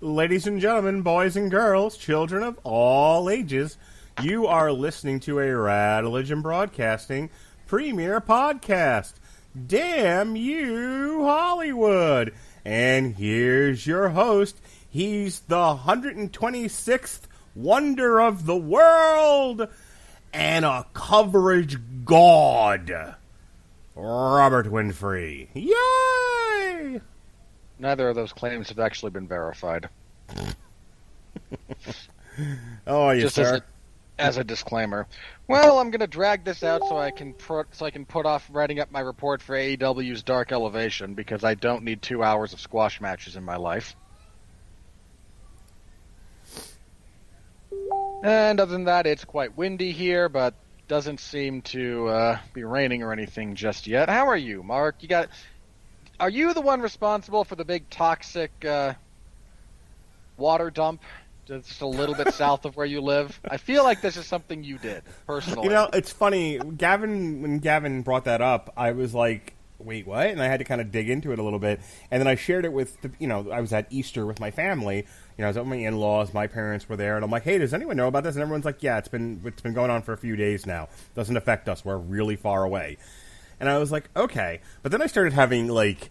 Ladies and gentlemen, boys and girls, children of all ages, you are listening to a Radulich Broadcasting premiere podcast. Damn you, Hollywood! And here's your host. He's the 126th wonder of the world and a coverage god, Robert Winfree. Yay! Neither of those claims have actually been verified. Oh, you just sir? As a disclaimer. Well, I'm going to drag this out so I can put off writing up my report for AEW's Dark Elevation, because I don't need 2 hours of squash matches in my life. And other than that, it's quite windy here, but doesn't seem to be raining or anything just yet. How are you, Mark? Are you the one responsible for the big toxic water dump just a little bit south of where you live? I feel like this is something you did, personally. You know, it's funny. When Gavin brought that up, I was like, wait, what? And I had to kind of dig into it a little bit. And then I shared it with, I was at Easter with my family. I was at my in-laws, my parents were there, and I'm like, hey, does anyone know about this? And everyone's like, yeah, it's been going on for a few days now. Doesn't affect us. We're really far away. And I was like, okay. But then I started having, like,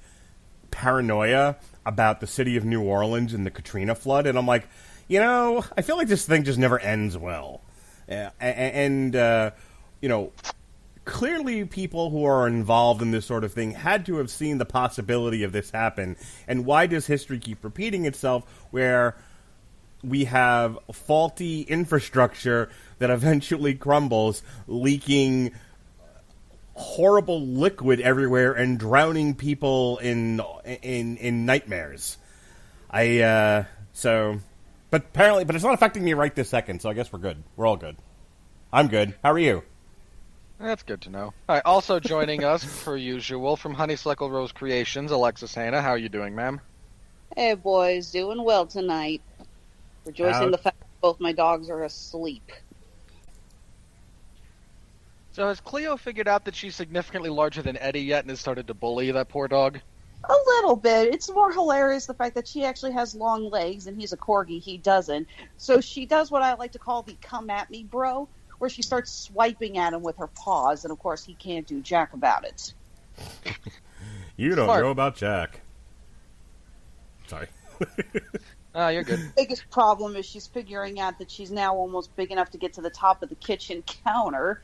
paranoia about the city of New Orleans and the Katrina flood. And I'm like, I feel like this thing just never ends well. Clearly people who are involved in this sort of thing had to have seen the possibility of this happen. And why does history keep repeating itself where we have faulty infrastructure that eventually crumbles, leaking horrible liquid everywhere and drowning people in nightmares? But it's not affecting me right this second, so I guess we're good. We're all good. I'm good. How are you? That's good to know. All right, also joining us, per usual, from Honeysuckle Rose Creations, Alexis Hejna. How are you doing, ma'am? Hey, boys. Doing well tonight. Rejoicing the fact that both my dogs are asleep. So has Cleo figured out that she's significantly larger than Eddie yet and has started to bully that poor dog? A little bit. It's more hilarious the fact that she actually has long legs and he's a corgi, he doesn't. So she does what I like to call the come at me bro, where she starts swiping at him with her paws, and of course he can't do jack about it. You don't know about Jack. Sorry. You're good. The biggest problem is she's figuring out that she's now almost big enough to get to the top of the kitchen counter,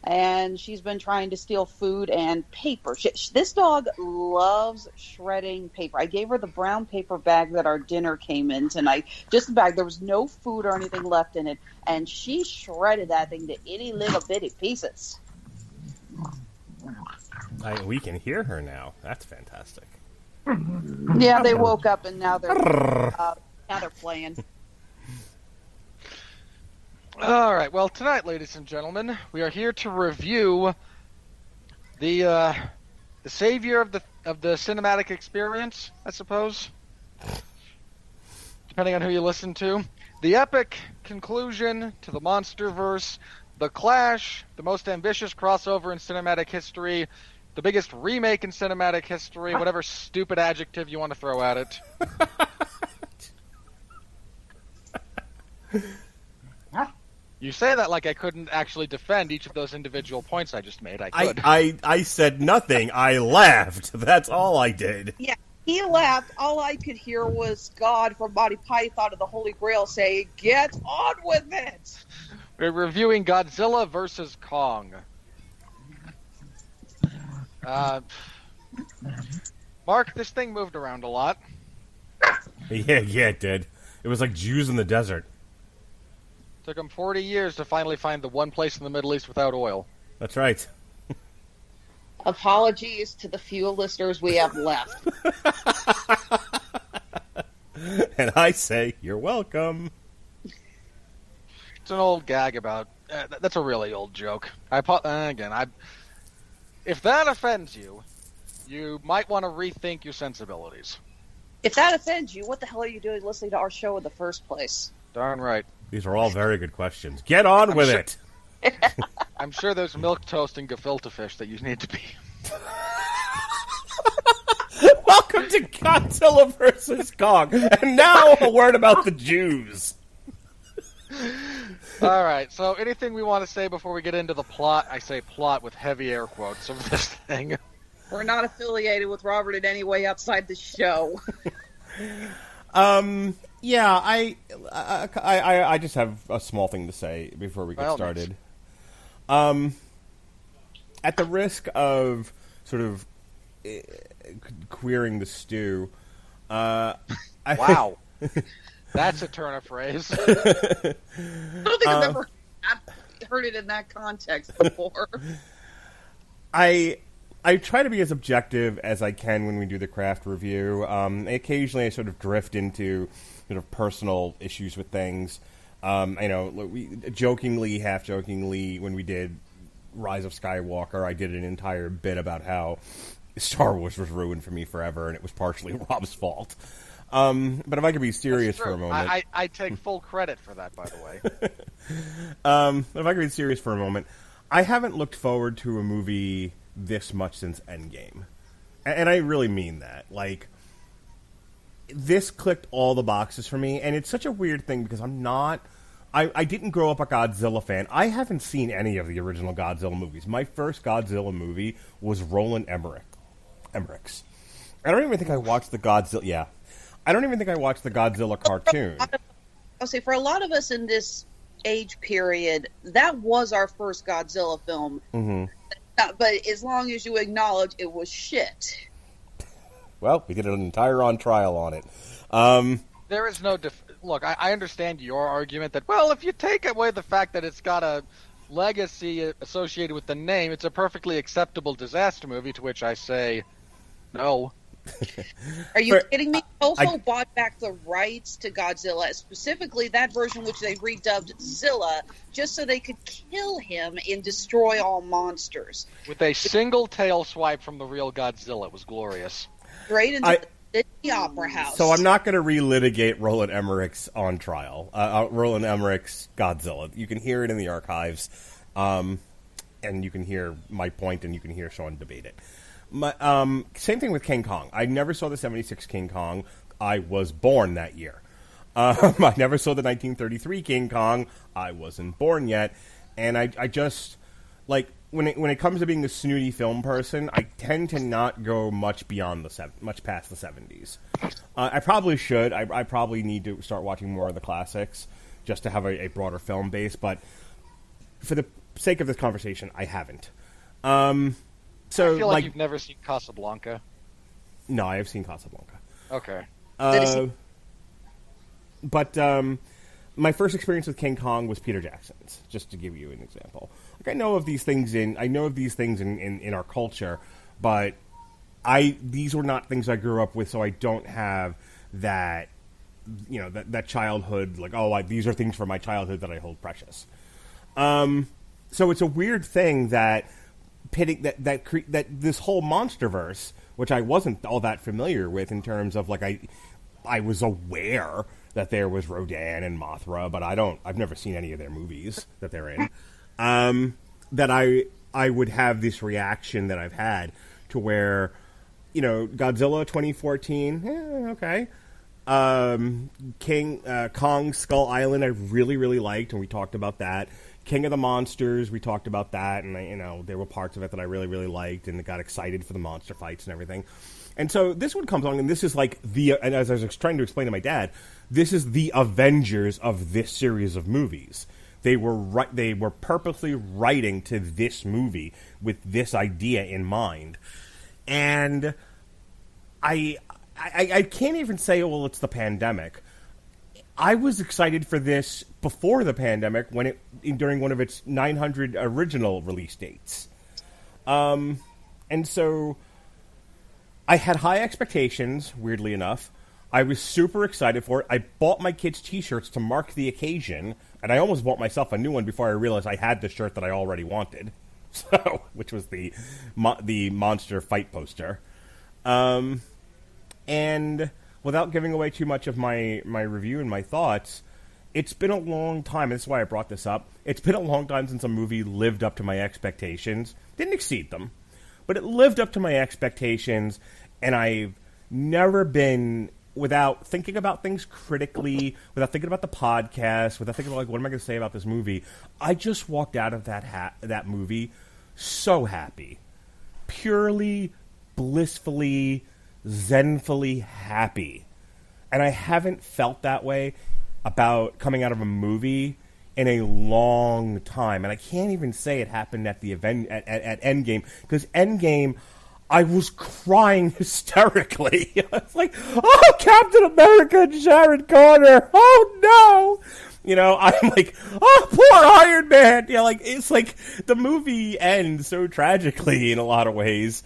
and she's been trying to steal food and paper. This dog loves shredding paper. I gave her the brown paper bag that our dinner came in tonight. Just a bag. There was no food or anything left in it, and she shredded that thing to itty little bitty pieces. We can hear her now. That's fantastic. Yeah, they woke up and now they're playing. All right. Well, tonight, ladies and gentlemen, we are here to review the savior of the cinematic experience, I suppose, depending on who you listen to. The epic conclusion to the MonsterVerse, the Clash, the most ambitious crossover in cinematic history, the biggest remake in cinematic history, whatever stupid adjective you want to throw at it. You say that like I couldn't actually defend each of those individual points I just made. I could. I said nothing. I laughed. That's all I did. Yeah, he laughed. All I could hear was God from Monty Python of the Holy Grail say, "Get on with it." We're reviewing Godzilla versus Kong. Mark, this thing moved around a lot. Yeah, it did. It was like Jews in the desert. Took them 40 years to finally find the one place in the Middle East without oil. That's right. Apologies to the few listeners we have left. And I say, you're welcome. It's an old gag about... that's a really old joke. If that offends you, you might want to rethink your sensibilities. If that offends you, what the hell are you doing listening to our show in the first place? Darn right. These are all very good questions. Get on with it. I'm sure there's milk toast and gefilte fish that you need to be. Welcome Welcome to Godzilla vs. Kong. And now a word about the Jews. All right, so anything we want to say before we get into the plot? I say plot with heavy air quotes of this thing. We're not affiliated with Robert in any way outside the show. Yeah, I just have a small thing to say before we get started. At the risk of sort of queering the stew, wow, that's a turn of phrase. I don't think I've ever heard it in that context before. I try to be as objective as I can when we do the craft review. Occasionally, I sort of drift into sort of personal issues with things. I know we jokingly, half jokingly, when we did Rise of Skywalker, I did an entire bit about how Star Wars was ruined for me forever, and it was partially Rob's fault. But if I could be serious for a moment, I take full credit for that, by the way. If I could be serious for a moment, I haven't looked forward to a movie this much since Endgame, and I really mean that. Like, this clicked all the boxes for me, and it's such a weird thing because I didn't grow up a Godzilla fan. I haven't seen any of the original Godzilla movies. My first Godzilla movie was Roland Emmerich's. I don't even think I watched the Godzilla. Yeah, I don't even think I watched the Godzilla cartoon. I'll say for a lot of us in this age period, that was our first Godzilla film. Mm-hmm. But as long as you acknowledge it was shit. Well, we did an entire on trial on it. There is no... Look, I understand your argument that, well, if you take away the fact that it's got a legacy associated with the name, it's a perfectly acceptable disaster movie, to which I say, no. Are you kidding me? Also bought back the rights to Godzilla, specifically that version which they redubbed Zilla, just so they could kill him and destroy all monsters. With a single tail swipe from the real Godzilla. It was glorious. Straight into the opera house. So I'm not going to relitigate Roland Emmerich's on trial. Roland Emmerich's Godzilla. You can hear it in the archives, and you can hear my point, and you can hear Sean debate it. Same thing with King Kong. I never saw the 76 King Kong. I was born that year. I never saw the 1933 King Kong. I wasn't born yet. And I just, like, when it comes to being a snooty film person, I tend to not go much past the 70s. I probably should. I probably need to start watching more of the classics just to have a broader film base. But for the sake of this conversation, I haven't. So, I feel like you've never seen Casablanca. No, I have seen Casablanca. Okay. But my first experience with King Kong was Peter Jackson's, just to give you an example. Like, I know of these things in our culture, but these were not things I grew up with, so I don't have that, that childhood, like, these are things from my childhood that I hold precious. So it's a weird thing that that this whole MonsterVerse, which I wasn't all that familiar with in terms of, like, I was aware that there was Rodan and Mothra, but I've never seen any of their movies that they're in. That I would have this reaction that I've had to where, Godzilla 2014, okay. Kong Skull Island I really, really liked, and we talked about that. King of the Monsters, we talked about that, and there were parts of it that I really, really liked, and got excited for the monster fights and everything. And so this one comes along, and this is like and as I was trying to explain to my dad, this is the Avengers of this series of movies. They were purposely writing to this movie with this idea in mind. And I can't even say, well, it's the pandemic. I was excited for this before the pandemic during one of its 900 original release dates. And so I had high expectations, weirdly enough. I was super excited for it. I bought my kids T-shirts to mark the occasion, and I almost bought myself a new one before I realized I had the shirt that I already wanted, which was the monster fight poster. And without giving away too much of my review and my thoughts, it's been a long time, and this is why I brought this up. It's been a long time since a movie lived up to my expectations. Didn't exceed them, but it lived up to my expectations, and I've never been, without thinking about things critically, without thinking about the podcast, without thinking about, like, what am I going to say about this movie, I just walked out of that movie so happy. Purely, blissfully, zenfully happy. And I haven't felt that way about coming out of a movie in a long time. And I can't even say it happened at the event at Endgame, because Endgame, I was crying hysterically. I was like, oh, Captain America and Sharon Carter, oh no! You know, I'm like, oh, poor Iron Man! You know, like, it's like, the movie ends so tragically in a lot of ways.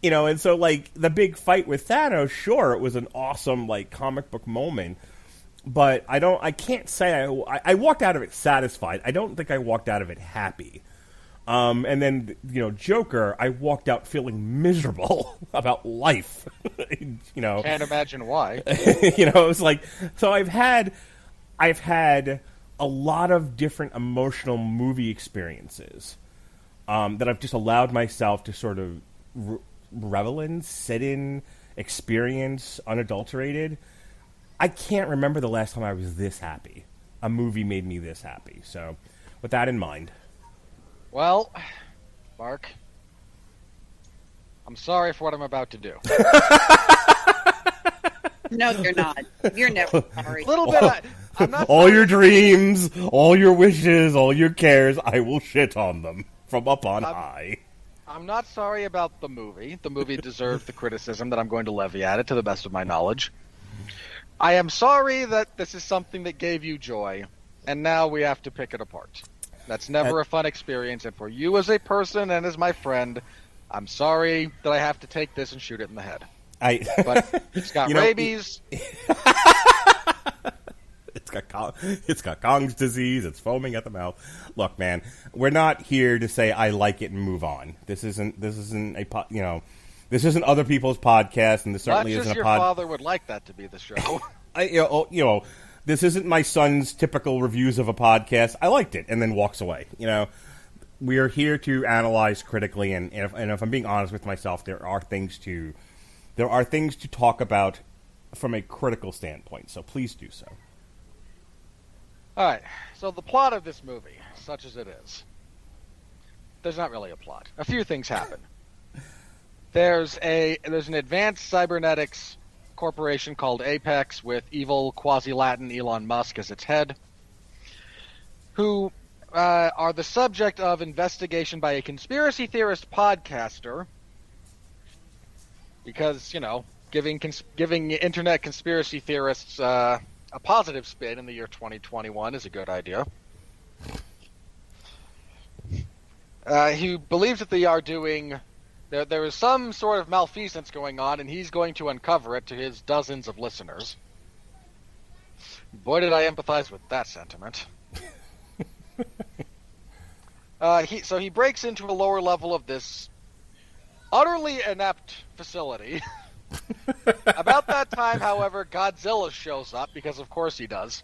You know, and so, like, the big fight with Thanos, sure, it was an awesome, like, comic book moment. But I can't say I walked out of it satisfied. I don't think I walked out of it happy. And then, you know, Joker, I walked out feeling miserable about life. You know, Can't imagine why. You know, it's like, so I've had a lot of different emotional movie experiences that I've just allowed myself to sort of revel in, sit in, experience unadulterated. I can't remember the last time I was this happy. A movie made me this happy. So, with that in mind. Well, Mark, I'm sorry for what I'm about to do. No, you're not. You're never sorry. A little bit. I'm not All sorry. your dreams, all your wishes, all your cares, I will shit on them from up on high. I'm not sorry about the movie. The movie deserved the criticism that I'm going to levy at it to the best of my knowledge. I am sorry that this is something that gave you joy, and now we have to pick it apart. That's never a fun experience, and for you as a person and as my friend, I'm sorry that I have to take this and shoot it in the head. But it's got rabies. It's got Kong's disease. It's foaming at the mouth. Look, man, we're not here to say I like it and move on. This isn't this isn't other people's podcast, and this certainly Not isn't just a your father would like that to be the show. This isn't my son's typical reviews of a podcast. I liked it, and then walks away. You know, we are here to analyze critically, and if I'm being honest with myself, there are things to talk about from a critical standpoint. So please do so. All right. So the plot of this movie, such as it is, there's not really a plot. A few things happen. There's an advanced cybernetics corporation called Apex with evil quasi-Latin Elon Musk as its head, who are the subject of investigation by a conspiracy theorist podcaster because, you know, giving internet conspiracy theorists a positive spin in the year 2021 is a good idea. He believes that they are doing... There is some sort of malfeasance going on, and he's going to uncover it to his dozens of listeners. Boy, did I empathize with that sentiment. So he breaks into a lower level of this utterly inept facility. About that time, however, Godzilla shows up, because of course he does.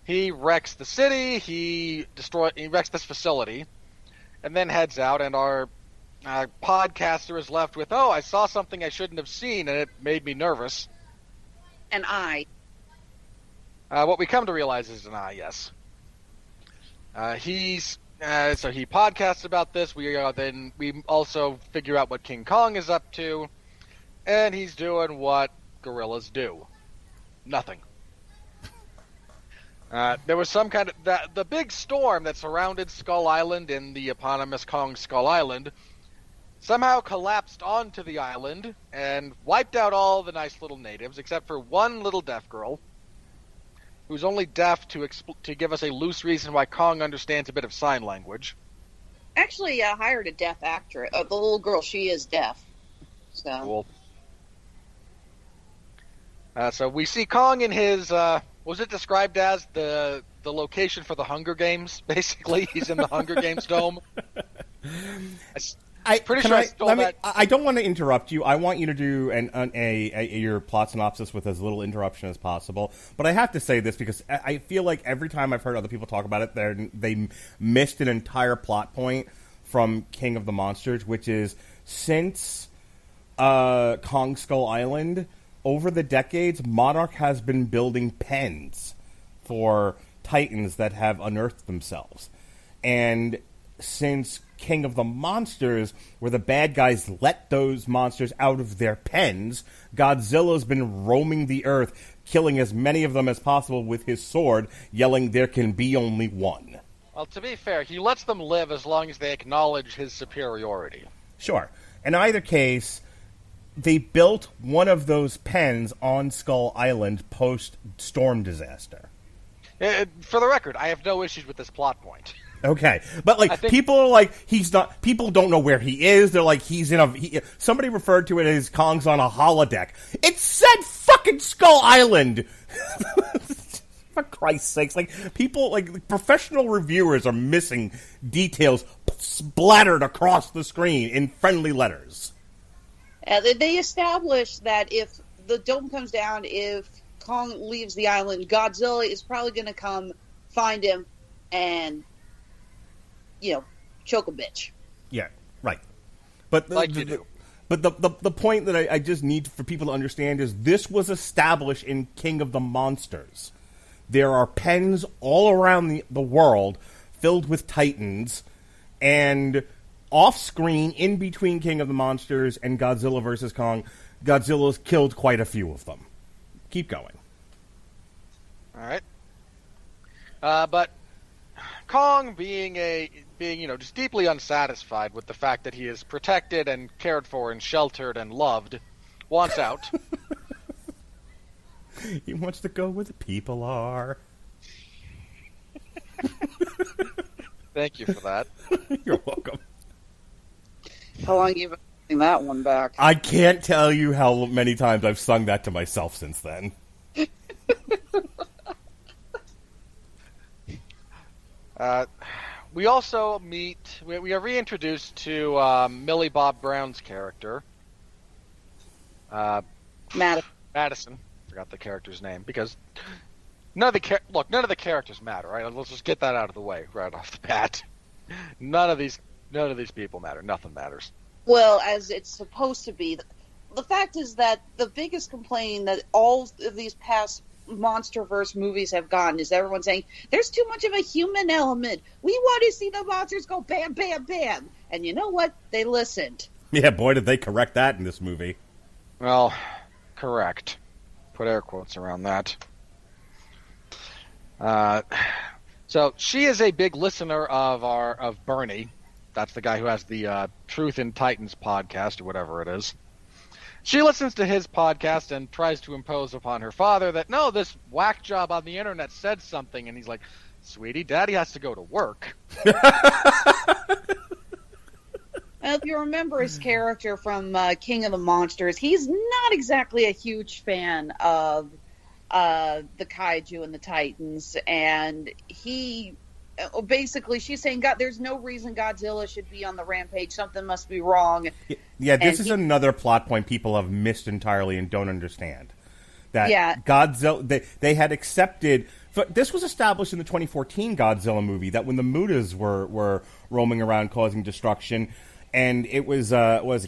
He wrecks the city, he wrecks this facility, and then heads out, and our podcaster is left with, I saw something I shouldn't have seen, and it made me nervous. An eye. What we come to realize is an eye, yes. So he podcasts about this. We also figure out what King Kong is up to, and he's doing what gorillas do. Nothing. There was some kind of... The big storm that surrounded Skull Island in the eponymous Kong Skull Island somehow collapsed onto the island and wiped out all the nice little natives, except for one little deaf girl, who's only deaf to give us a loose reason why Kong understands a bit of sign language. Actually, I hired a deaf actress. The little girl, she is deaf. So. Cool. So we see Kong in his... was it described as the location for the Hunger Games? Basically, he's in the Hunger Games dome. I don't want to interrupt you. I want you to do your plot synopsis with as little interruption as possible. But I have to say this because I feel like every time I've heard other people talk about it, they missed an entire plot point from King of the Monsters, which is since Kong Skull Island, over the decades, Monarch has been building pens for titans that have unearthed themselves. And since King of the Monsters, where the bad guys let those monsters out of their pens, Godzilla's been roaming the earth, killing as many of them as possible with his sword, yelling, "There can be only one." Well, to be fair, he lets them live as long as they acknowledge his superiority. Sure. In either case, they built one of those pens on Skull Island post-storm disaster. For the record, I have no issues with this plot point. Okay, but people are like, he's not. People don't know where he is. They're like, he's in a. Somebody referred to it as Kong's on a holodeck. It said fucking Skull Island. For Christ's sakes, people, professional reviewers are missing details splattered across the screen in friendly letters. They established that if the dome comes down, if Kong leaves the island, Godzilla is probably going to come find him and, choke a bitch. Yeah, right. But you do. But the point that I just need for people to understand is this was established in King of the Monsters. There are pens all around the world filled with titans, and off-screen, in between King of the Monsters and Godzilla vs. Kong, Godzilla's killed quite a few of them. Keep going. All right. But Kong being just deeply unsatisfied with the fact that he is protected and cared for and sheltered and loved, wants out. He wants to go where the people are. Thank you for that. You're welcome. How long have you been singing that one back? I can't tell you how many times I've sung that to myself since then. We also meet. We are reintroduced to Millie Bob Brown's character, Madison. Forgot the character's name because none of the characters matter. Right? Let's just get that out of the way right off the bat. None of these people matter. Nothing matters. Well, as it's supposed to be. The fact is that the biggest complaint that all of these past MonsterVerse movies have gotten is everyone saying, there's too much of a human element. We want to see the monsters go bam, bam, bam. And you know what? They listened. Yeah, boy, did they correct that in this movie. Well, correct. Put air quotes around that. So she is a big listener of Bernie. That's the guy who has the Truth in Titans podcast or whatever it is. She listens to his podcast and tries to impose upon her father that, no, this whack job on the internet said something. And he's like, sweetie, daddy has to go to work. Well, if you remember his character from King of the Monsters, he's not exactly a huge fan of the kaiju and the titans. And he... basically, she's saying, God, there's no reason Godzilla should be on the rampage. Something must be wrong. Yeah, this is another plot point people have missed entirely and don't understand. That Godzilla, they had accepted... This was established in the 2014 Godzilla movie, that when the Mutas were roaming around causing destruction, and it was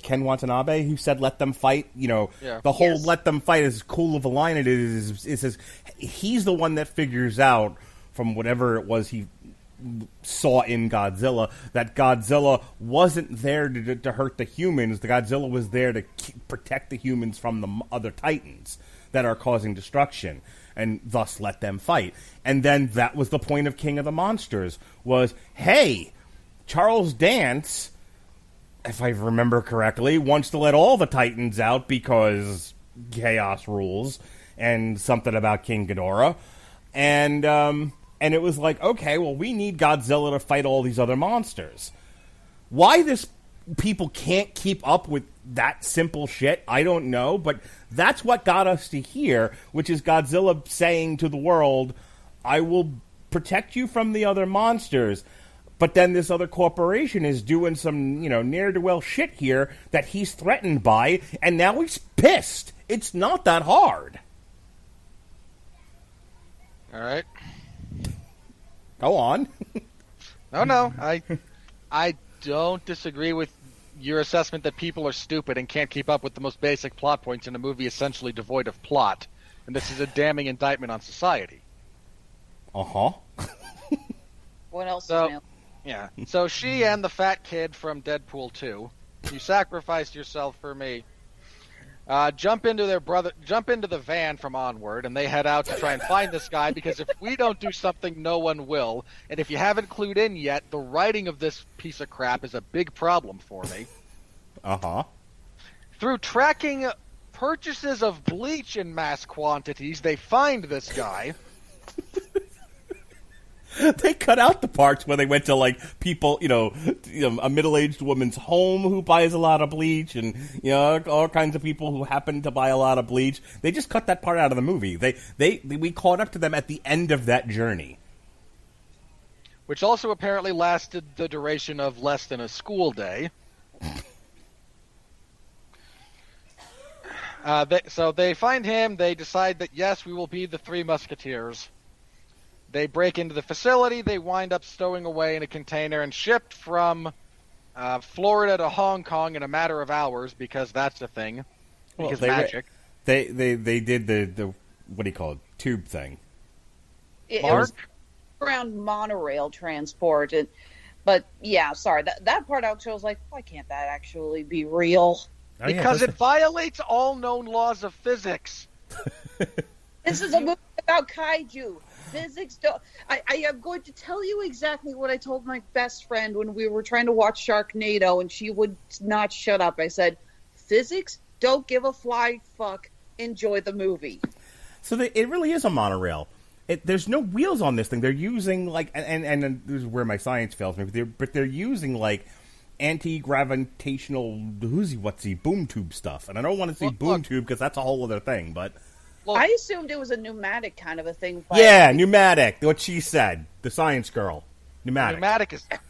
Ken Watanabe who said, let them fight. The whole let them fight is as cool of a line it is. It says he's the one that figures out from whatever it was he saw in Godzilla, that Godzilla wasn't there to hurt the humans. The Godzilla was there to protect the humans from the other titans that are causing destruction, and thus let them fight. And then that was the point of King of the Monsters, was, hey, Charles Dance, if I remember correctly, wants to let all the titans out because chaos rules, and something about King Ghidorah. And it was like, okay, well, we need Godzilla to fight all these other monsters. Why people can't keep up with that simple shit, I don't know, but that's what got us to here, which is Godzilla saying to the world, I will protect you from the other monsters, but then this other corporation is doing some, ne'er-do-well shit here that he's threatened by, and now he's pissed. It's not that hard. All right. Go on. No, I don't disagree with your assessment that people are stupid and can't keep up with the most basic plot points in a movie essentially devoid of plot. And this is a damning indictment on society. Uh-huh. What else So- is new? Yeah. So she and the fat kid from Deadpool 2, you sacrificed yourself for me. Jump into the van from Onward, and they head out to try and find this guy, because if we don't do something, no one will. And if you haven't clued in yet, the writing of this piece of crap is a big problem for me. Uh-huh. Through tracking purchases of bleach in mass quantities, they find this guy. They cut out the parts where they went to, like, people, a middle-aged woman's home who buys a lot of bleach, and, all kinds of people who happen to buy a lot of bleach. They just cut that part out of the movie. We caught up to them at the end of that journey. Which also apparently lasted the duration of less than a school day. So they find him, they decide that, yes, we will be the Three Musketeers. They break into the facility, they wind up stowing away in a container and shipped from Florida to Hong Kong in a matter of hours, because that's the thing. Because magic. They did the what do you call it, tube thing. It was around monorail transport. But, yeah, sorry. That part actually was like, why can't that actually be real? Oh, Because it violates all known laws of physics. This is a movie about kaiju. Physics don't... I am going to tell you exactly what I told my best friend when we were trying to watch Sharknado, and she would not shut up. I said, physics don't give a flying fuck. Enjoy the movie. So it really is a monorail. There's no wheels on this thing. They're using, like... And this is where my science fails me. But they're using, like, anti-gravitational woozy-whatsy boom tube stuff. And I don't want to say boom tube because that's a whole other thing, but... Well, I assumed it was a pneumatic kind of a thing. But... Yeah, pneumatic. What she said. The science girl. Pneumatic.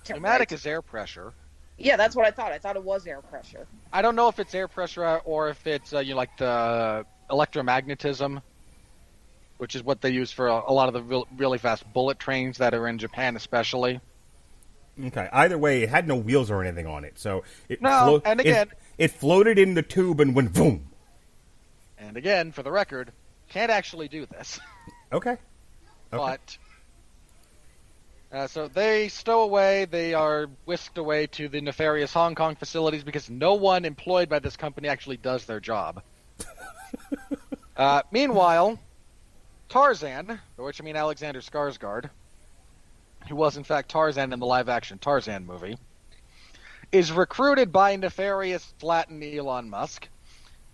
Pneumatic is air pressure. Yeah, that's what I thought. I thought it was air pressure. I don't know if it's air pressure or if it's like the electromagnetism, which is what they use for a lot of the really fast bullet trains that are in Japan, especially. Okay. Either way, it had no wheels or anything on it, so it it floated in the tube and went boom. And again, for the record, can't actually do this. Okay. But so they stow away. They are whisked away to the nefarious Hong Kong facilities because no one employed by this company actually does their job. Meanwhile, Tarzan, by which I mean Alexander Skarsgård, who was in fact Tarzan in the live-action Tarzan movie, is recruited by nefarious Latin Elon Musk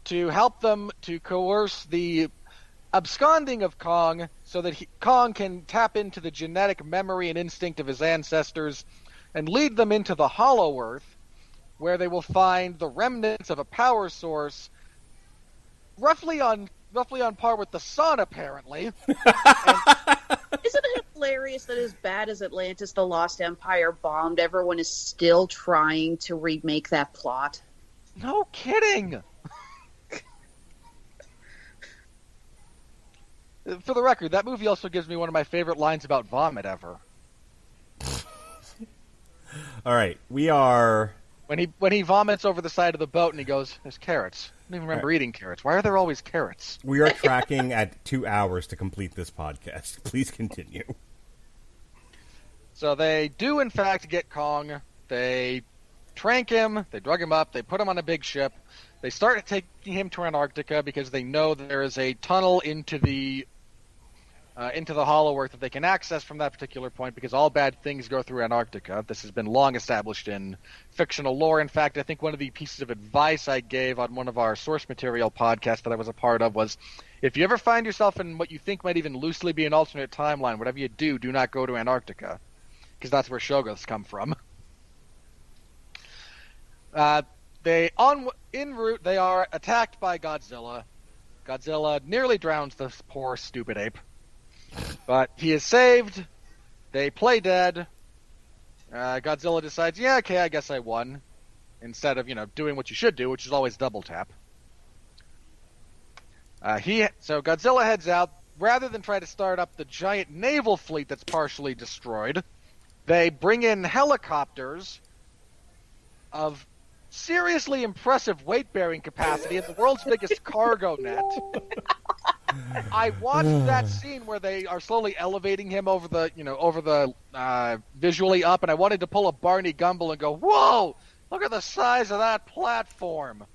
to help them to coerce the absconding of Kong so that Kong can tap into the genetic memory and instinct of his ancestors and lead them into the Hollow Earth, where they will find the remnants of a power source roughly on par with the sun, apparently. Isn't it hilarious that as bad as Atlantis the Lost Empire bombed, everyone is still trying to remake that plot? No kidding! For the record, that movie also gives me one of my favorite lines about vomit ever. All right, we are... When he vomits over the side of the boat and he goes, there's carrots. I don't even remember eating carrots. Why are there always carrots? We are tracking at 2 hours to complete this podcast. Please continue. So they do, in fact, get Kong. They trank him. They drug him up. They put him on a big ship. They start taking him to Antarctica because they know there is a tunnel into the Hollow Earth that they can access from that particular point, because all bad things go through Antarctica. This has been long established in fictional lore. In fact, I think one of the pieces of advice I gave on one of our source material podcasts that I was a part of was, if you ever find yourself in what you think might even loosely be an alternate timeline, whatever you do not go to Antarctica, because that's where Shoggoths come from. En route, they are attacked by Godzilla. Godzilla nearly drowns this poor stupid ape. But he is saved. They play dead. Godzilla decides, yeah, okay, I guess I won. Instead of, doing what you should do, which is always double tap. So Godzilla heads out. Rather than try to start up the giant naval fleet that's partially destroyed, they bring in helicopters of seriously impressive weight-bearing capacity and the world's biggest cargo net. I watched that scene where they are slowly elevating him over the visually up, and I wanted to pull a Barney Gumble and go, "Whoa! Look at the size of that platform."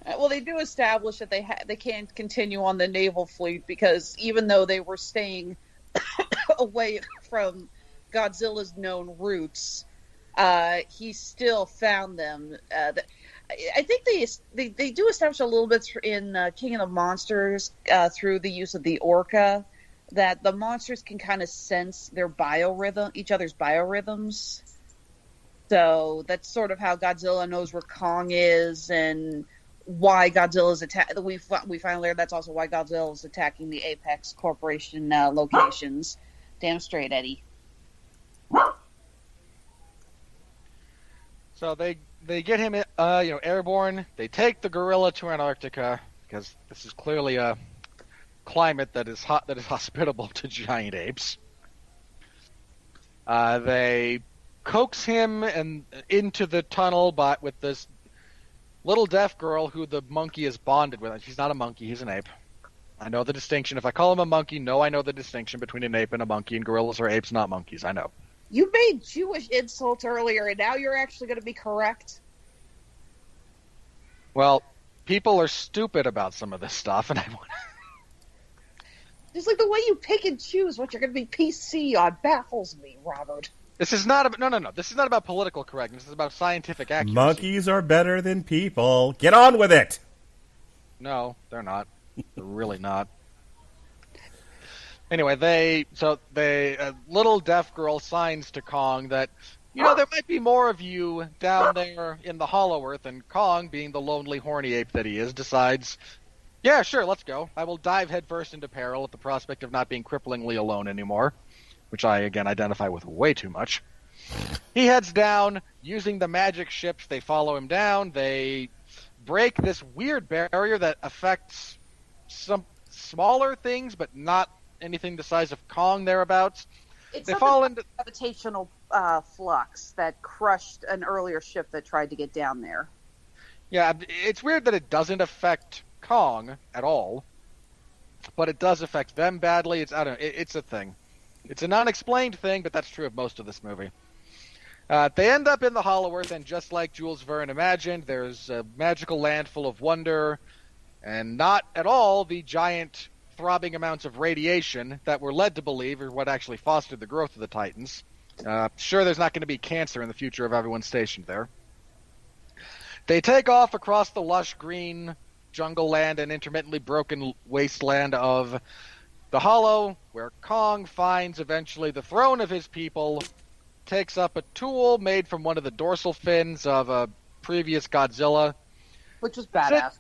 Well, they do establish that they can't continue on the naval fleet because even though they were staying away from Godzilla's known routes, he still found them. I think they do establish a little bit in King of the Monsters through the use of the orca that the monsters can kind of sense their each other's biorhythms. So that's sort of how Godzilla knows where Kong is and why Godzilla's attack. We finally learned that's also why Godzilla is attacking the Apex Corporation locations. Damn straight, Eddie. So they get him airborne. They take the gorilla to Antarctica because this is clearly a climate that is hospitable to giant apes. They coax him into the tunnel with this little deaf girl who the monkey is bonded with. She's not a monkey, he's an ape. I know the distinction. If I call him a monkey, I know the distinction between an ape and a monkey, and gorillas are apes, not monkeys. I know. You made Jewish insults earlier, and now you're actually going to be correct? Well, people are stupid about some of this stuff, and I want Just like the way you pick and choose what you're going to be PC on baffles me, Robert. This is not about, no. This is not about political correctness. This is about scientific accuracy. Monkeys are better than people. Get on with it. No, they're not. They're really not. Anyway, a little deaf girl signs to Kong that, there might be more of you down there in the Hollow Earth, and Kong, being the lonely, horny ape that he is, decides, yeah, sure, let's go. I will dive headfirst into peril at the prospect of not being cripplingly alone anymore, which I, again, identify with way too much. He heads down, using the magic ships. They follow him down. They break this weird barrier that affects some smaller things, but not anything the size of Kong thereabouts. They fall into gravitational flux that crushed an earlier ship that tried to get down there. Yeah, it's weird that it doesn't affect Kong at all, but it does affect them badly. It's a thing. It's an unexplained thing, but that's true of most of this movie. They end up in the Hollow Earth, and just like Jules Verne imagined, there's a magical land full of wonder, and not at all the giant throbbing amounts of radiation that we're led to believe are what actually fostered the growth of the Titans. Sure, there's not going to be cancer in the future of everyone stationed there. They take off across the lush green jungle land and intermittently broken wasteland of the Hollow, where Kong finds eventually the throne of his people, takes up a tool made from one of the dorsal fins of a previous Godzilla. Which was badass.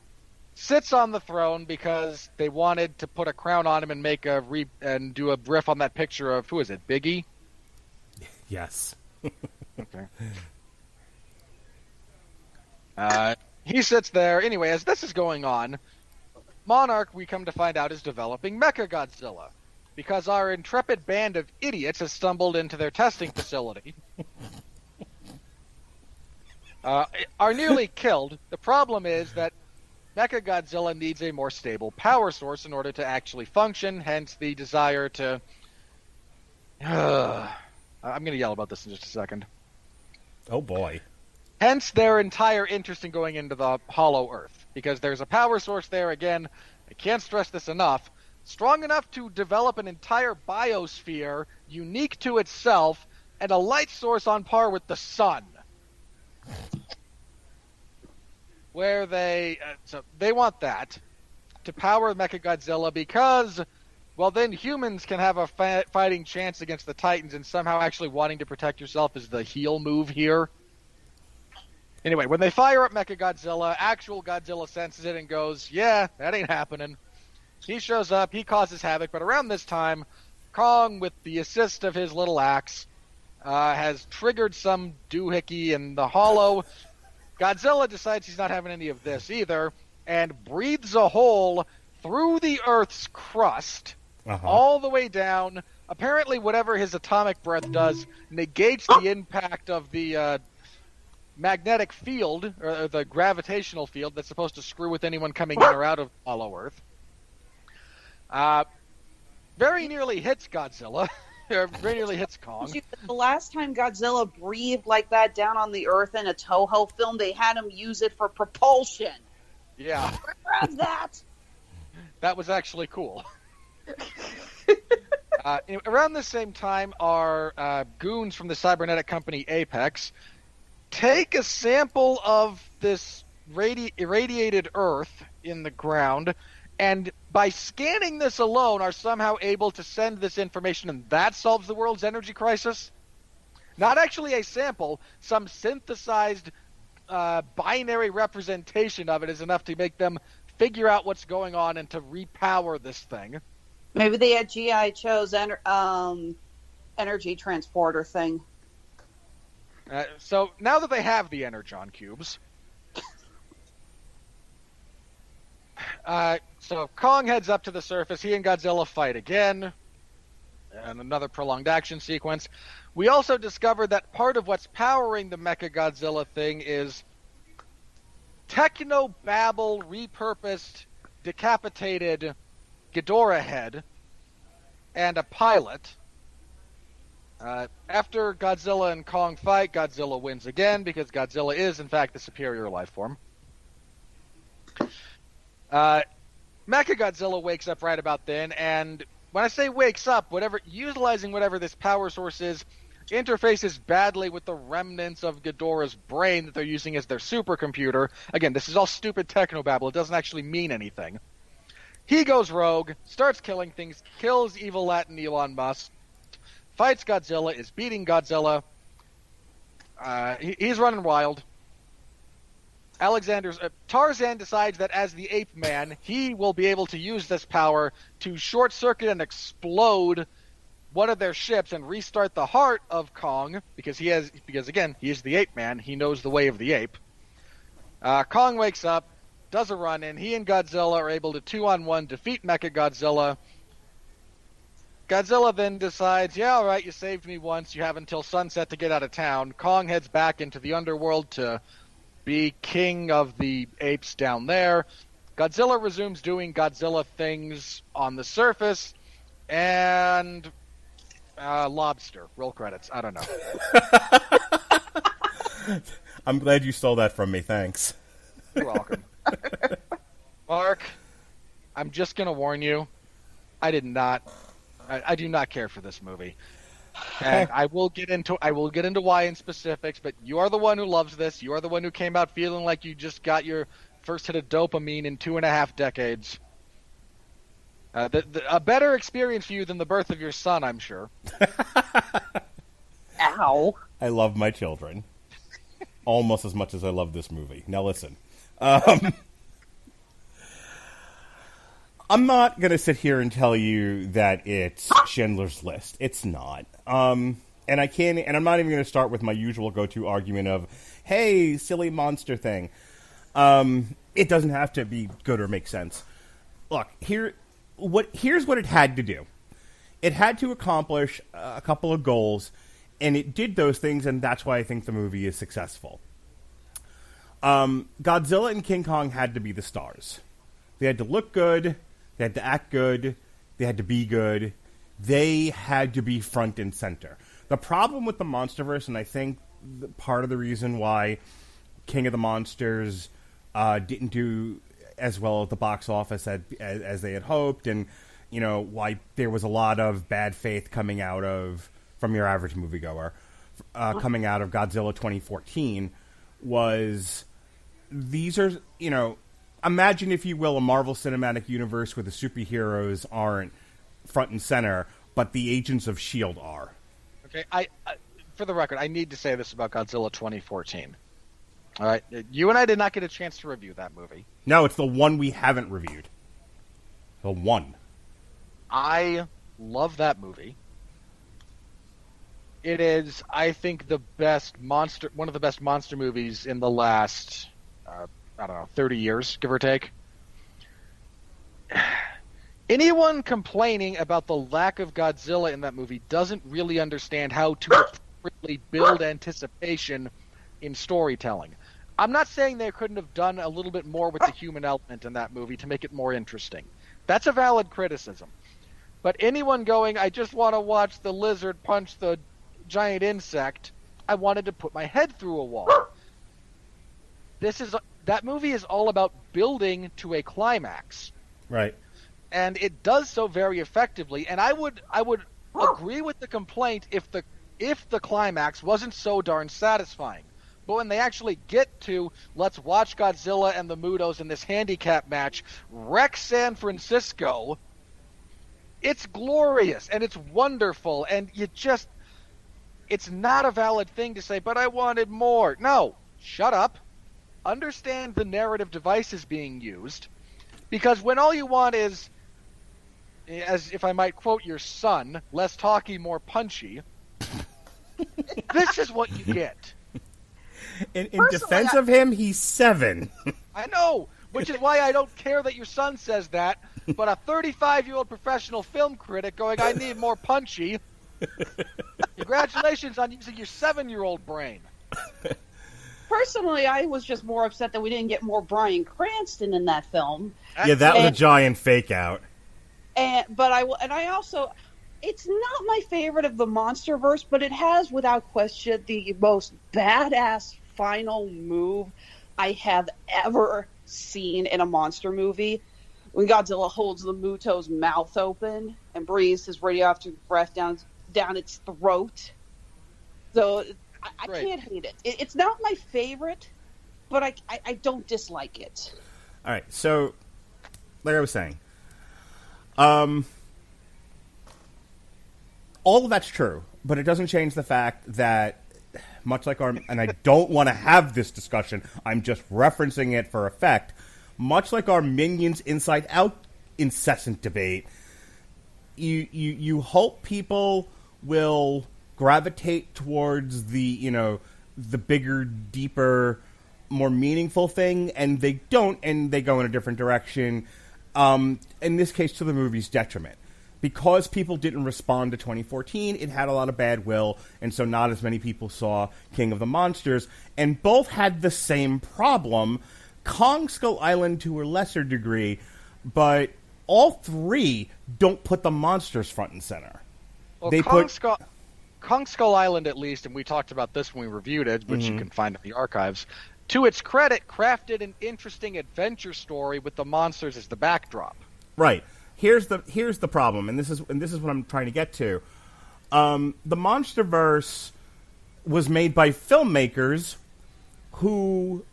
Sits on the throne because they wanted to put a crown on him and make and do a riff on that picture of, who is it, Biggie? Yes. Okay. He sits there. Anyway, as this is going on, Monarch, we come to find out, is developing Mechagodzilla because our intrepid band of idiots has stumbled into their testing facility. Are nearly killed. The problem is that Mechagodzilla needs a more stable power source in order to actually function, hence the desire to... I'm going to yell about this in just a second. Oh, boy. Hence their entire interest in going into the Hollow Earth, because there's a power source there, again, I can't stress this enough, strong enough to develop an entire biosphere unique to itself, and a light source on par with the sun. Where they want that to power Mechagodzilla because, well, then humans can have a fighting chance against the Titans, and somehow actually wanting to protect yourself is the heel move here. Anyway, when they fire up Mechagodzilla, actual Godzilla senses it and goes, yeah, that ain't happening. He shows up, he causes havoc, but around this time, Kong, with the assist of his little axe, has triggered some doohickey in the Hollow. Godzilla decides he's not having any of this either, and breathes a hole through the Earth's crust, all the way down, apparently whatever his atomic breath does negates the impact of the magnetic field, or the gravitational field that's supposed to screw with anyone coming in or out of Hollow Earth. Very nearly hits Godzilla. Very nearly hits Kong. The last time Godzilla breathed like that down on the Earth in a Toho film, they had him use it for propulsion. Yeah. Grab that! That was actually cool. Around the same time, our goons from the cybernetic company Apex take a sample of this irradiated Earth in the ground, and by scanning this alone are somehow able to send this information, and that solves the world's energy crisis? Not actually a sample, some synthesized binary representation of it is enough to make them figure out what's going on and to repower this thing. Maybe they had G.I. Joe's energy transporter thing. So now that they have the Energon cubes, so Kong heads up to the surface. He and Godzilla fight again, and another prolonged action sequence. We also discovered that part of what's powering the Mechagodzilla thing is technobabble repurposed, decapitated Ghidorah head and a pilot. After Godzilla and Kong fight, Godzilla wins again because Godzilla is, in fact, the superior life form. Mechagodzilla wakes up right about then, and when I say wakes up, utilizing whatever this power source is, interfaces badly with the remnants of Ghidorah's brain that they're using as their supercomputer. Again, this is all stupid technobabble. It doesn't actually mean anything. He goes rogue, starts killing things, kills evil Latin Elon Musk, fights Godzilla, is beating Godzilla. He's running wild. Tarzan decides that as the ape man, he will be able to use this power to short circuit and explode one of their ships and restart the heart of Kong because again, he is the ape man. He knows the way of the ape. Kong wakes up, does a run in. He and Godzilla are able to 2-on-1 defeat Mechagodzilla. Godzilla then decides, yeah, all right, you saved me once. You have until sunset to get out of town. Kong heads back into the underworld to be king of the apes down there. Godzilla resumes doing Godzilla things on the surface, and lobster. Roll credits. I don't know. I'm glad you stole that from me. Thanks. You're welcome. Mark, I'm just going to warn you. I do not care for this movie. And I will get into why in specifics, but you are the one who loves this. You are the one who came out feeling like you just got your first hit of dopamine in 2.5 decades. A better experience for you than the birth of your son, I'm sure. Ow. I love my children. Almost as much as I love this movie. Now listen. I'm not going to sit here and tell you that it's Schindler's List. It's not. And I'm not even going to start with my usual go-to argument of, hey, silly monster thing. It doesn't have to be good or make sense. Look, here's what it had to do. It had to accomplish a couple of goals, and it did those things, and that's why I think the movie is successful. Godzilla and King Kong had to be the stars. They had to look good. They had to act good. They had to be good. They had to be front and center. The problem with the MonsterVerse, and I think part of the reason why King of the Monsters didn't do as well at the box office as they had hoped, and why there was a lot of bad faith coming out from your average moviegoer, coming out of Godzilla 2014, was these are imagine, if you will, a Marvel Cinematic Universe where the superheroes aren't front and center, but the agents of S.H.I.E.L.D. are. Okay, I for the record, I need to say this about Godzilla 2014. All right, you and I did not get a chance to review that movie. No, it's the one we haven't reviewed. The one. I love that movie. It is, I think, one of the best monster movies in the last, 30 years, give or take. Anyone complaining about the lack of Godzilla in that movie doesn't really understand how to appropriately build anticipation in storytelling. I'm not saying they couldn't have done a little bit more with the human element in that movie to make it more interesting. That's a valid criticism. But anyone going, I just want to watch the lizard punch the giant insect, I wanted to put my head through a wall. That movie is all about building to a climax. Right. And it does so very effectively. And I would agree with the complaint if the climax wasn't so darn satisfying. But when they actually get to, let's watch Godzilla and the Mutos in this handicap match wreck San Francisco, it's glorious and it's wonderful. And it's not a valid thing to say, but I wanted more. No, shut up. Understand the narrative devices being used. Because when all you want is, as if I might quote your son, less talky, more punchy, this is what you get. In defense of him, he's 7. I know, which is why I don't care that your son says that, but a 35-year-old professional film critic going, I need more punchy. Congratulations on using your 7-year-old brain. Personally, I was just more upset that we didn't get more Bryan Cranston in that film. Yeah, that was a giant fake out. But I also, it's not my favorite of the MonsterVerse, but it has, without question, the most badass final move I have ever seen in a monster movie. When Godzilla holds the Muto's mouth open and breathes his radioactive breath down its throat. So I can't hate it. It's not my favorite, but I don't dislike it. All right, so like I was saying, all of that's true, but it doesn't change the fact that much like and I don't want to have this discussion, I'm just referencing it for effect, much like our Minions Inside Out incessant debate, you hope people will gravitate towards the bigger, deeper, more meaningful thing, and they don't, and they go in a different direction. In this case, to the movie's detriment. Because people didn't respond to 2014, it had a lot of bad will, and so not as many people saw King of the Monsters, and both had the same problem. Kong Skull Island to a lesser degree, but all three don't put the monsters front and center. Well, Kong Skull Island, at least, and we talked about this when we reviewed it, which you can find in the archives, to its credit, crafted an interesting adventure story with the monsters as the backdrop. Right. Here's the problem, and this is what I'm trying to get to. The MonsterVerse was made by filmmakers who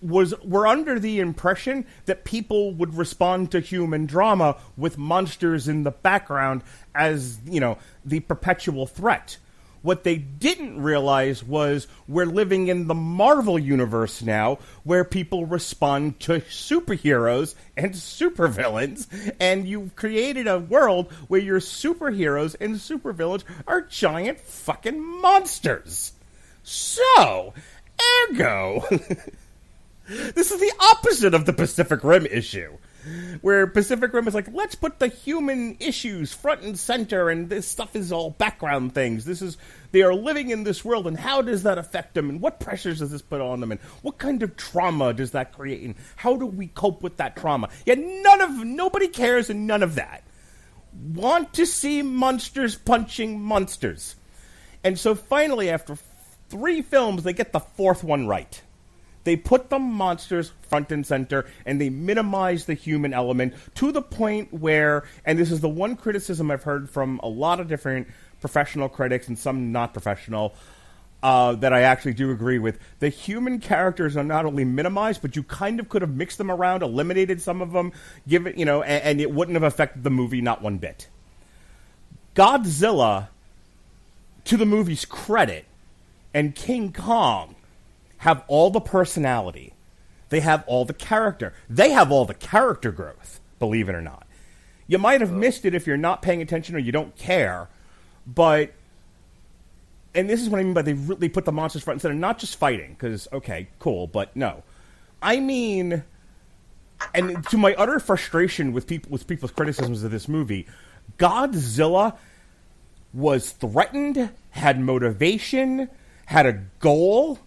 were under the impression that people would respond to human drama with monsters in the background as, the perpetual threat. What they didn't realize was we're living in the Marvel universe now, where people respond to superheroes and supervillains, and you've created a world where your superheroes and supervillains are giant fucking monsters. So, ergo, this is the opposite of the Pacific Rim issue. Where Pacific Rim is like, let's put the human issues front and center, and this stuff is all background things. They are living in this world, and how does that affect them, and what pressures does this put on them, and what kind of trauma does that create, and how do we cope with that trauma? Yet nobody cares, and none of that. Want to see monsters punching monsters. And so finally, after 3 films, they get the 4th one right. They put the monsters front and center, and they minimize the human element to the point where, and this is the one criticism I've heard from a lot of different professional critics and some not professional, that I actually do agree with. The human characters are not only minimized, but you kind of could have mixed them around, eliminated some of them, and it wouldn't have affected the movie not one bit. Godzilla, to the movie's credit, and King Kong have all the personality. They have all the character. They have all the character growth, believe it or not. You might have missed it if you're not paying attention or you don't care, but, and this is what I mean by they really put the monsters front and center, not just fighting, because, okay, cool, but no. I mean, and to my utter frustration with people's criticisms of this movie, Godzilla was threatened, had motivation, had a goal,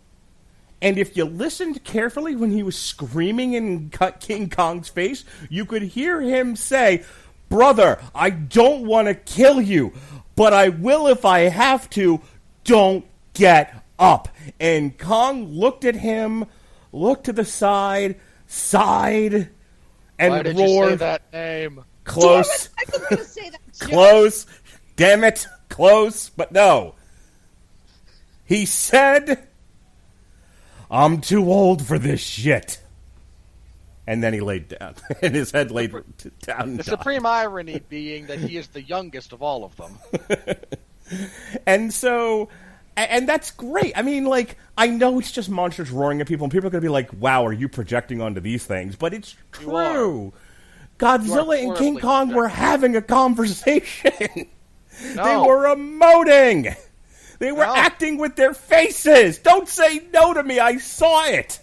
and if you listened carefully when he was screaming in King Kong's face, you could hear him say, "Brother, I don't want to kill you, but I will if I have to. Don't get up." And Kong looked at him, looked to the side, sighed, and Why did roared. you say that name? Close. Damn it, I was going to say that too. Close. Damn it. Close. But no. He said, "I'm too old for this shit." And then he laid down. And his head laid down and The died. supreme irony being that he is the youngest of all of them. And so... And that's great. I mean, like, I know it's just monsters roaring at people, and people are going to be like, "Wow, are you projecting onto these things?" But it's You are. true. Godzilla and King horribly Kong were projecting. having a conversation. No. They were emoting. They were No. acting with their faces. Don't say no to me. I saw it.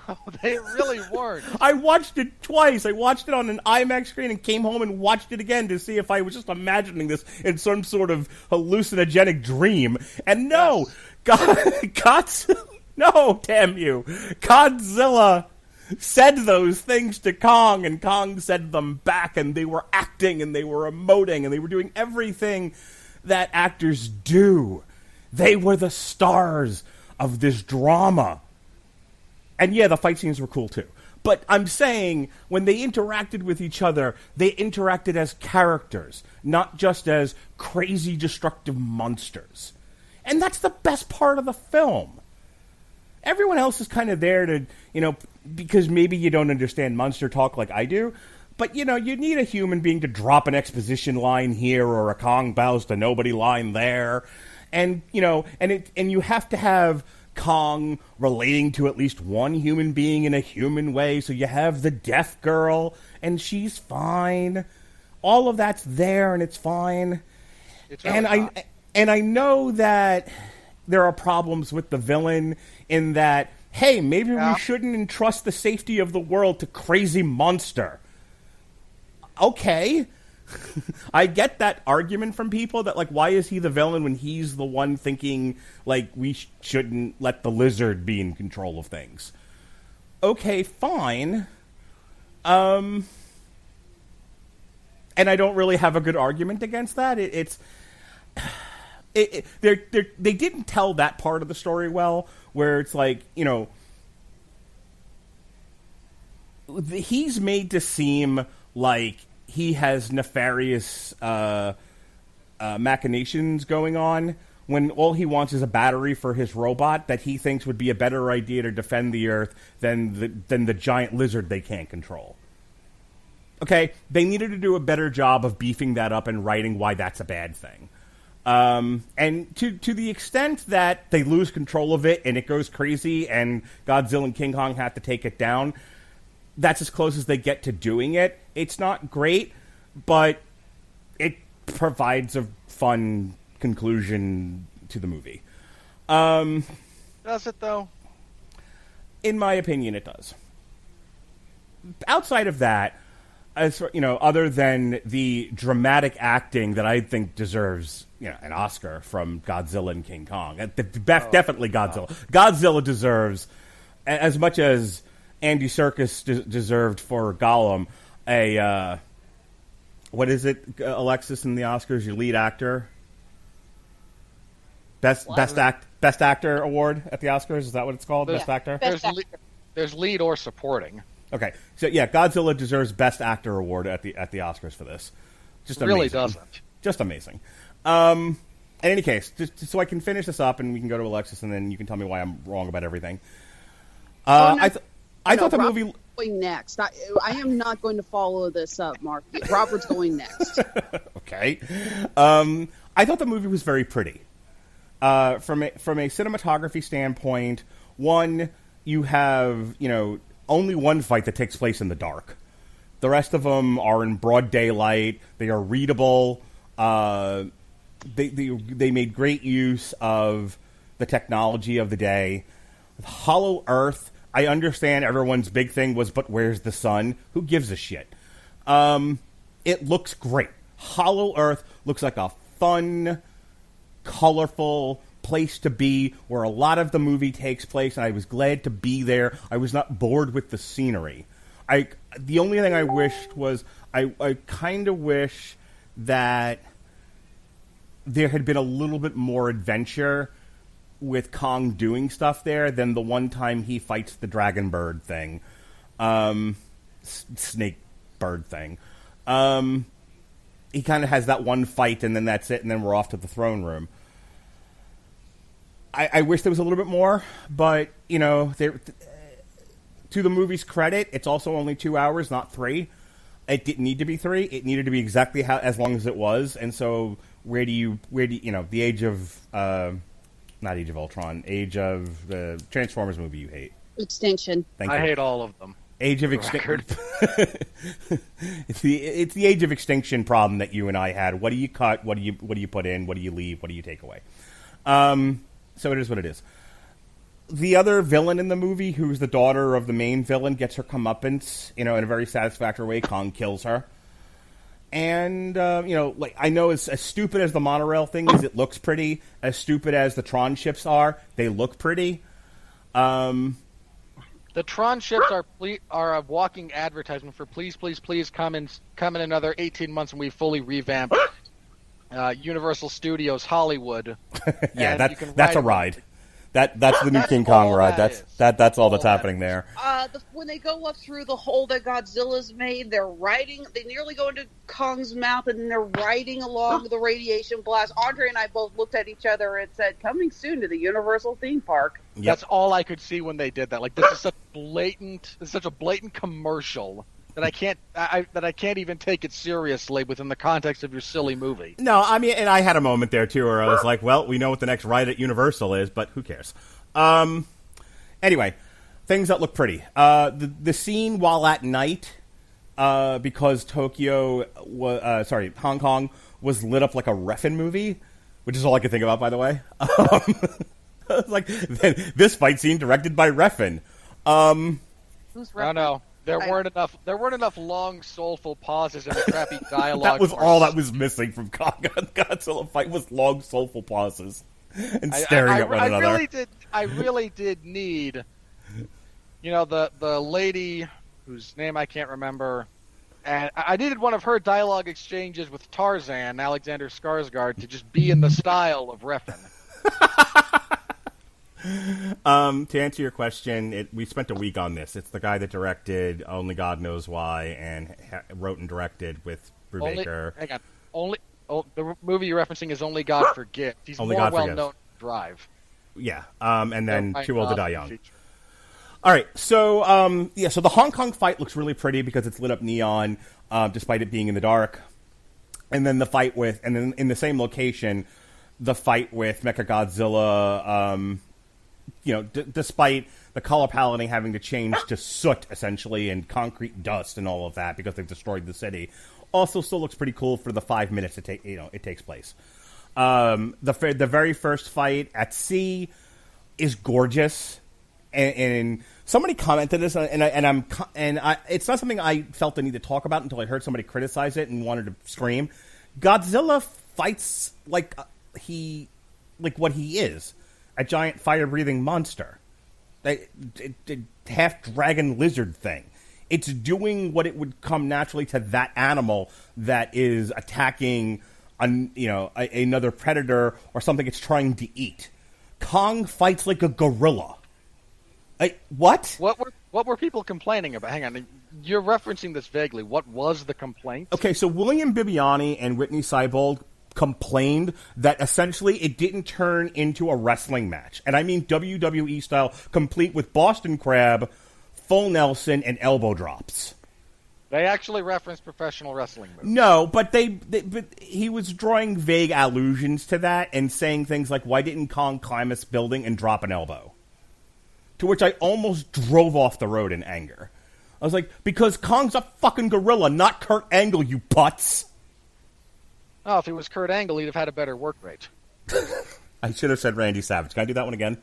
No, they really weren't. I watched it twice. I watched it on an IMAX screen and came home and watched it again to see if I was just imagining this in some sort of hallucinogenic dream. And no, Godzilla, no, damn you. Godzilla said those things to Kong, and Kong said them back, and they were acting, and they were emoting, and they were doing everything that actors do. They were the stars of this drama. And yeah, the fight scenes were cool too. But I'm saying, when they interacted with each other, they interacted as characters, not just as crazy, destructive monsters. And that's the best part of the film. Everyone else is kind of there to, because maybe you don't understand monster talk like I do. But, you need a human being to drop an exposition line here or a Kong bows to nobody line there. And, and you have to have Kong relating to at least one human being in a human way. So you have the deaf girl, and she's fine. All of that's there, and it's fine. It's really not. And I know that there are problems with the villain in that, hey, maybe we shouldn't entrust the safety of the world to crazy monster. Okay. I get that argument from people that, like, why is he the villain when he's the one thinking, like, we shouldn't let the lizard be in control of things. Okay, fine. And I don't really have a good argument against that. They didn't tell that part of the story well, where it's like, he's made to seem like he has nefarious machinations going on when all he wants is a battery for his robot that he thinks would be a better idea to defend the Earth than the giant lizard they can't control. Okay, they needed to do a better job of beefing that up and writing why that's a bad thing. And to the extent that they lose control of it and it goes crazy and Godzilla and King Kong have to take it down, that's as close as they get to doing it. It's not great, but it provides a fun conclusion to the movie. Does it, though? In my opinion, it does. Outside of that, as other than the dramatic acting that I think deserves, an Oscar from Godzilla and King Kong, definitely Godzilla. Godzilla deserves, as much as Andy Serkis deserved for Gollum, what is it, Alexis, in the Oscars? Your lead actor, best actor award at the Oscars. Is that what it's called? Best actor. There's lead or supporting. Okay, so yeah, Godzilla deserves Best Actor award at the Oscars for this. Just amazing. Really doesn't. Just amazing. In any case, just so I can finish this up and we can go to Alexis, and then you can tell me why I'm wrong about everything. I thought the movie going next. I am not going to follow this up, Mark. Robert's going next. Okay. I thought the movie was very pretty. From a cinematography standpoint, one, you have, only one fight that takes place in the dark. The rest of them are in broad daylight. They are readable. They made great use of the technology of the day. Hollow Earth, I understand everyone's big thing was, but where's the sun? Who gives a shit? It looks great. Hollow Earth looks like a fun, colorful place to be where a lot of the movie takes place, and I was glad to be there. I was not bored with the scenery. The only thing I wished was I kind of wish that there had been a little bit more adventure with Kong doing stuff there than the one time he fights the dragon bird thing. Snake bird thing. He kind of has that one fight, and then that's it, and then we're off to the throne room. I wish there was a little bit more, but, you know, to the movie's credit, it's also only 2 hours, not 3. It didn't need to be 3. It needed to be exactly as long as it was, and so where do you the age of, not Age of Ultron, age of the Transformers movie you hate? Extinction. I hate all of them. Age of Extinction. It's the Age of Extinction problem that you and I had. What do you cut? What do you put in? What do you leave? What do you take away? So it is what it is. The other villain in the movie, who's the daughter of the main villain, gets her comeuppance, in a very satisfactory way. Kong kills her. And, I know as stupid as the monorail thing is, it looks pretty. As stupid as the Tron ships are, they look pretty. The Tron ships are a walking advertisement for please come in another 18 months and we fully revamp Universal Studios Hollywood. Yeah, that's a ride. That's the new King Kong ride. That's all that's happening there. When they go up through the hole that Godzilla's made, they nearly go into Kong's mouth, and they're riding along the radiation blast. Andre and I both looked at each other and said, "Coming soon to the Universal theme park." Yep. That's all I could see when they did that. Like, this is such a blatant commercial that I can't even take it seriously within the context of your silly movie. No, I mean, and I had a moment there too where I was like, well, we know what the next ride at Universal is, but who cares? Anyway, things that look pretty. The scene while at night, because Hong Kong was lit up like a Refn movie, which is all I could think about, by the way. I was like, this fight scene directed by Refn. Who's Refn? No. There weren't enough long, soulful pauses and crappy dialogue. That was all that was missing from Godzilla fight was long, soulful pauses and staring at one another. I really did need, the lady whose name I can't remember, and I needed one of her dialogue exchanges with Tarzan, Alexander Skarsgård, to just be in the style of Refn. To answer your question, we spent a week on this. It's the guy that directed Only God Knows Why and wrote and directed with Brubaker. The movie you're referencing is Only God Forgives. He's Only more God well Forgives. known to Drive. Yeah, and then Too Old to Die Young. Feature. All right, so so the Hong Kong fight looks really pretty because it's lit up neon, despite it being in the dark. And then and then in the same location, the fight with Mechagodzilla. Despite the color paletting having to change to soot, essentially, and concrete dust and all of that because they've destroyed the city, also still looks pretty cool for the 5 minutes it takes place. The very first fight at sea is gorgeous, and somebody commented this, and it's not something I felt the need to talk about until I heard somebody criticize it and wanted to scream. Godzilla fights like what he is. A giant fire-breathing monster. Half-dragon lizard thing. It's doing what it would come naturally to that animal that is attacking another predator or something it's trying to eat. Kong fights like a gorilla. What? What were people complaining about? Hang on. You're referencing this vaguely. What was the complaint? Okay, so William Bibiani and Whitney Seibold complained that essentially it didn't turn into a wrestling match. And I mean WWE style, complete with Boston Crab, full Nelson, and elbow drops. They actually referenced professional wrestling moves. No, but but he was drawing vague allusions to that and saying things like, why didn't Kong climb this building and drop an elbow? To which I almost drove off the road in anger. I was like, because Kong's a fucking gorilla, not Kurt Angle, you putz. Oh, if it was Kurt Angle, he'd have had a better work rate. I should have said Randy Savage. Can I do that one again?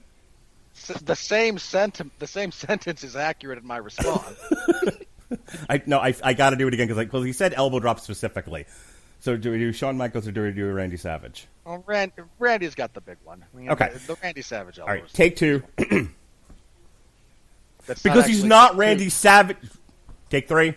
The same sentence is accurate in my response. I got to do it again because he said elbow drop specifically. So do we do Shawn Michaels or do we do Randy Savage? Well, Randy's got the big one. Okay. The Randy Savage elbows. All right, take two. Because he's not Randy Savage. Take three.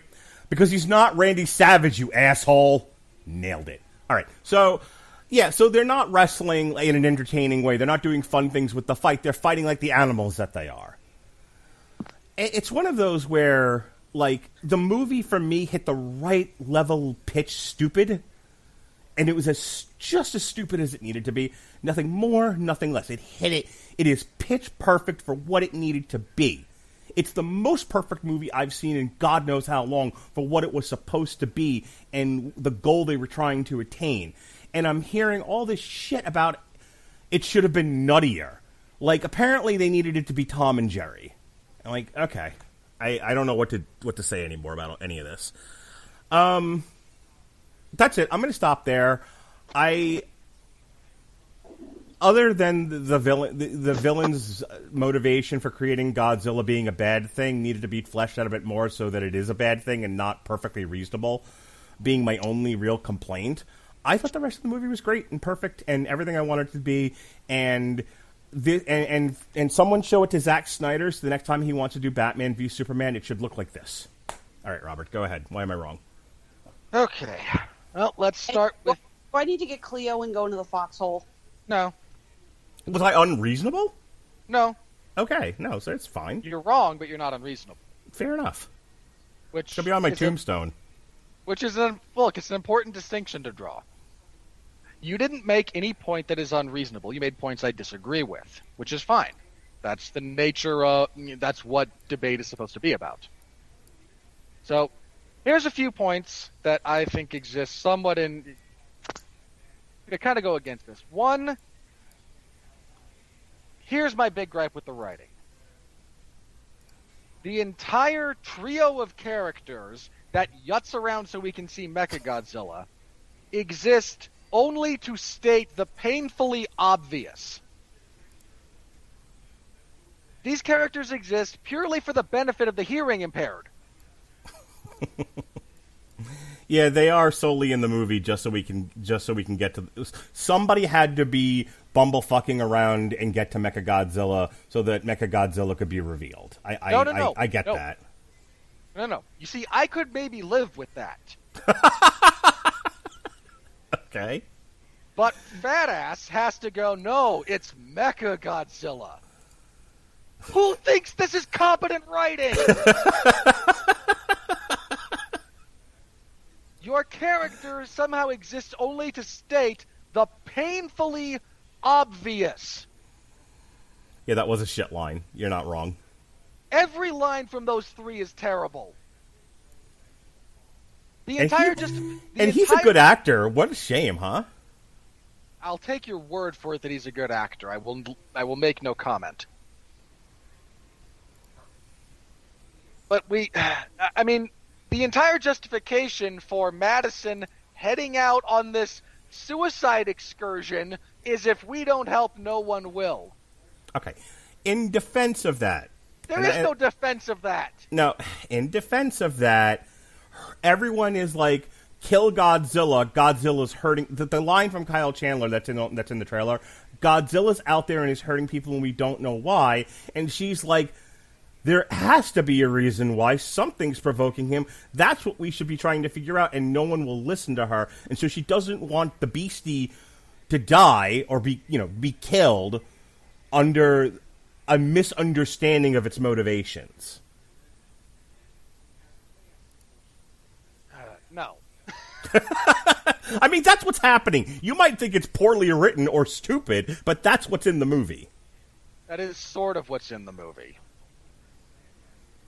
Because he's not Randy Savage, you asshole. Nailed it. All right. So, yeah, so they're not wrestling in an entertaining way. They're not doing fun things with the fight. They're fighting like the animals that they are. It's one of those where, like, the movie for me hit the right level pitch stupid, and it was just as stupid as it needed to be. Nothing more, nothing less. It hit it. It is pitch perfect for what it needed to be. It's the most perfect movie I've seen in God knows how long for what it was supposed to be and the goal they were trying to attain. And I'm hearing all this shit about it should have been nuttier. Like, apparently they needed it to be Tom and Jerry. I'm like, okay. I don't know what to say anymore about any of this. That's it. I'm going to stop there. Other than the villain's motivation for creating Godzilla being a bad thing needed to be fleshed out a bit more so that it is a bad thing and not perfectly reasonable, being my only real complaint, I thought the rest of the movie was great and perfect and everything I wanted it to be. And someone show it to Zack Snyder so the next time he wants to do Batman v Superman, it should look like this. All right, Robert, go ahead. Why am I wrong? Okay. Well, let's start with... Do I need to get Cleo and go into the foxhole? No. Was I unreasonable? No. Okay, no, so it's fine. You're wrong, but you're not unreasonable. Fair enough. Which should be on my tombstone. It's an important distinction to draw. You didn't make any point that is unreasonable. You made points I disagree with, which is fine. That's the nature of... That's what debate is supposed to be about. So, here's a few points that I think exist somewhat in... They kind of go against this. One... Here's my big gripe with the writing. The entire trio of characters that yuts around so we can see Mechagodzilla exist only to state the painfully obvious. These characters exist purely for the benefit of the hearing impaired. Yeah, they are solely in the movie just so we can get to... Somebody had to be bumblefucking around and get to Mechagodzilla so that Mechagodzilla could be revealed. No. I get that. No. You see, I could maybe live with that. Okay. But Fat Ass has to go, no, it's Mechagodzilla. Who thinks this is competent writing? Your character somehow exists only to state the painfully obvious. Yeah, that was a shit line. You're not wrong. Every line from those three is terrible. He's a good actor. What a shame, huh? I'll take your word for it that he's a good actor. I will make no comment. But the entire justification for Madison heading out on this suicide excursion is if we don't help, no one will. Okay. In defense of that... There is no defense of that. No, in defense of that, everyone is like, kill Godzilla. Godzilla's hurting... The line from Kyle Chandler that's in the trailer, Godzilla's out there and is hurting people and we don't know why. And she's like... There has to be a reason why something's provoking him. That's what we should be trying to figure out, and no one will listen to her. And so she doesn't want the beastie to die or be killed under a misunderstanding of its motivations. No. I mean, that's what's happening. You might think it's poorly written or stupid, but that's what's in the movie. That is sort of what's in the movie.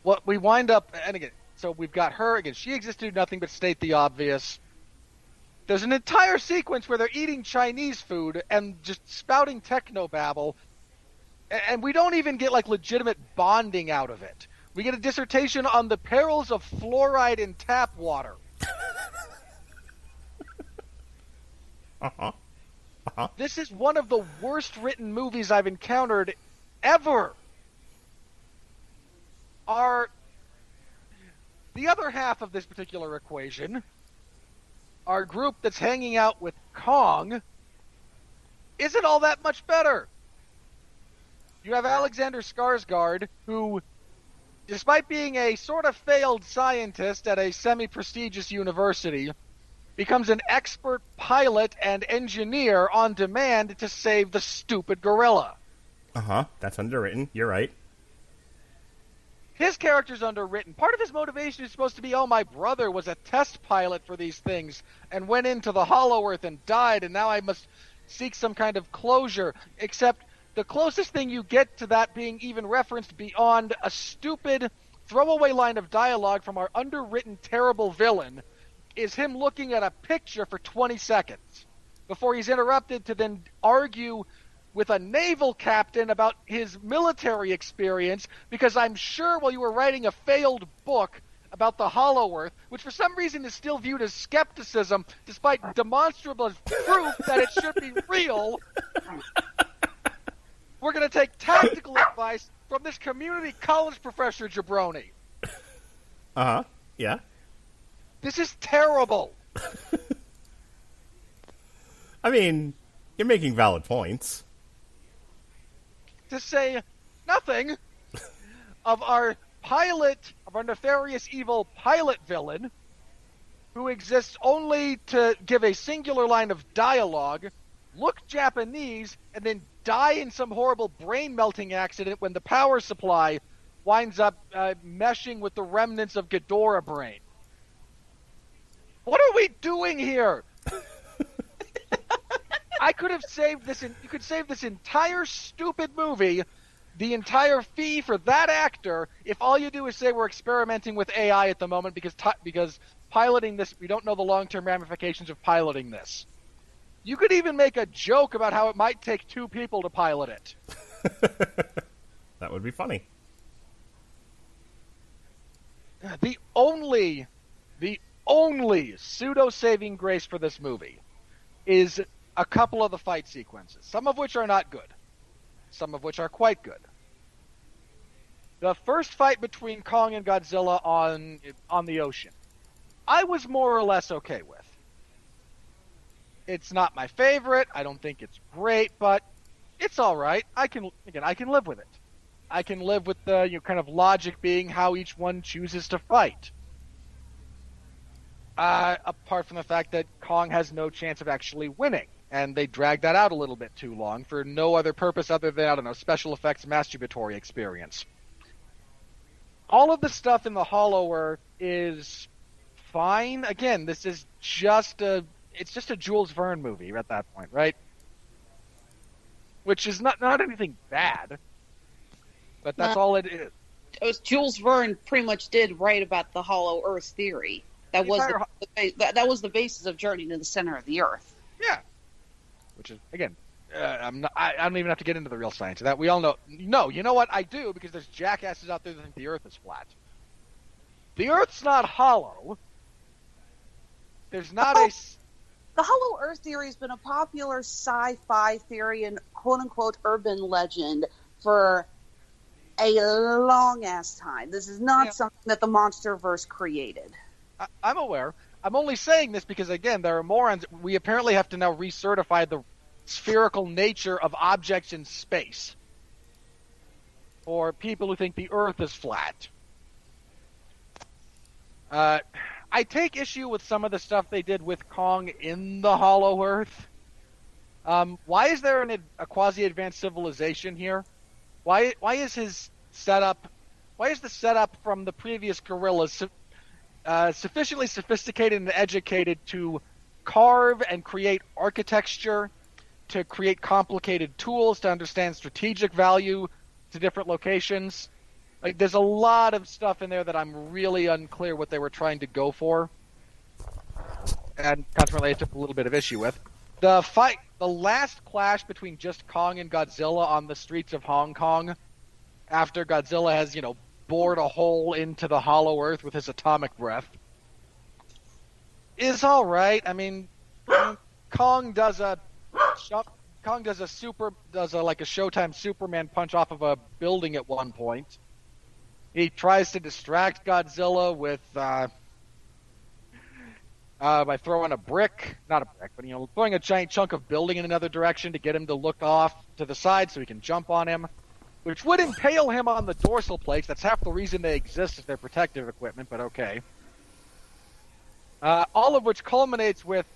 What we wind up, and again, so we've got her, again, she exists to do nothing but state the obvious. There's an entire sequence where they're eating Chinese food and just spouting technobabble, and we don't even get, legitimate bonding out of it. We get a dissertation on the perils of fluoride in tap water. Uh-huh. This is one of the worst written movies I've encountered ever. the other half of this particular equation, our group that's hanging out with Kong, isn't all that much better. You have Alexander Skarsgård, who, despite being a sort of failed scientist at a semi-prestigious university, becomes an expert pilot and engineer on demand to save the stupid gorilla. Uh-huh, that's underwritten. You're right. His character's underwritten. Part of his motivation is supposed to be, oh, my brother was a test pilot for these things and went into the Hollow Earth and died, and now I must seek some kind of closure. Except the closest thing you get to that being even referenced beyond a stupid throwaway line of dialogue from our underwritten terrible villain is him looking at a picture for 20 seconds before he's interrupted to then argue with a naval captain about his military experience, because I'm sure while you were writing a failed book about the Hollow Earth, which for some reason is still viewed as skepticism, despite demonstrable proof that it should be real, we're going to take tactical advice from this community college professor jabroni. Uh-huh, yeah. This is terrible. I mean, you're making valid points. To say nothing of our nefarious evil pilot villain, who exists only to give a singular line of dialogue, look Japanese, and then die in some horrible brain-melting accident when the power supply winds up meshing with the remnants of Ghidorah brain. What are we doing here? I could have saved this. You could save this entire stupid movie, the entire fee for that actor, if all you do is say we're experimenting with AI at the moment because piloting this, we don't know the long-term ramifications of piloting this. You could even make a joke about how it might take 2 people to pilot it. That would be funny. The only pseudo-saving grace for this movie is a couple of the fight sequences, some of which are not good, some of which are quite good. The first fight between Kong and Godzilla on the ocean, I was more or less okay with. It's not my favorite. I don't think it's great, but it's all right. I can live with it. I can live with the kind of logic being how each one chooses to fight. Apart from the fact that Kong has no chance of actually winning, and they drag that out a little bit too long for no other purpose other than, I don't know, special effects masturbatory experience. All of the stuff in the Hollow Earth is fine. Again, this is just a Jules Verne movie at that point, right? Which is not anything bad, but that's all it is. It was Jules Verne pretty much did write about the Hollow Earth theory. That was the basis of Journey to the Center of the Earth. Yeah, which is again, I don't even have to get into the real science of that. We all know. No, you know what? I do, because there's jackasses out there that think the Earth is flat. The Earth's not hollow. There's not The Hollow Earth theory has been a popular sci-fi theory and quote-unquote urban legend for a long-ass time. This is not something that the MonsterVerse created. I'm aware. I'm only saying this because, again, there are morons. We apparently have to now recertify the spherical nature of objects in space for people who think the Earth is flat. I take issue with some of the stuff they did with Kong in the Hollow Earth. Why is there a quasi-advanced civilization here? Why is his setup? Why is the setup from the previous gorillas sufficiently sophisticated and educated to carve and create architecture, to create complicated tools, to understand strategic value to different locations? Like, there's a lot of stuff in there that I'm really unclear what they were trying to go for, and consequently I took a little bit of issue with. The last clash between just Kong and Godzilla on the streets of Hong Kong, after Godzilla has, bored a hole into the Hollow Earth with his atomic breath, is all right. I mean, Kong does a Showtime Superman punch off of a building at one point. He tries to distract Godzilla with by throwing a brick, not a brick, but throwing a giant chunk of building in another direction to get him to look off to the side so he can jump on him, which would impale him on the dorsal plates. That's half the reason they exist, is their protective equipment, but okay. All of which culminates with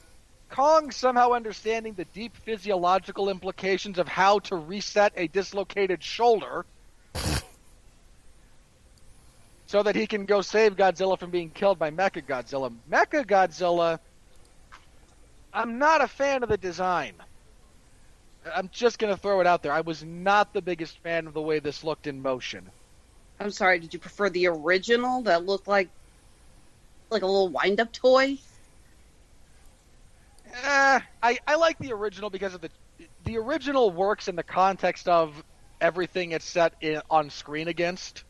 Kong somehow understanding the deep physiological implications of how to reset a dislocated shoulder so that he can go save Godzilla from being killed by Mechagodzilla. Mechagodzilla, I'm not a fan of the design. I'm just going to throw it out there. I was not the biggest fan of the way this looked in motion. I'm sorry, did you prefer the original that looked like a little wind-up toy? I like the original because of the original works in the context of everything it's set on screen against.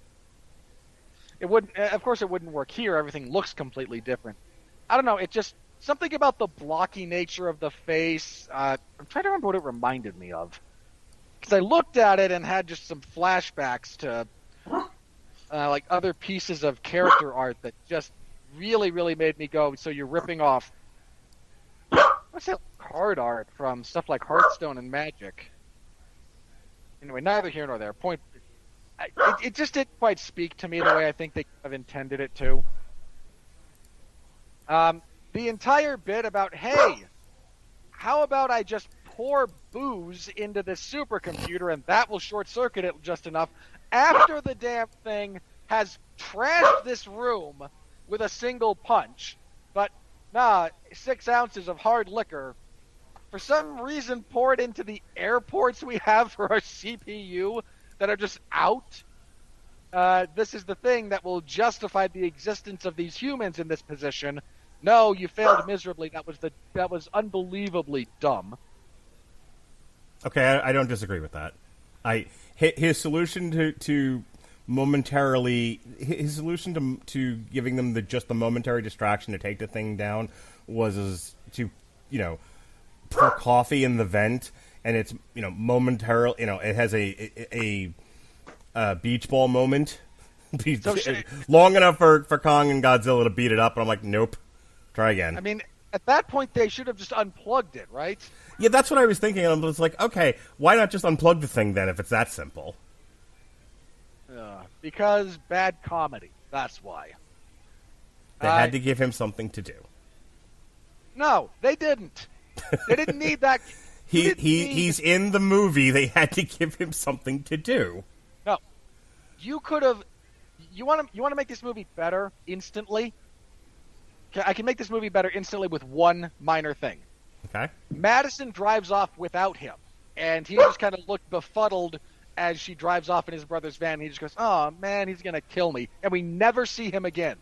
It wouldn't, of course, it wouldn't work here. Everything looks completely different. I don't know. It just something about the blocky nature of the face. I'm trying to remember what it reminded me of, because I looked at it and had just some flashbacks to like other pieces of character art that just really, really made me go. So you're ripping off what's that card art from stuff like Hearthstone and Magic? Anyway, neither here nor there. Point. It just didn't quite speak to me the way I think they have intended it to. The entire bit about, hey, how about I just pour booze into this supercomputer and that will short-circuit it just enough after the damn thing has trashed this room with a single punch. But, 6 ounces of hard liquor, for some reason poured into the airports we have for our CPU that are just out. This is the thing that will justify the existence of these humans in this position. No, you failed miserably. That was unbelievably dumb. Okay, I don't disagree with that. His solution to momentarily, his solution to giving them just the momentary distraction to take the thing down was to pour coffee in the vent, and it's momentarily it has a beach ball moment, long enough for Kong and Godzilla to beat it up. And I'm like, nope, try again. I mean, at that point they should have just unplugged it, right? Yeah, that's what I was thinking. And I was like, okay, why not just unplug the thing then if it's that simple? Because bad comedy. That's why. They had to give him something to do. No, they didn't. They didn't need that. He's in the movie. They had to give him something to do. No, you could have. You want to make this movie better instantly? I can make this movie better instantly with one minor thing. Okay. Madison drives off without him, and he just kind of looked befuddled as she drives off in his brother's van. And he just goes, "Oh man, he's gonna kill me," and we never see him again.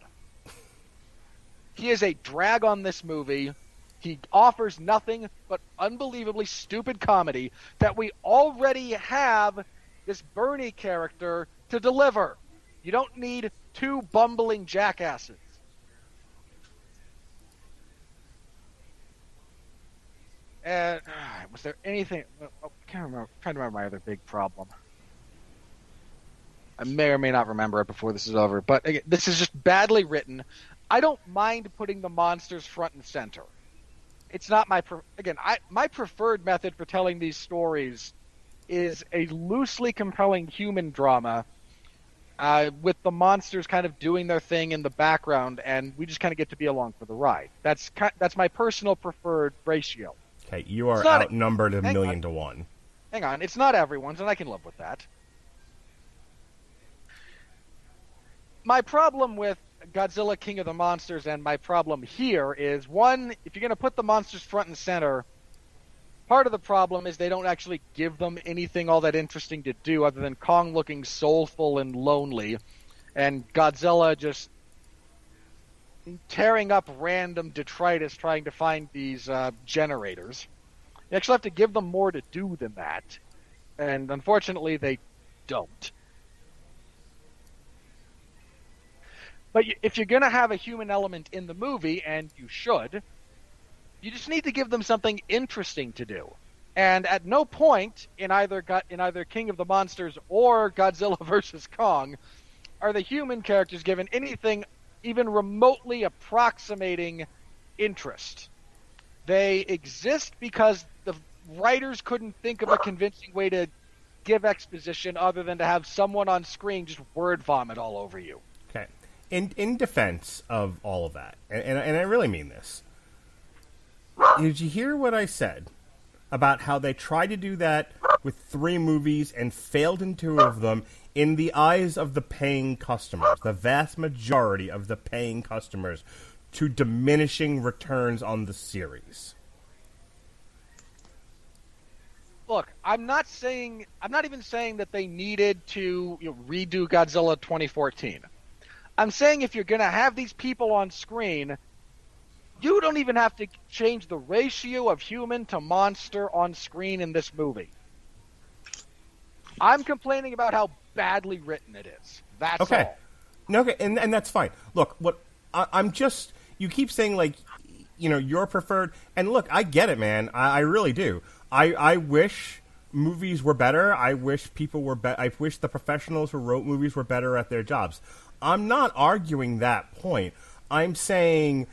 He is a drag on this movie. He offers nothing but unbelievably stupid comedy that we already have this Bernie character to deliver. You don't need 2 bumbling jackasses. And was there anything? I can't remember. I'm trying to remember my other big problem. I may or may not remember it before this is over. But again, this is just badly written. I don't mind putting the monsters front and center. It's not my my preferred method for telling these stories is a loosely compelling human drama with the monsters kind of doing their thing in the background, and we just kind of get to be along for the ride. That's my personal preferred ratio. Okay, you are outnumbered a million to one. Hang on, it's not everyone's, and I can live with that. My problem with Godzilla King of the Monsters and my problem here is, one, if you're going to put the monsters front and center, part of the problem is they don't actually give them anything all that interesting to do other than Kong looking soulful and lonely, and Godzilla just tearing up random detritus trying to find these generators. You actually have to give them more to do than that, and unfortunately they don't. But if you're going to have a human element in the movie, and you should, you just need to give them something interesting to do. And at no point in either King of the Monsters or Godzilla vs. Kong are the human characters given anything even remotely approximating interest. They exist because the writers couldn't think of a convincing way to give exposition other than to have someone on screen just word vomit all over you. Okay. In defense of all of that, and I really mean this, did you hear what I said about how they tried to do that with 3 movies and failed in 2 of them in the eyes of the paying customers, the vast majority of the paying customers, to diminishing returns on the series? Look, I'm not even saying that they needed to redo Godzilla 2014. I'm saying if you're going to have these people on screen, you don't even have to change the ratio of human to monster on screen in this movie. I'm complaining about how badly written it is. That's okay. all. No, okay, and that's fine. Look, what I'm just, you keep saying, like, your preferred, and look, I get it, man. I really do. I wish movies were better. I wish people were better. I wish the professionals who wrote movies were better at their jobs. I'm not arguing that point. I'm saying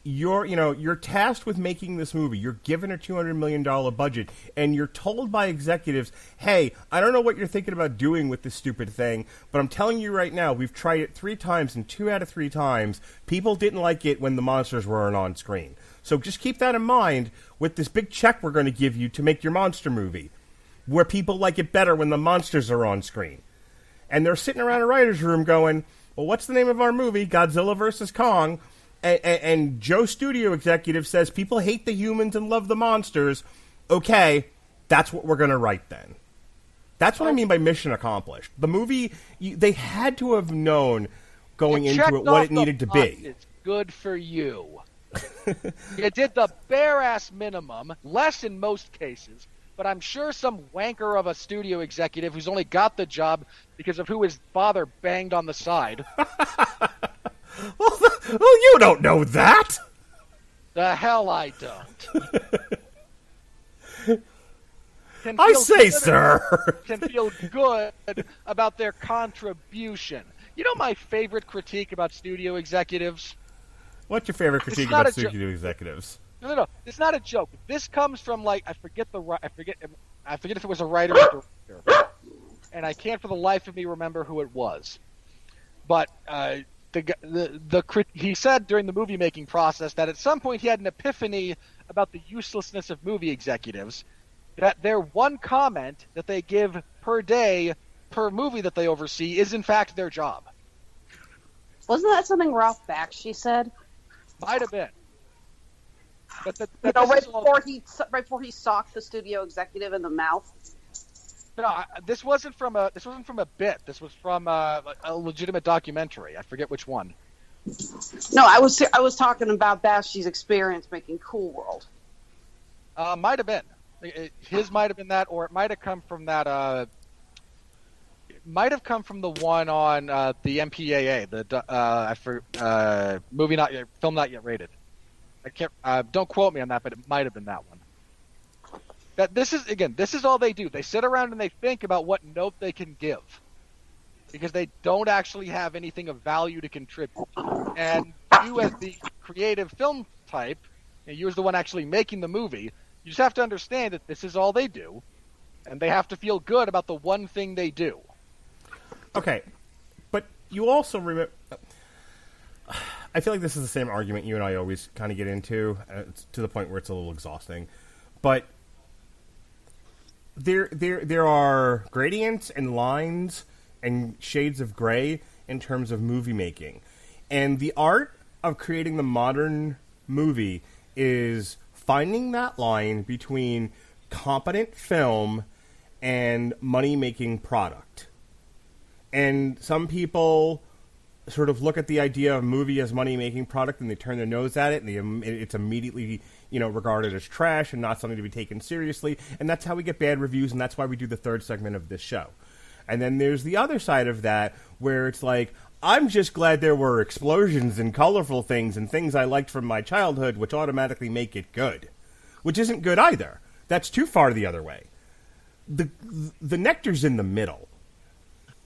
you're tasked with making this movie. You're given a $200 million budget, and you're told by executives, hey, I don't know what you're thinking about doing with this stupid thing, but I'm telling you right now, we've tried it 3 times, and 2 out of 3 times, people didn't like it when the monsters weren't on screen. So just keep that in mind with this big check we're going to give you to make your monster movie, where people like it better when the monsters are on screen. And they're sitting around a writer's room going, well, what's the name of our movie? Godzilla vs. Kong. And Joe Studio executive says people hate the humans and love the monsters. Okay, that's what we're going to write then. That's what I mean by mission accomplished. The movie, they had to have known going into it what it needed to be. It's good for you. You did the bare-ass minimum, less in most cases, but I'm sure some wanker of a studio executive who's only got the job because of who his father banged on the side. Well, you don't know that. The hell I don't. I say, sir. Can feel good about their contribution. You know my favorite critique about studio executives? What's your favorite critique about studio executives? No. It's not a joke. This comes from, like, I forget if it was a writer or director, and I can't for the life of me remember who it was. But he said during the movie making process that at some point he had an epiphany about the uselessness of movie executives. That their one comment that they give per day per movie that they oversee is in fact their job. Wasn't that something Ralph Bakshi said? Might have been. But right before he socked the studio executive in the mouth. No, this wasn't from a bit. This was from a legitimate documentary. I forget which one. No, I was talking about Bakshi's experience making Cool World. Might have been. His might have been that, or it might have come from that. It might have come from the one on the MPAA, the film not yet rated. I can't. Don't quote me on that, but it might have been that one. This is all they do. They sit around and they think about what note they can give, because they don't actually have anything of value to contribute. And you, as the creative film type, and you as the one actually making the movie, you just have to understand that this is all they do, and they have to feel good about the one thing they do. Okay, but you also remember... I feel like this is the same argument you and I always kind of get into, to the point where it's a little exhausting. But there are gradients and lines and shades of gray in terms of movie making. And the art of creating the modern movie is finding that line between competent film and money-making product. And some people sort of look at the idea of movie as money-making product and they turn their nose at it, and it's immediately, regarded as trash and not something to be taken seriously. And that's how we get bad reviews, and that's why we do the third segment of this show. And then there's the other side of that, where it's like, I'm just glad there were explosions and colorful things and things I liked from my childhood, which automatically make it good. Which isn't good either. That's too far the other way. The nectar's in the middle.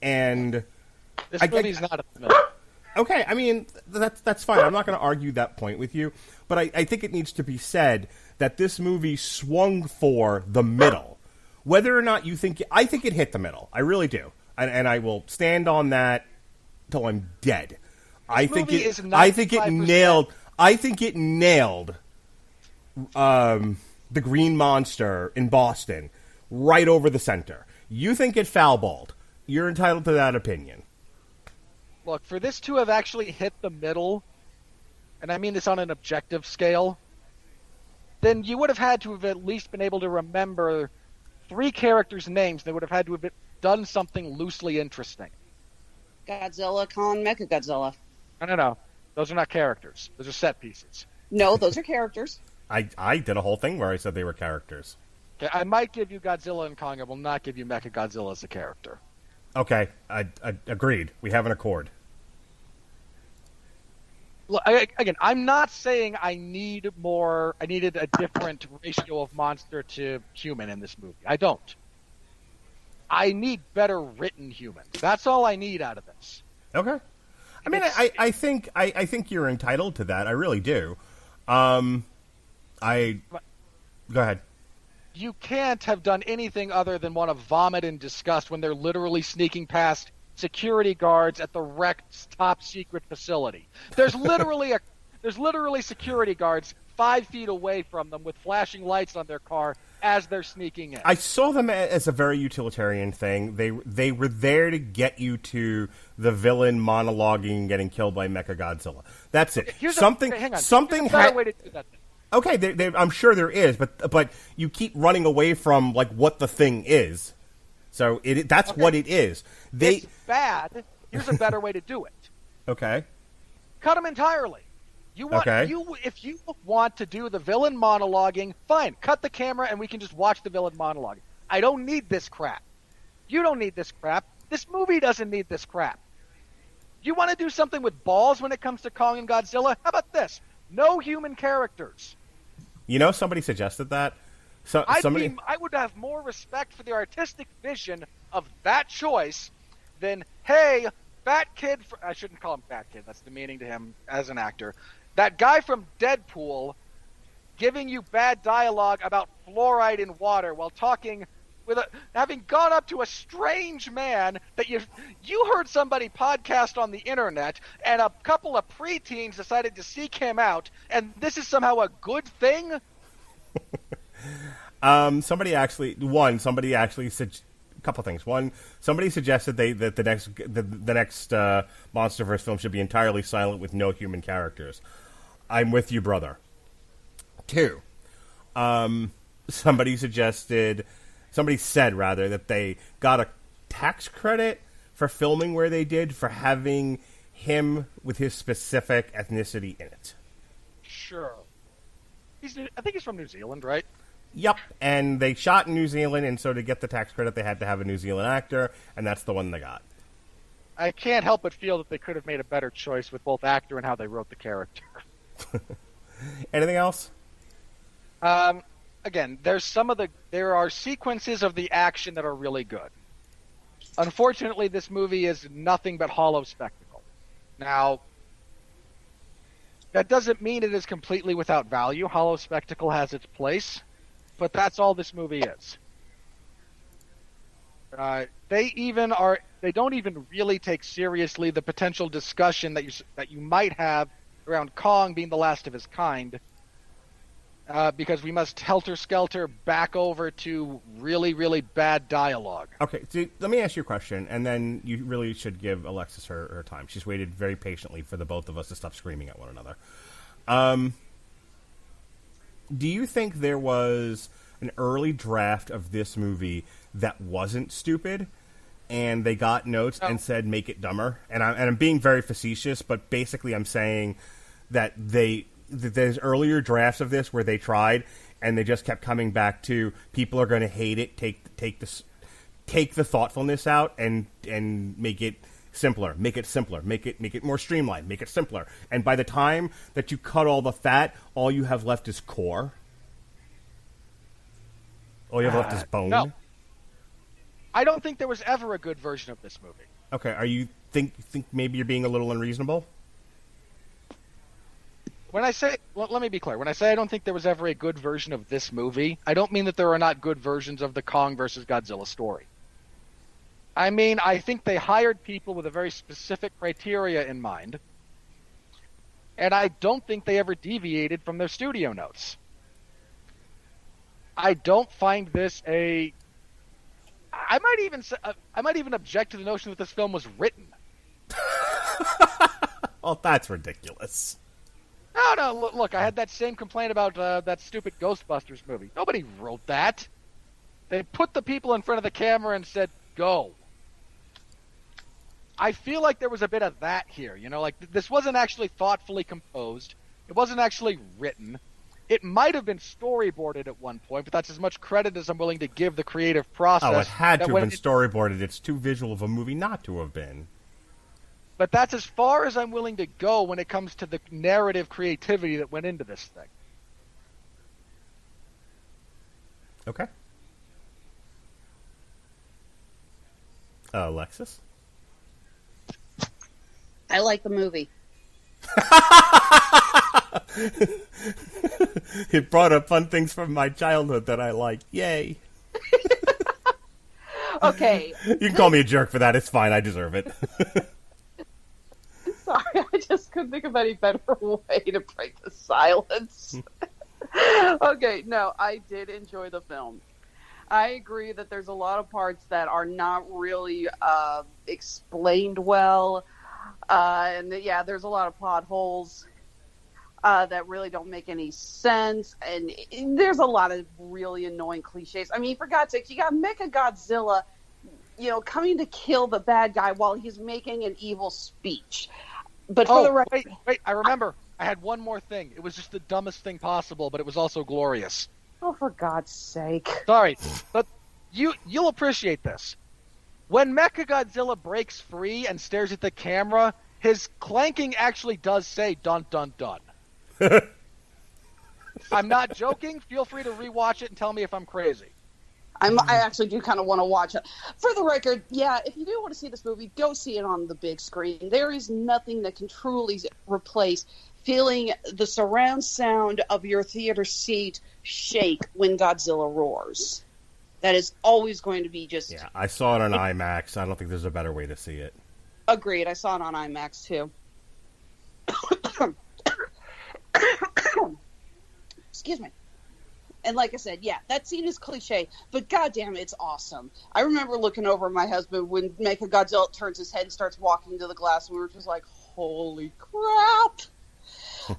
And This movie's not a middle. Okay, I mean, that's fine. I'm not going to argue that point with you, but I think it needs to be said that this movie swung for the middle. Whether or not you think... I think it hit the middle. I really do. And I will stand on that till I'm dead. I think it nailed the Green Monster in Boston right over the center. You think it foul-balled. You're entitled to that opinion. Look, for this to have actually hit the middle, and I mean this on an objective scale, then you would have had to have at least been able to remember 3 characters' names. They would have had to have done something loosely interesting. Godzilla, Kong, Mechagodzilla. No. Those are not characters. Those are set pieces. No, those are characters. I did a whole thing where I said they were characters. Okay, I might give you Godzilla and Kong. I will not give you Mechagodzilla as a character. Okay, I agreed. We have an accord. Look, again, I'm not saying I needed a different ratio of monster to human in this movie. I don't. I need better written humans. That's all I need out of this. Okay. I mean, I think you're entitled to that. I really do. Go ahead. You can't have done anything other than want to vomit in disgust when they're literally sneaking past security guards at the wrecked top secret facility. There's literally security guards 5 feet away from them with flashing lights on their car as they're sneaking in. I saw them as a very utilitarian thing. They were there to get you to the villain monologuing and getting killed by Mechagodzilla. That's it. Here's a better way to do that. Okay, I'm sure there is, but you keep running away from like what the thing is. So that's what it is. It's bad. Here's a better way to do it. Okay. Cut them entirely. If you want to do the villain monologuing, fine. Cut the camera and we can just watch the villain monologuing. I don't need this crap. You don't need this crap. This movie doesn't need this crap. You want to do something with balls when it comes to Kong and Godzilla? How about this? No human characters. You know, somebody suggested that. I would have more respect for the artistic vision of that choice than, hey, fat kid... I shouldn't call him fat kid. That's demeaning to him as an actor. That guy from Deadpool giving you bad dialogue about fluoride in water while talking with having gone up to a strange man that you heard somebody podcast on the internet, and a couple of preteens decided to seek him out, and this is somehow a good thing? Somebody actually said a couple things. One, somebody suggested that the next MonsterVerse film should be entirely silent with no human characters. I'm with you, brother. 2, somebody said that they got a tax credit for filming where they did for having him with his specific ethnicity in it. Sure. I think he's from New Zealand, right? Yep, and they shot in New Zealand, and so to get the tax credit, they had to have a New Zealand actor, and that's the one they got. I can't help but feel that they could have made a better choice with both actor and how they wrote the character. Anything else? Again, there are sequences of the action that are really good. Unfortunately, this movie is nothing but hollow spectacle. Now, that doesn't mean it is completely without value. Hollow spectacle has its place, but that's all this movie is. They don't even really take seriously the potential discussion that you might have around Kong being the last of his kind, because we must helter-skelter back over to really, really bad dialogue. Okay, so let me ask you a question, and then you really should give Alexis her time. She's waited very patiently for the both of us to stop screaming at one another. Do you think there was an early draft of this movie that wasn't stupid, and they got notes and said, make it dumber? And I'm being very facetious, but basically I'm saying that there's earlier drafts of this where they tried, and they just kept coming back to, people are going to hate it, take the thoughtfulness out and make it simpler, make it more streamlined, make it simpler. And by the time that you cut all the fat, all you have left is core. All you have left is bone. No. I don't think there was ever a good version of this movie. Okay, are you think maybe you're being a little unreasonable? When I say, let me be clear. When I say I don't think there was ever a good version of this movie, I don't mean that there are not good versions of the Kong versus Godzilla story. I mean, I think they hired people with a very specific criteria in mind, and I don't think they ever deviated from their studio notes. I don't find this a... I might even object to the notion that this film was written. Oh, that's ridiculous. No, look, I had that same complaint about that stupid Ghostbusters movie. Nobody wrote that. They put the people in front of the camera and said, go. I feel like there was a bit of that here, you know, like this wasn't actually thoughtfully composed. It wasn't actually written. It might have been storyboarded at one point, but that's as much credit as I'm willing to give the creative process. Oh, it had to have been storyboarded. It's too visual of a movie not to have been. But that's as far as I'm willing to go when it comes to the narrative creativity that went into this thing. Okay. Alexis? I like the movie. It brought up fun things from my childhood that I like. Yay. Okay. You can call me a jerk for that. It's fine. I deserve it. Sorry, I just couldn't think of any better way to break the silence. Okay, no, I did enjoy the film. I agree that there's a lot of parts that are not really explained well. And yeah, there's a lot of plot holes that really don't make any sense. And there's a lot of really annoying cliches. I mean, for God's sake, you got Mechagodzilla, you know, coming to kill the bad guy while he's making an evil speech. But for the record, wait, I remember. I had one more thing. It was just the dumbest thing possible, but it was also glorious. oh, for God's sake. Sorry, but you'll appreciate this. When Mechagodzilla breaks free and stares at the camera, his clanking actually does say dun dun dun. I'm not joking. Feel free to rewatch it and tell me if I'm crazy. I actually do kind of want to watch it. For the record, yeah, if you do want to see this movie, go see it on the big screen. There is nothing that can truly replace feeling the surround sound of your theater seat shake when Godzilla roars. That is always going to be just... Yeah, I saw it on IMAX. I don't think there's a better way to see it. Agreed. I saw it on IMAX, too. Excuse me. And like I said, yeah, that scene is cliche, but goddamn, it's awesome. I remember looking over at my husband when Mechagodzilla turns his head and starts walking to the glass, and we were just like, holy crap.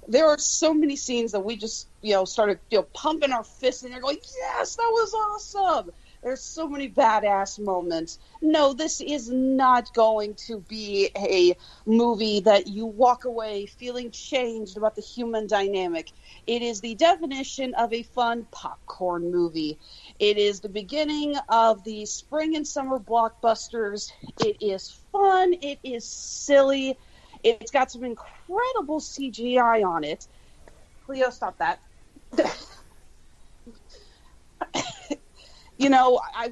There are so many scenes that we just, started, pumping our fists in there going, yes, that was awesome. There's so many badass moments. No, this is not going to be a movie that you walk away feeling changed about the human dynamic. It is the definition of a fun popcorn movie. It is the beginning of the spring and summer blockbusters. It is fun. It is silly. It's got some incredible CGI on it. Cleo, stop that.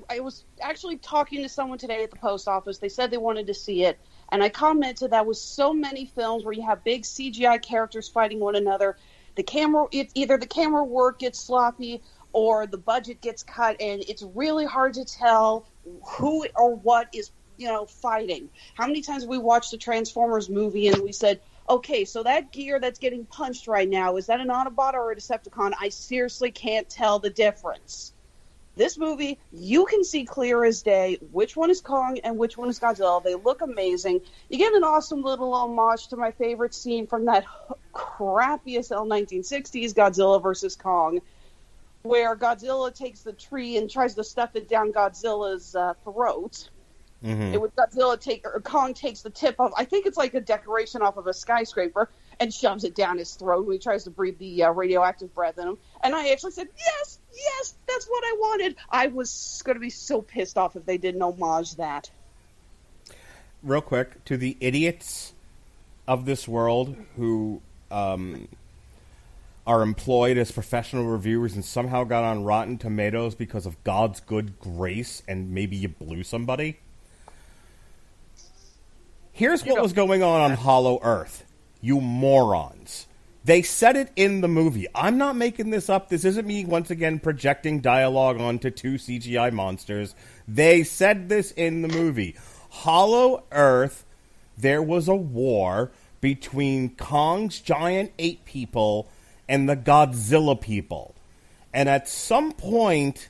I was actually talking to someone today at the post office. They said they wanted to see it. And I commented that with so many films where you have big CGI characters fighting one another, either the camera work gets sloppy or the budget gets cut, and it's really hard to tell who or what is, fighting. How many times have we watched the Transformers movie and we said, okay, so that gear that's getting punched right now, is that an Autobot or a Decepticon? I seriously can't tell the difference. This movie, you can see clear as day which one is Kong and which one is Godzilla. They look amazing. You get an awesome little homage to my favorite scene from that crappiest 1960s Godzilla versus Kong, where Godzilla takes the tree and tries to stuff it down Godzilla's throat. Mm-hmm. It would Kong takes the tip of, I think it's like a decoration off of a skyscraper, and shoves it down his throat when he tries to breathe the radioactive breath in him. And I actually said, yes, that's what I wanted. I was going to be so pissed off if they didn't homage that. Real quick, to the idiots of this world who are employed as professional reviewers and somehow got on Rotten Tomatoes because of God's good grace and maybe you blew somebody. Here's what was going on Hollow Earth, you morons. They said it in the movie. I'm not making this up. This isn't me once again projecting dialogue onto two CGI monsters. They said this in the movie. Hollow Earth, there was a war between Kong's giant ape people and the Godzilla people. And at some point,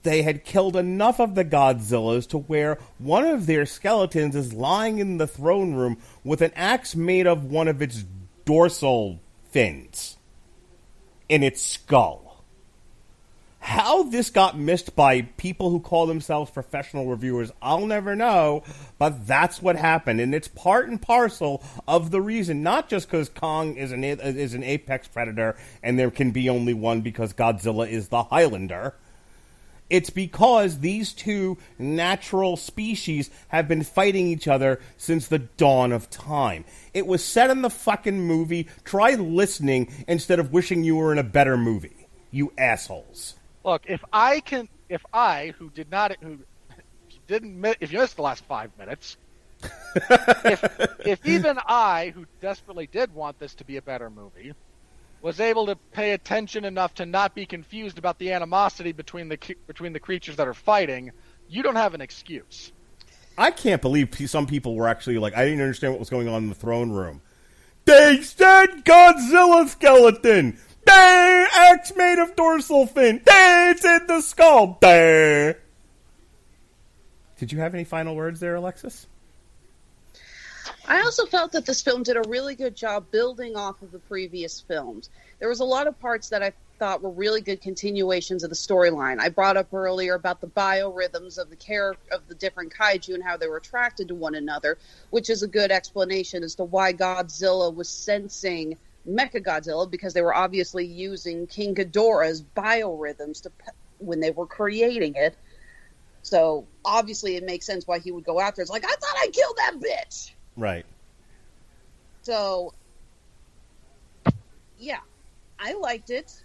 they had killed enough of the Godzillas to where one of their skeletons is lying in the throne room with an axe made of one of its dorsal fins in its skull. How this got missed by people who call themselves professional reviewers, I'll never know, but that's what happened, and it's part and parcel of the reason, not just because Kong is an apex predator and there can be only one because Godzilla is the Highlander. It's because these two natural species have been fighting each other since the dawn of time. It was said in the fucking movie. Try listening instead of wishing you were in a better movie. You assholes. Look, if you missed the last 5 minutes, if even I, who desperately did want this to be a better movie, was able to pay attention enough to not be confused about the animosity between the creatures that are fighting, you don't have an excuse. I can't believe some people were actually like, I didn't understand what was going on in the throne room. They said Godzilla skeleton! They axe made of dorsal fin! They did the skull! They. Did you have any final words there, Alexis? I also felt that this film did a really good job building off of the previous films. There was a lot of parts that I thought were really good continuations of the storyline. I brought up earlier about the biorhythms of the different kaiju and how they were attracted to one another, which is a good explanation as to why Godzilla was sensing Mechagodzilla, because they were obviously using King Ghidorah's biorhythms when they were creating it. So obviously it makes sense why he would go after it. It's like, I thought I killed that bitch! Right. So, yeah, I liked it.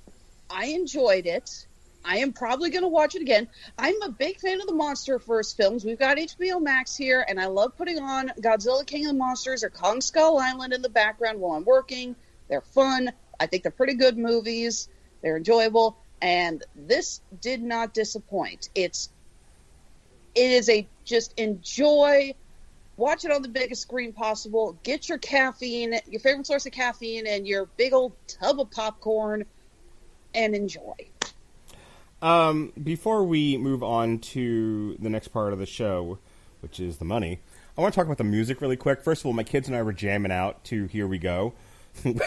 I enjoyed it. I am probably going to watch it again. I'm a big fan of the MonsterVerse films. We've got HBO Max here, and I love putting on Godzilla King of the Monsters or Kong Skull Island in the background while I'm working. They're fun. I think they're pretty good movies. They're enjoyable. And this did not disappoint. It is just enjoy. Watch it on the biggest screen possible. Get your caffeine, your favorite source of caffeine, and your big old tub of popcorn, and enjoy. Before we move on to the next part of the show, which is the money, I want to talk about the music really quick. First of all, my kids and I were jamming out to Here We Go,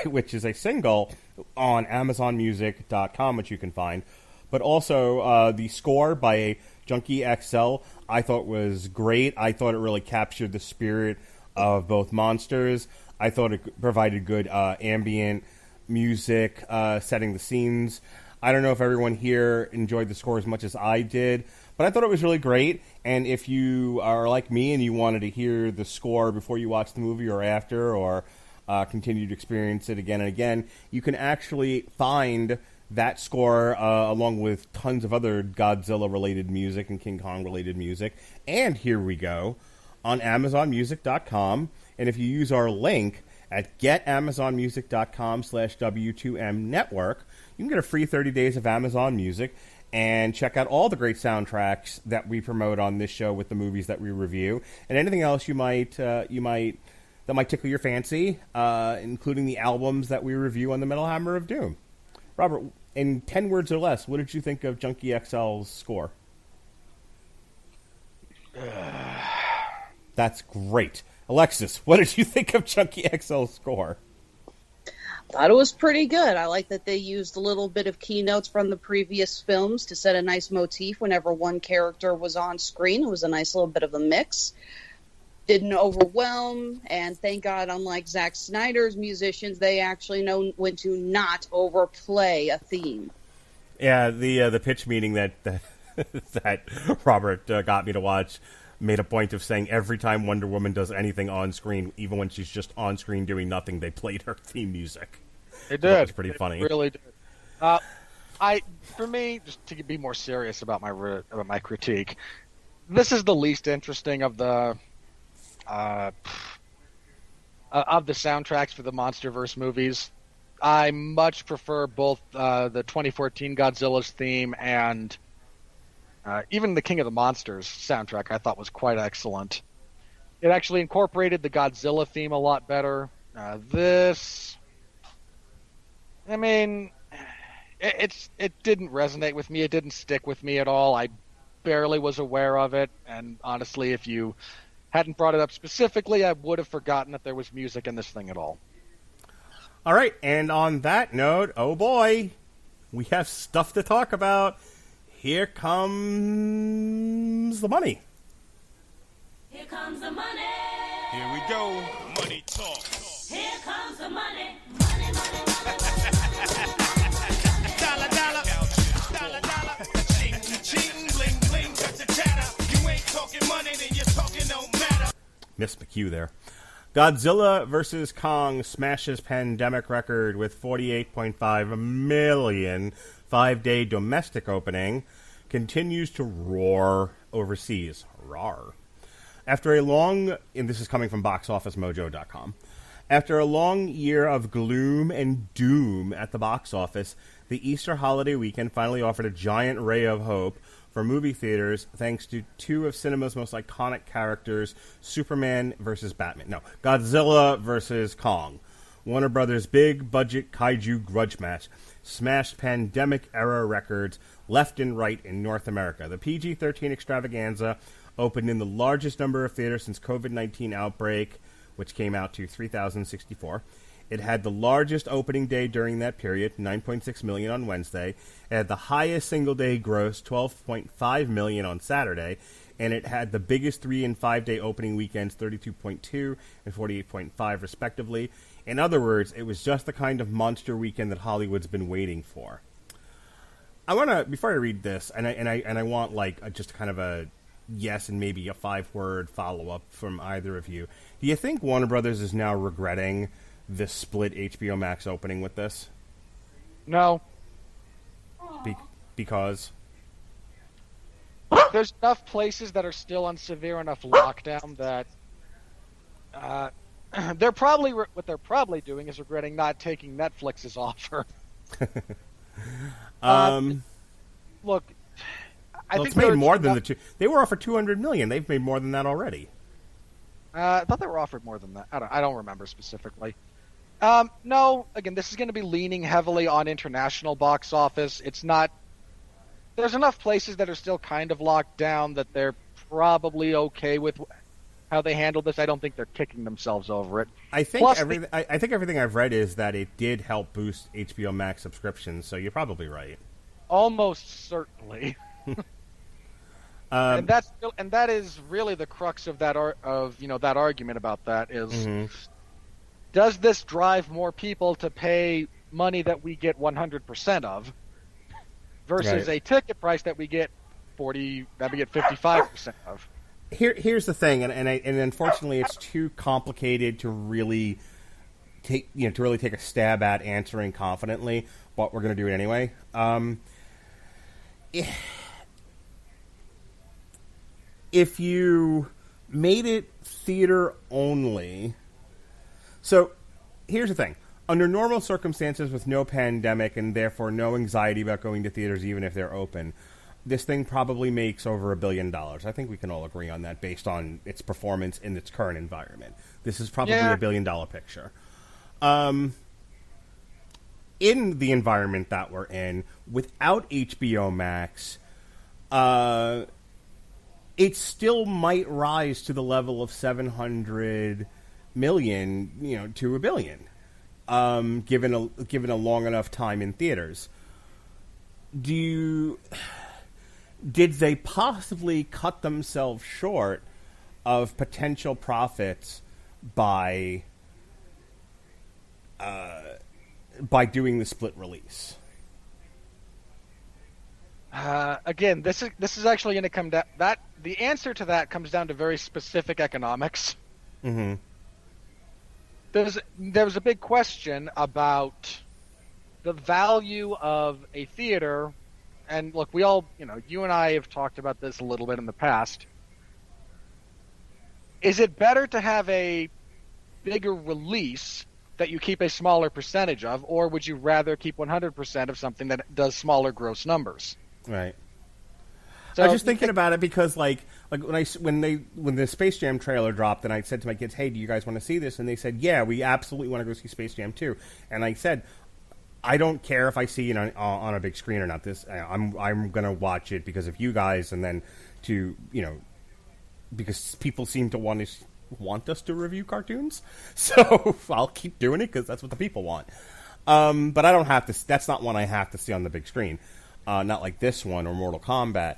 which is a single on AmazonMusic.com, which you can find. But also the score by Junkie XL, I thought was great. I thought it really captured the spirit of both monsters. I thought it provided good ambient music, setting the scenes. I don't know if everyone here enjoyed the score as much as I did, but I thought it was really great. And if you are like me and you wanted to hear the score before you watch the movie or after, or continue to experience it again and again, you can actually find that score, along with tons of other Godzilla-related music and King Kong-related music, and Here We Go, on AmazonMusic.com. And if you use our link at getamazonmusic.com/W2M-network, you can get a free 30 days of Amazon Music and check out all the great soundtracks that we promote on this show with the movies that we review, and anything else that might tickle your fancy, including the albums that we review on the Metal Hammer of Doom. Robert, in 10 words or less, what did you think of Junkie XL's score? That's great. Alexis, what did you think of Junkie XL's score? Thought it was pretty good. I like that they used a little bit of keynotes from the previous films to set a nice motif whenever one character was on screen. It was a nice little bit of a mix. Didn't overwhelm, and thank God, unlike Zack Snyder's musicians, they actually know when to not overplay a theme. Yeah, the pitch meeting that Robert got me to watch made a point of saying every time Wonder Woman does anything on screen, even when she's just on screen doing nothing, they played her theme music. It did. That was pretty funny. It really did. For me, just to be more serious about my critique, this is the least interesting of the of the soundtracks for the MonsterVerse movies. I much prefer both the 2014 Godzilla's theme and even the King of the Monsters soundtrack. I thought was quite excellent. It actually incorporated the Godzilla theme a lot better. This, I mean, it didn't resonate with me. It didn't stick with me at all. I barely was aware of it, and honestly, if you hadn't brought it up specifically, I would have forgotten that there was music in this thing at all. All right, and on that note, oh boy, we have stuff to talk about. Here comes the money. Here comes the money. Here we go. Money talk. Here comes the money. Money, money, money. Dollar, dollar. Dollar, dollar. Ching, ching, bling, bling. Cut the chatter. You ain't talking money, then you're talking no matter. Miss McHugh there. Godzilla vs. Kong smashes pandemic record with 48.5 million 5-day domestic opening. Continues to roar overseas. Roar. After a long, and this is coming from boxofficemojo.com, after a long year of gloom and doom at the box office, the Easter holiday weekend finally offered a giant ray of hope for movie theaters thanks to two of cinema's most iconic characters, Superman versus Batman. No, Godzilla versus Kong. Warner Brothers' big-budget kaiju grudge match smashed pandemic-era records left and right in North America. The PG-13 extravaganza opened in the largest number of theaters since COVID-19 outbreak, which came out to 3,064. It had the largest opening day during that period, 9.6 million on Wednesday. It had the highest single-day gross, 12.5 million on Saturday. And it had the biggest 3- and 5-day opening weekends, 32.2 and 48.5 respectively. In other words, it was just the kind of monster weekend that Hollywood's been waiting for. I want to, before I read this, and I want like just kind of a yes and maybe a 5-word follow-up from either of you. Do you think Warner Brothers is now regretting this split HBO Max opening with this? No. Because? There's enough places that are still on severe enough lockdown that they're probably what they're probably doing is regretting not taking Netflix's offer. Look, I think it's made more than the two. They were offered $200 million. They've made more than that already. I thought they were offered more than that. I don't remember specifically. No, again, this is going to be leaning heavily on international box office. It's not. There's enough places that are still kind of locked down that they're probably okay with how they handle this. I don't think they're kicking themselves over it. I think I think everything I've read is that it did help boost HBO Max subscriptions. So you're probably right. Almost certainly. And that is really the crux of that that argument about that is, does this drive more people to pay money that we get 100% of versus a ticket price that we get 55% of? Here's the thing, and unfortunately, it's too complicated to really take a stab at answering confidently. But we're going to do it anyway. If you made it theater only, so here's the thing. Under normal circumstances with no pandemic and therefore no anxiety about going to theaters even if they're open, this thing probably makes over $1 billion. I think we can all agree on that based on its performance in its current environment. This is probably a $1 billion picture. In the environment that we're in, without HBO Max, it still might rise to the level of 700 million, to $1 billion, given a long enough time in theaters. Did they possibly cut themselves short of potential profits by doing the split release? Again, this is actually going to come down. The answer to that comes down to very specific economics. Mm-hmm. There was a big question about the value of a theater, and look, we all, you and I have talked about this a little bit in the past. Is it better to have a bigger release that you keep a smaller percentage of, or would you rather keep 100% of something that does smaller gross numbers? Right. So I was just thinking about it because, like when the Space Jam trailer dropped, and I said to my kids, "Hey, do you guys want to see this?" And they said, "Yeah, we absolutely want to go see Space Jam 2." And I said, "I don't care if I see it on a big screen or not. I'm going to watch it because of you guys, and then because people seem to want us to review cartoons, so I'll keep doing it because that's what the people want. But I don't have to. That's not one I have to see on the big screen, not like this one or Mortal Kombat."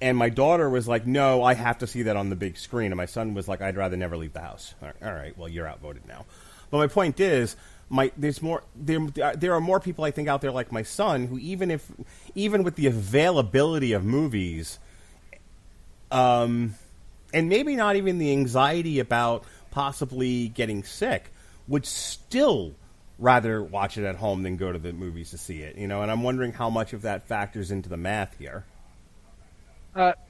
And my daughter was like, "No, I have to see that on the big screen." And my son was like, "I'd rather never leave the house." All right, well, you're outvoted now. But my point is, there are more people I think out there like my son who even with the availability of movies, and maybe not even the anxiety about possibly getting sick, would still rather watch it at home than go to the movies to see it. And I'm wondering how much of that factors into the math here.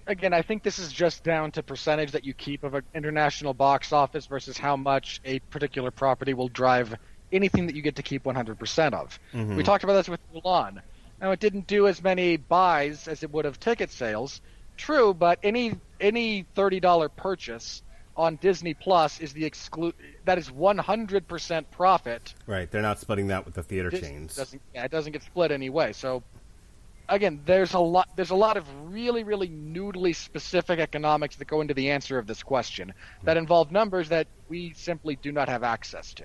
Again, I think this is just down to percentage that you keep of an international box office versus how much a particular property will drive anything that you get to keep 100% of. Mm-hmm. We talked about this with Mulan. Now, it didn't do as many buys as it would have ticket sales. True, but any $30 purchase on Disney Plus is that is 100% profit. Right, they're not splitting that with the theater chains. It doesn't get split anyway. So again, there's a lot of really, really noodly specific economics that go into the answer of this question that involve numbers that we simply do not have access to.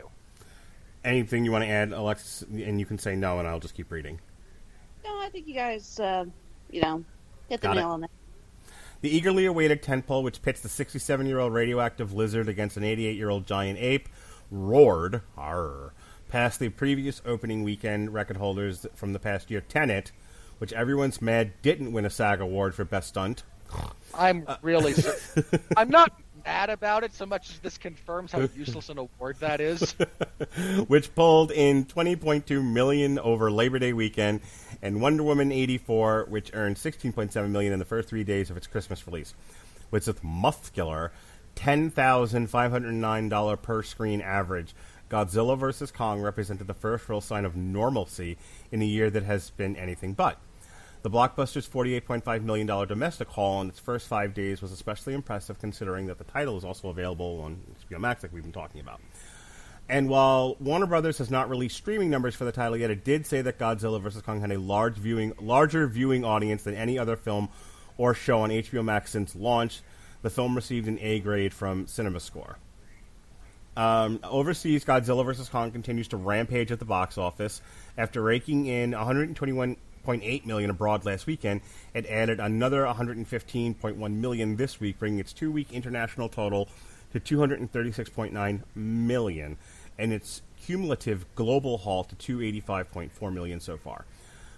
Anything you want to add, Alexis? And you can say no, and I'll just keep reading. No, I think you guys, hit the nail on that. The eagerly awaited tentpole, which pits the 67-year-old radioactive lizard against an 88-year-old giant ape, roared past the previous opening weekend record holders from the past year, Tenet, which everyone's mad didn't win a SAG award for Best Stunt. I'm really I'm not mad about it so much as this confirms how useless an award that is. Which pulled in $20.2 million over Labor Day weekend, and Wonder Woman 84, which earned $16.7 million in the first 3 days of its Christmas release. With its muscular $10,509 per screen average, Godzilla vs. Kong represented the first real sign of normalcy in a year that has been anything but. The blockbuster's $48.5 million domestic haul in its first 5 days was especially impressive considering that the title is also available on HBO Max like we've been talking about. And while Warner Brothers has not released streaming numbers for the title yet, it did say that Godzilla vs. Kong had a larger viewing audience than any other film or show on HBO Max since launch. The film received an A grade from CinemaScore. Overseas, Godzilla vs. Kong continues to rampage at the box office. After raking in $121.8 million abroad last weekend, it added another $115.1 million this week, bringing its 2-week international total to $236.9 million, and its cumulative global haul to $285.4 million so far.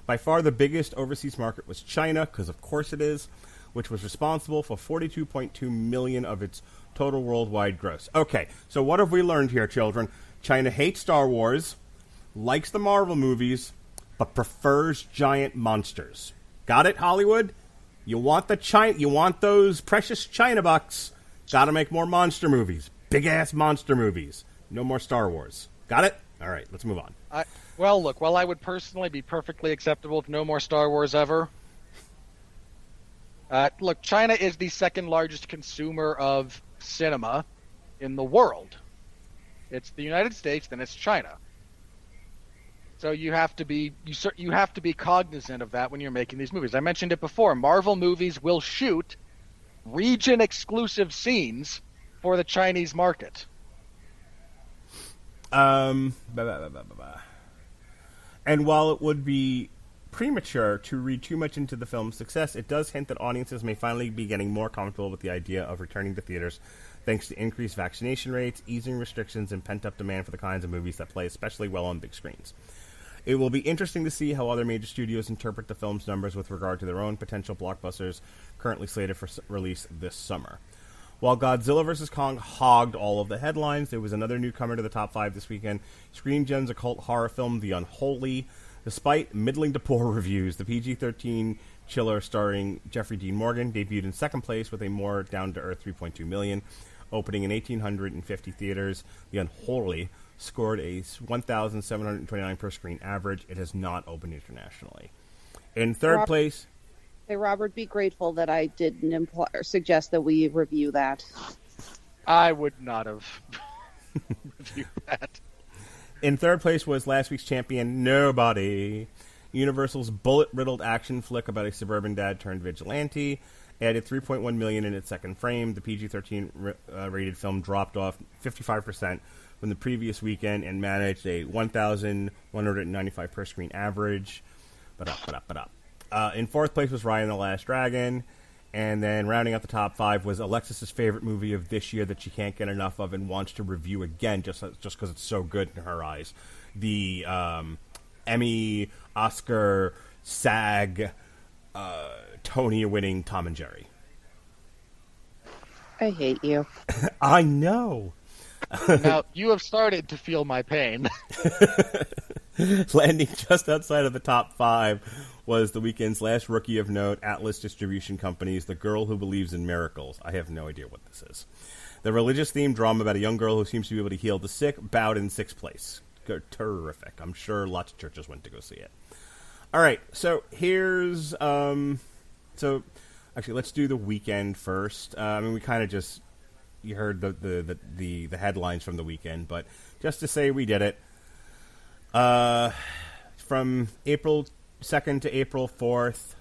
By far the biggest overseas market was China, because of course it is, which was responsible for $42.2 million of its total worldwide gross. Okay, so what have we learned here, children? China hates Star Wars, likes the Marvel movies, but prefers giant monsters. Got it, Hollywood? You want those precious China bucks. Gotta make more monster movies. Big-ass monster movies. No more Star Wars. Got it? All right, let's move on. Well, look, while I would personally be perfectly acceptable with no more Star Wars ever, look, China is the second largest consumer of cinema in the world. It's the United States, then it's China. So you have to be cognizant of that when you're making these movies. I mentioned it before. Marvel movies will shoot region-exclusive scenes for the Chinese market. And while it would be premature to read too much into the film's success, it does hint that audiences may finally be getting more comfortable with the idea of returning to theaters thanks to increased vaccination rates, easing restrictions, and pent-up demand for the kinds of movies that play especially well on big screens. It will be interesting to see how other major studios interpret the film's numbers with regard to their own potential blockbusters currently slated for release this summer. While Godzilla vs. Kong hogged all of the headlines, there was another newcomer to the top 5 this weekend, Screen Gems' occult horror film The Unholy. Despite middling to poor reviews, the PG-13 chiller starring Jeffrey Dean Morgan debuted in second place with a more down-to-earth $3.2 million. opening in 1,850 theaters. The Unholy scored a 1,729 per screen average. It has not opened internationally. In third place... Hey, Robert, be grateful that I didn't imply or suggest that we review that. I would not have reviewed that. In third place was last week's champion, Nobody. Universal's bullet-riddled action flick about a suburban dad turned vigilante. Added $3.1 million in its second frame. The PG-13 rated film dropped off 55% from the previous weekend and managed a 1,195 per screen average. In fourth place was Raya and the Last Dragon. And then rounding out the top five was Alexis's favorite movie of this year that she can't get enough of and wants to review again just because it's so good in her eyes. The Emmy, Oscar, SAG, Tony-winning Tom and Jerry. I hate you. I know. Now, you have started to feel my pain. Landing just outside of the top five was the weekend's last rookie of note, Atlas Distribution Company's The Girl Who Believes in Miracles. I have no idea what this is. The religious-themed drama about a young girl who seems to be able to heal the sick bowed in sixth place. Terrific. I'm sure lots of churches went to go see it. All right, so here's... So, actually, let's do the weekend first. We kind of just... You heard the headlines from the weekend, but just to say we did it. From April 2nd to April 4th,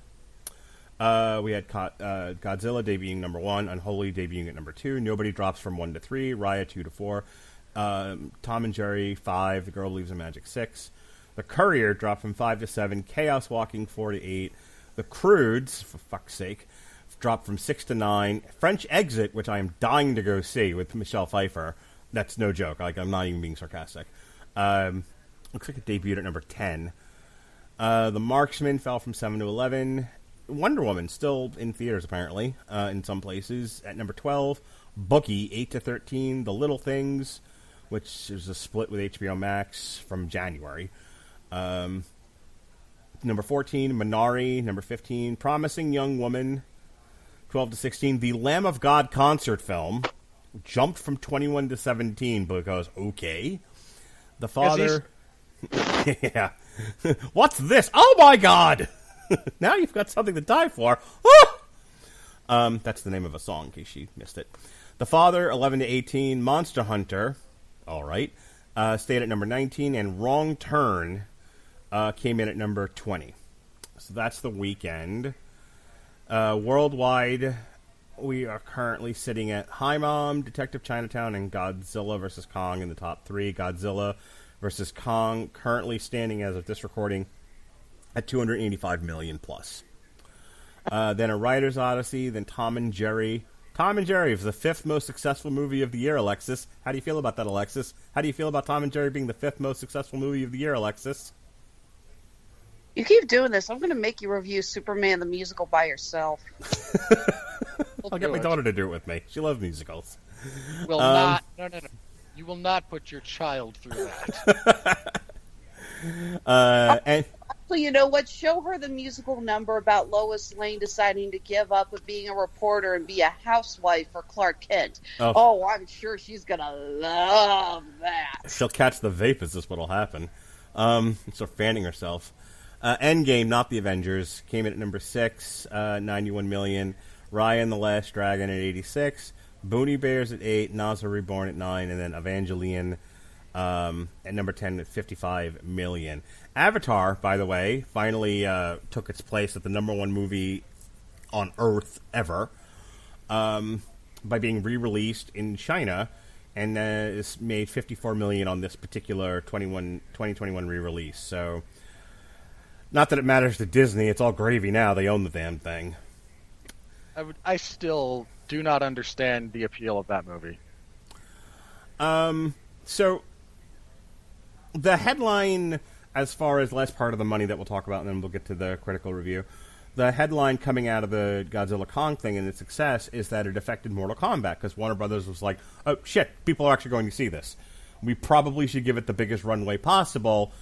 we had Godzilla debuting number 1, Unholy debuting at number 2, Nobody drops from 1 to 3, Raya 2 to 4, Tom and Jerry 5, The Girl Believes in Magic 6, The Courier dropped from 5 to 7, Chaos Walking 4 to 8, The Croods, for fuck's sake, dropped from 6 to 9, French Exit, which I am dying to go see with Michelle Pfeiffer. That's no joke. I'm not even being sarcastic. Looks like it debuted at number 10. The Marksman fell from 7 to 11. Wonder Woman still in theaters apparently in some places at number 12. Bookie 8 to 13. The Little Things, which is a split with HBO Max from January. Number 14, Minari. Number 15, Promising Young Woman. 12 to 16. The Lamb of God concert film jumped from 21 to 17 because okay. The Father. Yeah. What's this? Oh my God! Now you've got something to die for. That's the name of a song, in case you missed it. The Father, 11 to 18. Monster Hunter, all right, stayed at number 19, and Wrong Turn came in at number 20. So that's the weekend. Worldwide, we are currently sitting at Hi Mom, Detective Chinatown, and Godzilla vs. Kong in the top 3. Godzilla versus Kong currently standing as of this recording at $285 million plus. Then A Writer's Odyssey, then Tom and Jerry. Tom and Jerry was the 5th most successful movie of the year, Alexis. How do you feel about that, Alexis? How do you feel about Tom and Jerry being the 5th most successful movie of the year, Alexis? You keep doing this. I'm going to make you review Superman the musical by yourself. I'll get my daughter to do it with me. She loves musicals. Will not. No. You will not put your child through that. So you know what? Show her the musical number about Lois Lane deciding to give up with being a reporter and be a housewife for Clark Kent. Oh I'm sure she's going to love that. She'll catch the vape is just what'll happen. So fanning herself. Endgame, not the Avengers, came in at number 6, 91 million. Raya and the Last Dragon at 86. Boonie Bears at 8. Nazar Reborn at 9. And then Evangelion at number 10 at 55 million. Avatar, by the way, finally took its place at the number 1 movie on Earth ever by being re-released in China, and it's made 54 million on this particular 2021 re-release. So, not that it matters to Disney, it's all gravy now. They own the damn thing. I still do not understand the appeal of that movie. So, the headline, as far as last part of the money that we'll talk about, and then we'll get to the critical review, the headline coming out of the Godzilla Kong thing and its success is that it affected Mortal Kombat, because Warner Brothers was like, oh, shit, people are actually going to see this. We probably should give it the biggest runway possible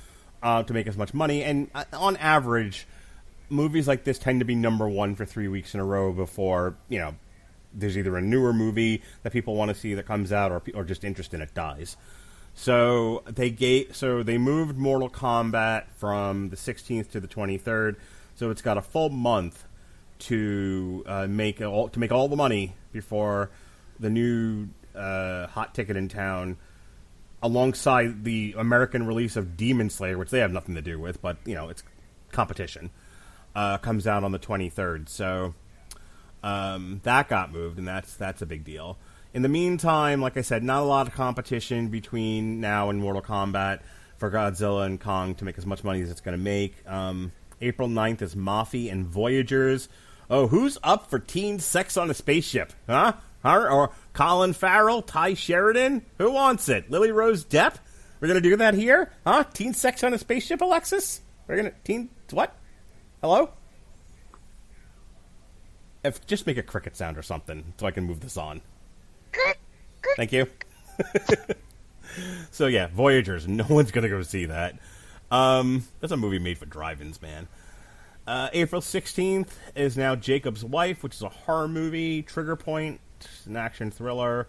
to make as much money. And on average, movies like this tend to be number 1 for 3 weeks in a row before, there's either a newer movie that people want to see that comes out, or just interest in it dies. So they moved Mortal Kombat from the 16th to the 23rd. So it's got a full month to make all the money before the new hot ticket in town, alongside the American release of Demon Slayer, which they have nothing to do with, but it's competition. Comes out on the 23rd. So that got moved, and that's a big deal. In the meantime, like I said, not a lot of competition between now and Mortal Kombat for Godzilla and Kong to make as much money as it's going to make. April 9th is Mafia and Voyagers. Oh, who's up for teen sex on a spaceship? Huh? Or Colin Farrell, Ty Sheridan? Who wants it? Lily Rose Depp? We're going to do that here? Huh? Teen sex on a spaceship, Alexis? We're going to... What? Hello? Just make a cricket sound or something so I can move this on. Thank you. So yeah, Voyagers. No one's gonna go see that. That's a movie made for drive-ins, man. April 16th is now Jacob's Wife, which is a horror movie. Trigger Point, an action thriller.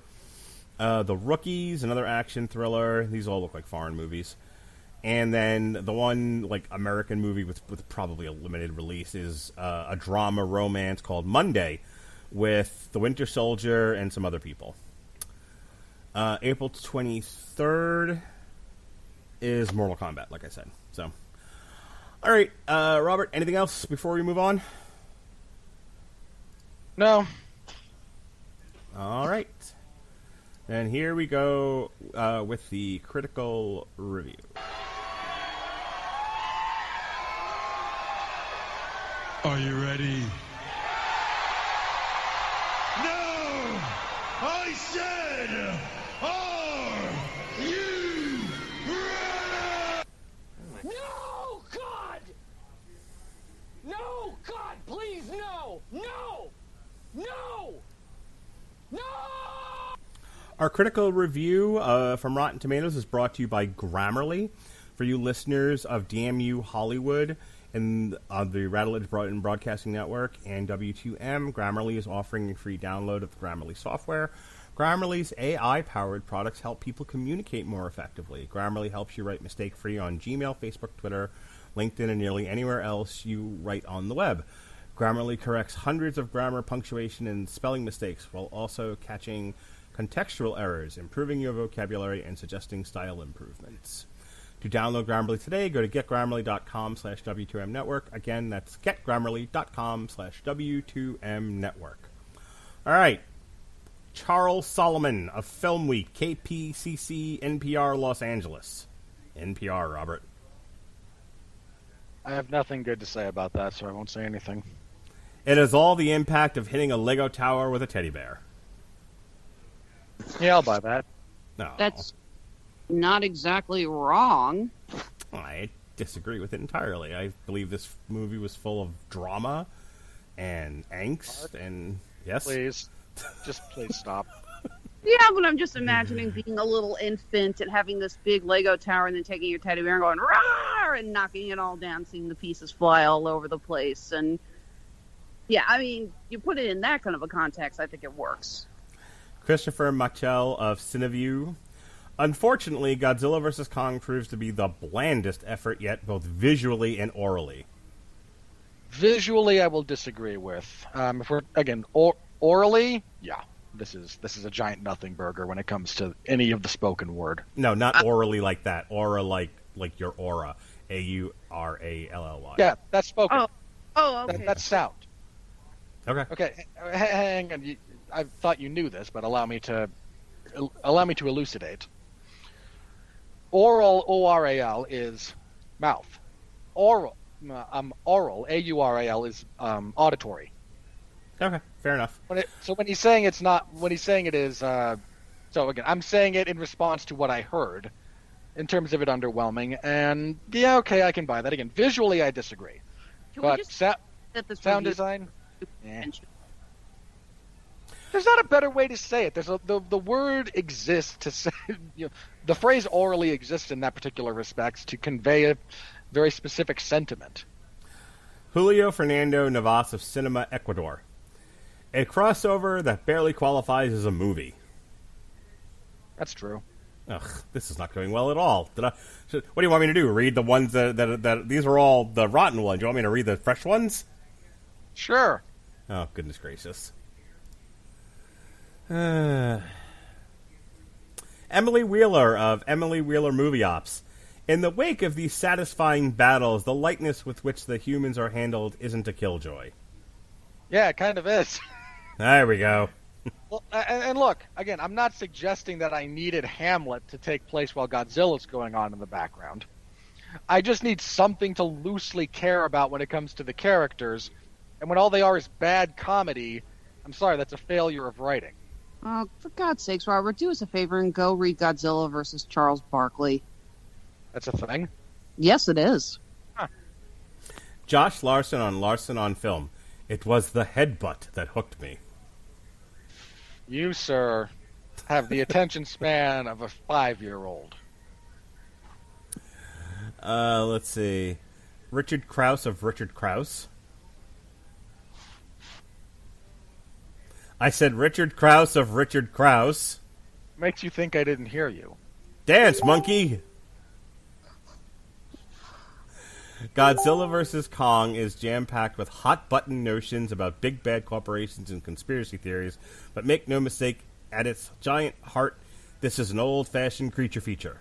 The Rookies, another action thriller. These all look like foreign movies. And then the one American movie with probably a limited release is a drama romance called Monday, with the Winter Soldier and some other people. April 23rd is Mortal Kombat, like I said. So, all right, Robert, anything else before we move on? No. All right. And here we go with the critical review. Are you ready? No! I said, are you ready? No, God! No, God, please, no! No! No! No! Our critical review from Rotten Tomatoes is brought to you by Grammarly. For you listeners of DMU Hollywood and the Radulich Broadcasting Network and W2M, Grammarly is offering a free download of the Grammarly software. Grammarly's AI-powered products help people communicate more effectively. Grammarly helps you write mistake-free on Gmail, Facebook, Twitter, LinkedIn, and nearly anywhere else you write on the web. Grammarly corrects hundreds of grammar, punctuation, and spelling mistakes while also catching contextual errors, improving your vocabulary, and suggesting style improvements. To download Grammarly today, go to getgrammarly.com/W2M network. Again, that's getgrammarly.com/W2M network. All right. Charles Solomon of Film Week, KPCC, NPR, Los Angeles. NPR, Robert. I have nothing good to say about that, so I won't say anything. It is all the impact of hitting a Lego tower with a teddy bear. Yeah, I'll buy that. No. That's not exactly wrong. I disagree with it entirely. I believe this movie was full of drama and angst and... Yes? Please. Just please stop. Yeah, but I'm just imagining being a little infant and having this big Lego tower and then taking your teddy bear and going, "Rawr!" and knocking it all down, seeing the pieces fly all over the place. And yeah, I mean, you put it in that kind of a context, I think it works. Christopher Machel of Cineview. Unfortunately, Godzilla vs. Kong proves to be the blandest effort yet, both visually and orally. Visually, I will disagree with. If we're again orally, yeah, this is a giant nothing burger when it comes to any of the spoken word. No, not orally like that. Aura like your aura. AURALLY. Yeah, that's spoken. Oh, okay. That's sound. Okay. Okay, hang on. I thought you knew this, but allow me to elucidate. Oral, ORAL, is mouth. Oral, AURAL, is auditory. Okay, fair enough. When he's saying it is. So again, I'm saying it in response to what I heard, in terms of it underwhelming. And yeah, okay, I can buy that. Again, visually, I disagree. Can we But just sound review- design. There's not a better way to say it. The word exists to say, the phrase orally exists in that particular respect to convey a very specific sentiment. Julio Fernando Navas of Cinema Ecuador. A crossover that barely qualifies as a movie. That's true. Ugh, this is not going well at all. What do you want me to do? Read the ones that these are all the rotten ones. You want me to read the fresh ones? Sure. Oh, goodness gracious. Emily Wheeler of Emily Wheeler Movie Ops. In the wake of these satisfying battles, the lightness with which the humans are handled isn't a killjoy. Yeah, it kind of is. There we go. Well, and look, again, I'm not suggesting that I needed Hamlet to take place while Godzilla's going on in the background. I just need something to loosely care about when it comes to the characters, and when all they are is bad comedy, I'm sorry, that's a failure of writing. For God's sakes, Robert, do us a favor and go read Godzilla versus Charles Barkley. That's a thing? Yes, it is. Huh. Josh Larson on Film. It was the headbutt that hooked me. You, sir, have the attention span of a 5-year-old. Let's see. Richard Krause of Richard Krause. I said Richard Krause of Richard Krause. Makes you think I didn't hear you. Dance, monkey! Godzilla vs. Kong is jam-packed with hot-button notions about big bad corporations and conspiracy theories, but make no mistake, at its giant heart, this is an old-fashioned creature feature.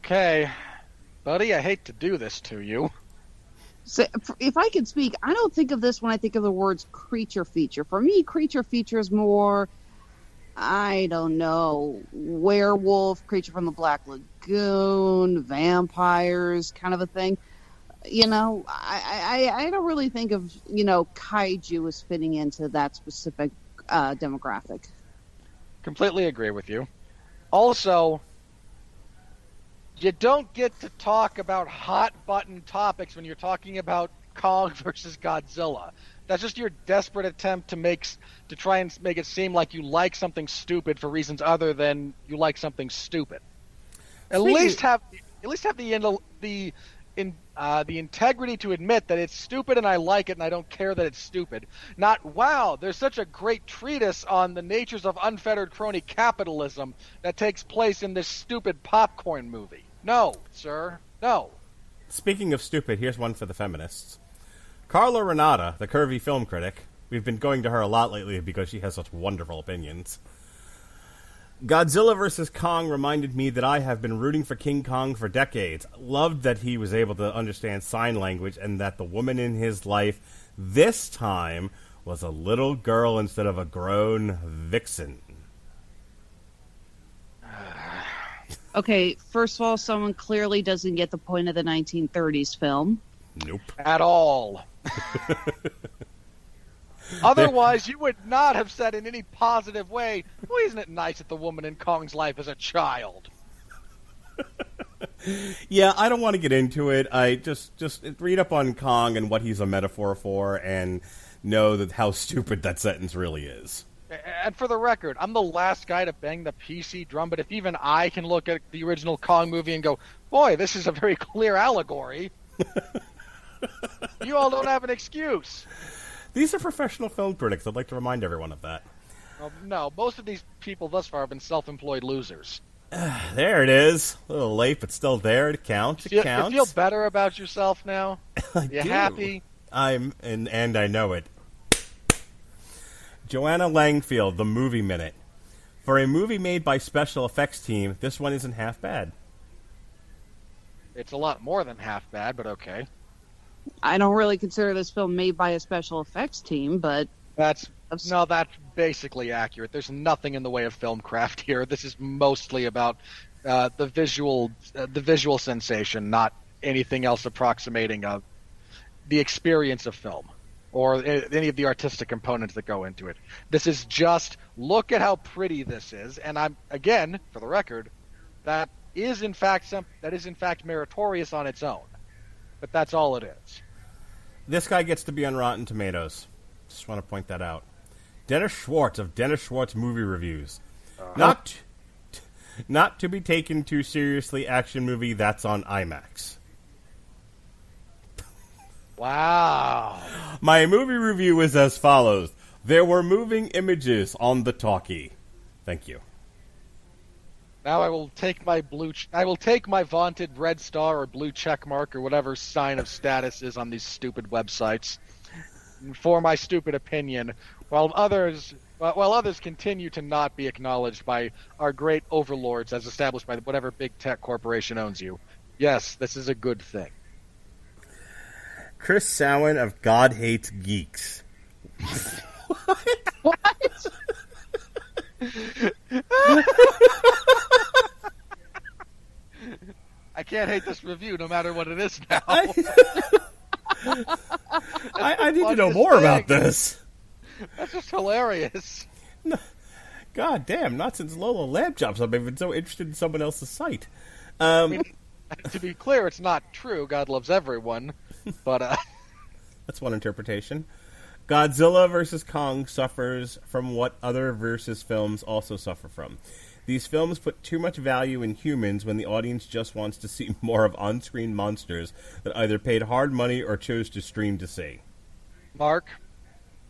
Okay, buddy, I hate to do this to you. So, if I could speak, I don't think of this when I think of the words creature feature. For me, creature feature is more, I don't know, werewolf, creature from the Black Lagoon, vampires, kind of a thing. You know, I don't really think of, kaiju as fitting into that specific demographic. Completely agree with you. Also, you don't get to talk about hot-button topics when you're talking about Kong versus Godzilla. That's just your desperate attempt to try and make it seem like you like something stupid for reasons other than you like something stupid. At least have the integrity to admit that it's stupid and I like it and I don't care that it's stupid. Not, wow, there's such a great treatise on the natures of unfettered crony capitalism that takes place in this stupid popcorn movie. No, sir, no. Speaking of stupid, here's one for the feminists. Carla Renata, the curvy film critic. We've been going to her a lot lately because she has such wonderful opinions. Godzilla vs. Kong reminded me that I have been rooting for King Kong for decades. Loved that he was able to understand sign language and that the woman in his life this time was a little girl instead of a grown vixen. Okay, first of all, someone clearly doesn't get the point of the 1930s film. Nope. At all. Otherwise, you would not have said in any positive way, well, isn't it nice that the woman in Kong's life is a child? Yeah, I don't want to get into it. I just read up on Kong and what he's a metaphor for and know that how stupid that sentence really is. And for the record, I'm the last guy to bang the PC drum, but if even I can look at the original Kong movie and go, boy, this is a very clear allegory, you all don't have an excuse. These are professional film critics. I'd like to remind everyone of that. Well, no, most of these people thus far have been self-employed losers. There it is. A little late, but still there. It counts. It counts. You feel better about yourself now? You do. happy? And I know it. Joanna Langfield, The Movie Minute. For a movie made by special effects team, this one isn't half bad. It's a lot more than half bad, but okay. I don't really consider this film made by a special effects team, but... That's basically accurate. There's nothing in the way of film craft here. This is mostly about the visual sensation, not anything else approximating the experience of film or any of the artistic components that go into it. This is just, look at how pretty this is, and I'm, again, for the record, that is in fact meritorious on its own. But that's all it is. This guy gets to be on Rotten Tomatoes. Just want to point that out. Dennis Schwartz of Dennis Schwartz Movie Reviews. Not to be taken too seriously action movie that's on IMAX. Wow. My movie review is as follows. There were moving images on the talkie. Thank you. Now I will take my I will take my vaunted red star or blue check mark or whatever sign of status is on these stupid websites for my stupid opinion, while others continue to not be acknowledged by our great overlords as established by whatever big tech corporation owns you. Yes, this is a good thing. Chris Samhain of God Hates Geeks. What? I can't hate this review no matter what it is now. I need to know more about this. That's just hilarious. God damn, not since Lola Lamb Chops I've been so interested in someone else's site. I mean, to be clear, it's not true. God loves everyone. But, That's one interpretation. Godzilla vs. Kong suffers from what other versus films also suffer from. These films put too much value in humans when the audience just wants to see more of on-screen monsters that either paid hard money or chose to stream to see. Mark,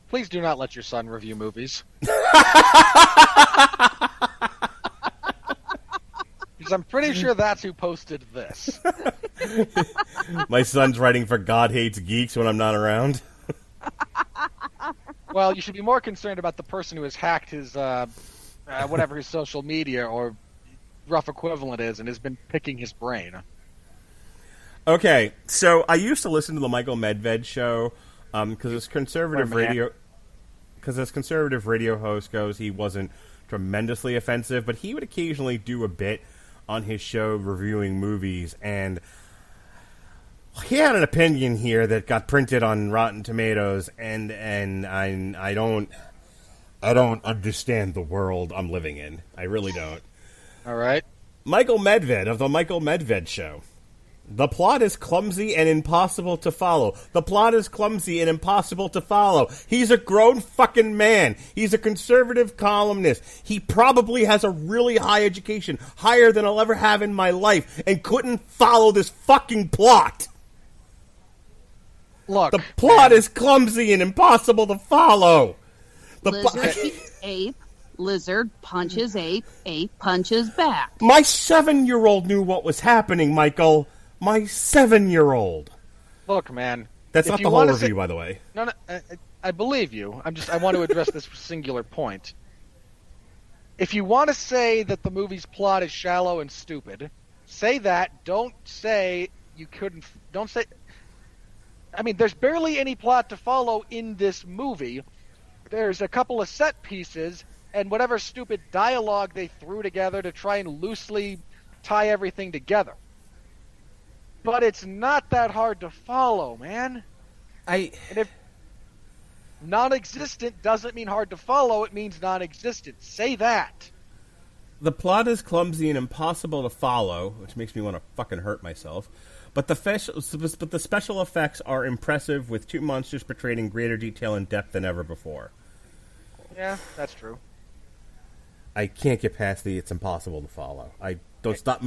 please do not let your son review movies. Because I'm pretty sure that's who posted this. My son's writing for God Hates Geeks when I'm not around. Well, you should be more concerned about the person who has hacked his, whatever his social media or rough equivalent is and has been picking his brain. Okay, so I used to listen to the Michael Medved show because as conservative radio host goes, he wasn't tremendously offensive, but he would occasionally do a bit on his show reviewing movies, and he had an opinion here that got printed on Rotten Tomatoes, and I don't understand the world I'm living in. I really don't. All right. Michael Medved of the Michael Medved Show. The plot is clumsy and impossible to follow. The plot is clumsy and impossible to follow. He's a grown fucking man. He's a conservative columnist. He probably has a really high education, higher than I'll ever have in my life, and couldn't follow this fucking plot. Look, The plot is clumsy and impossible to follow. Lizard eats ape, lizard punches ape, ape punches back. My 7-year-old knew what was happening, Michael. My 7-year-old. Look, man. That's if not you the whole wanna review, by the way. No, I believe you. I want to address this singular point. If you want to say that the movie's plot is shallow and stupid, say that. Don't say you couldn't. Don't say. I mean, there's barely any plot to follow in this movie. There's a couple of set pieces and whatever stupid dialogue they threw together to try and loosely tie everything together. But it's not that hard to follow, man. And if non-existent doesn't mean hard to follow, it means non-existent. Say that. The plot is clumsy and impossible to follow, which makes me want to fucking hurt myself. But the special effects are impressive, with two monsters portrayed in greater detail and depth than ever before. Yeah, that's true. I can't get past the it's impossible to follow. I don't stop.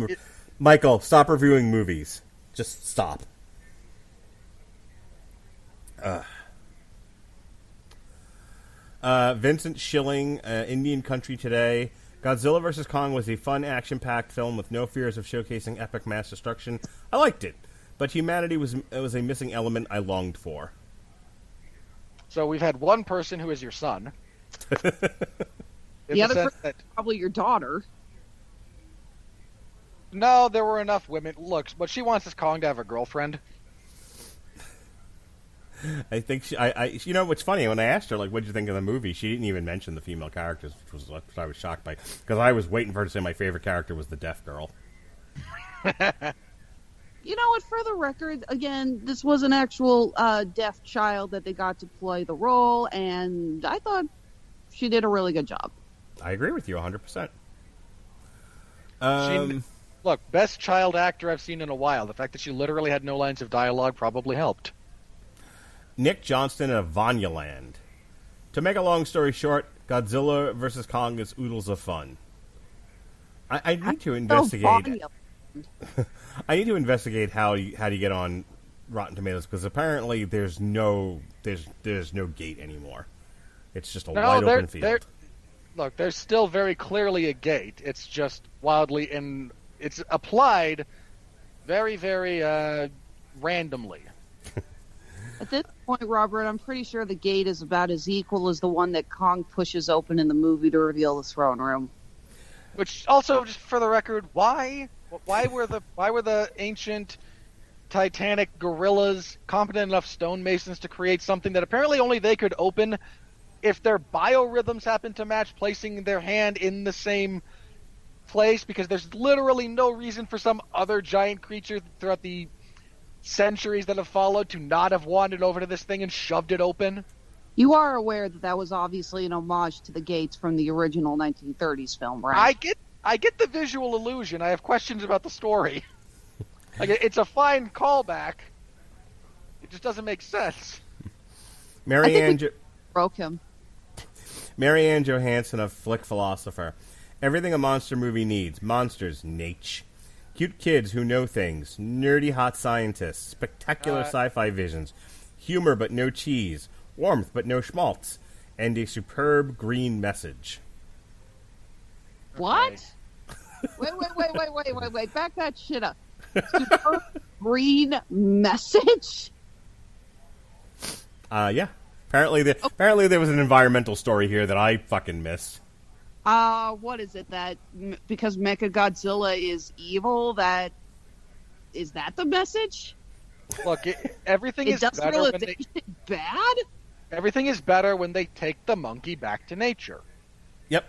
Michael, stop reviewing movies. Just stop. Vincent Schilling, Indian Country Today. Godzilla vs. Kong was a fun, action-packed film with no fears of showcasing epic mass destruction. I liked it, but humanity was a missing element I longed for. So we've had one person who is your son. The other person is probably your daughter. No, there were enough women. Look, what she wants is Kong to have a girlfriend. I think you know what's funny, when I asked her, like, what did you think of the movie, she didn't even mention the female characters, which I was shocked by, because I was waiting for her to say my favorite character was the deaf girl. You know what, for the record, again, this was an actual deaf child that they got to play the role, and I thought she did a really good job. I agree with you 100%. Look, best child actor I've seen in a while. The fact that she literally had no lines of dialogue probably helped. Nick Johnston of Vanyaland. To make a long story short, Godzilla vs. Kong is oodles of fun. I need to investigate. I need to investigate how you get on Rotten Tomatoes because apparently there's no gate anymore. It's just a wide open field. Look, there's still very clearly a gate. It's just wildly it's applied very, very randomly. At this point, Robert, I'm pretty sure the gate is about as equal as the one that Kong pushes open in the movie to reveal the throne room. Which also, just for the record, why were the ancient Titanic gorillas competent enough stonemasons to create something that apparently only they could open if their biorhythms happen to match, placing their hand in the same place? Because there's literally no reason for some other giant creature throughout the centuries that have followed to not have wandered over to this thing and shoved it open. You are aware that that was obviously an homage to the gates from the original 1930s film, right? I get the visual illusion. I have questions about the story. Like, it's a fine callback. It just doesn't make sense. Marianne Broke him. Marianne Johansson, a flick philosopher. Everything a monster movie needs. Monsters, Nate. Cute kids who know things. Nerdy hot scientists. Spectacular sci-fi visions. Humor but no cheese. Warmth but no schmaltz. And a superb green message. What? Wait. Back that shit up. Superb green message? Yeah. Apparently there was an environmental story here that I fucking missed. What is it that because Mechagodzilla is evil, is that the message? Look, everything is better when they... bad? Everything is better when they take the monkey back to nature. Yep.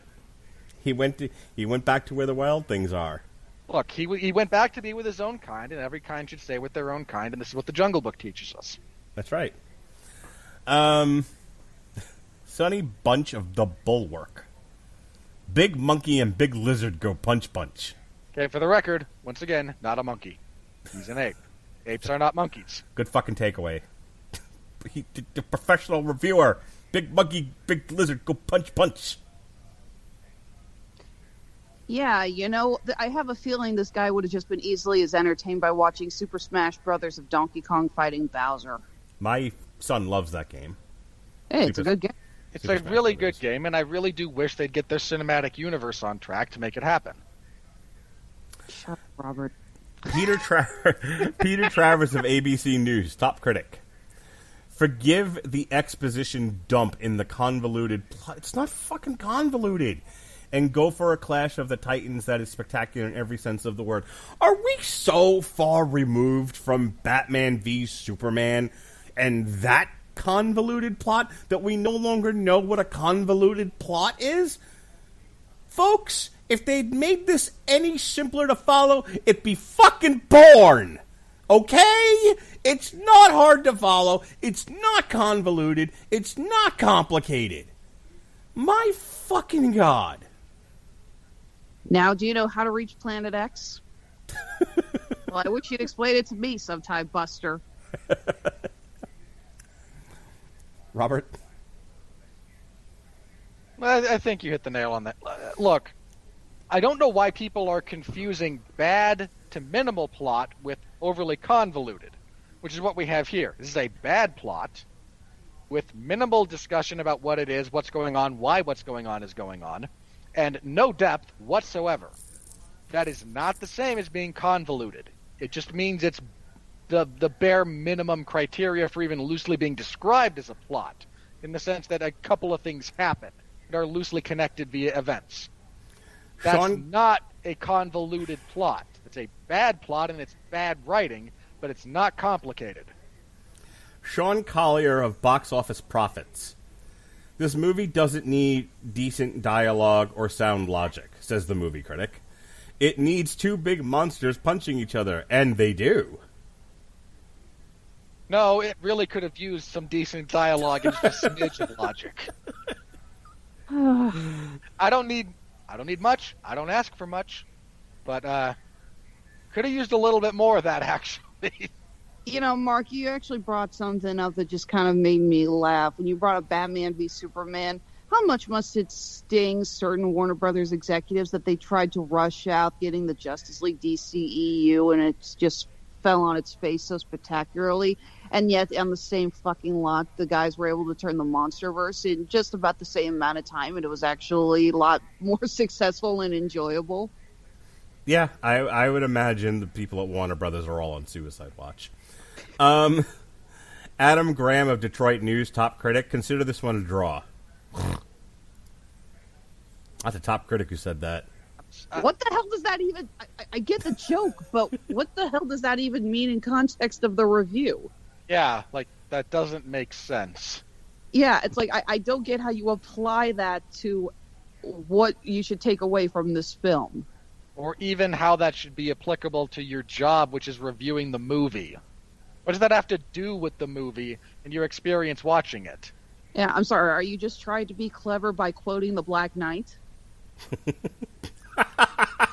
He went back to where the wild things are. Look, he went back to be with his own kind, and every kind should stay with their own kind, and this is what the Jungle Book teaches us. That's right. Sonny Bunch of the Bulwark. Big monkey and big lizard go punch. Okay, for the record, once again, not a monkey. He's an ape. Apes are not monkeys. Good fucking takeaway. The professional reviewer. Big monkey, big lizard go punch. Yeah, I have a feeling this guy would have just been easily as entertained by watching Super Smash Brothers of Donkey Kong fighting Bowser. My son loves that game. Hey, it's a good game. It's a really good game, and I really do wish they'd get their cinematic universe on track to make it happen. Shut up, Robert. Peter Travers of ABC News, top critic. Forgive the exposition dump in the convoluted plot. It's not fucking convoluted. And go for a Clash of the Titans that is spectacular in every sense of the word. Are we so far removed from Batman v Superman and that convoluted plot that we no longer know what a convoluted plot is? Folks, if they'd made this any simpler to follow, it'd be fucking born. Okay? It's not hard to follow. It's not convoluted. It's not complicated. My fucking God. Now, do you know how to reach Planet X? Well, I wish you'd explain it to me sometime, Buster. Robert? I think you hit the nail on that. Look, I don't know why people are confusing bad to minimal plot with overly convoluted, which is what we have here. This is a bad plot with minimal discussion about what it is, what's going on, why what's going on is going on, and no depth whatsoever. That is not the same as being convoluted. It just means it's the bare minimum criteria for even loosely being described as a plot, in the sense that a couple of things happen that are loosely connected via events. That's not a convoluted plot. It's a bad plot and it's bad writing, but it's not complicated. Sean Collier of Box Office Profits. This movie doesn't need decent dialogue or sound logic, says the movie critic. It needs two big monsters punching each other, and they do. No, it really could have used some decent dialogue and just a smidge of logic. I don't need much. I don't ask for much. But could have used a little bit more of that, actually. Mark, you actually brought something up that just kind of made me laugh. When you brought up Batman v Superman, how much must it sting certain Warner Brothers executives that they tried to rush out getting the Justice League DCEU and it's just fell on its face so spectacularly, and yet on the same fucking lot, the guys were able to turn the MonsterVerse in just about the same amount of time, and it was actually a lot more successful and enjoyable. Yeah, I would imagine the people at Warner Brothers are all on suicide watch. Adam Graham of Detroit News, top critic, consider this one a draw. That's a top critic who said that. What the hell does that even... I get the joke, but what the hell does that even mean in context of the review? Yeah, like, that doesn't make sense. Yeah, it's like, I don't get how you apply that to what you should take away from this film. Or even how that should be applicable to your job, which is reviewing the movie. What does that have to do with the movie and your experience watching it? Yeah, I'm sorry, are you just trying to be clever by quoting The Black Knight?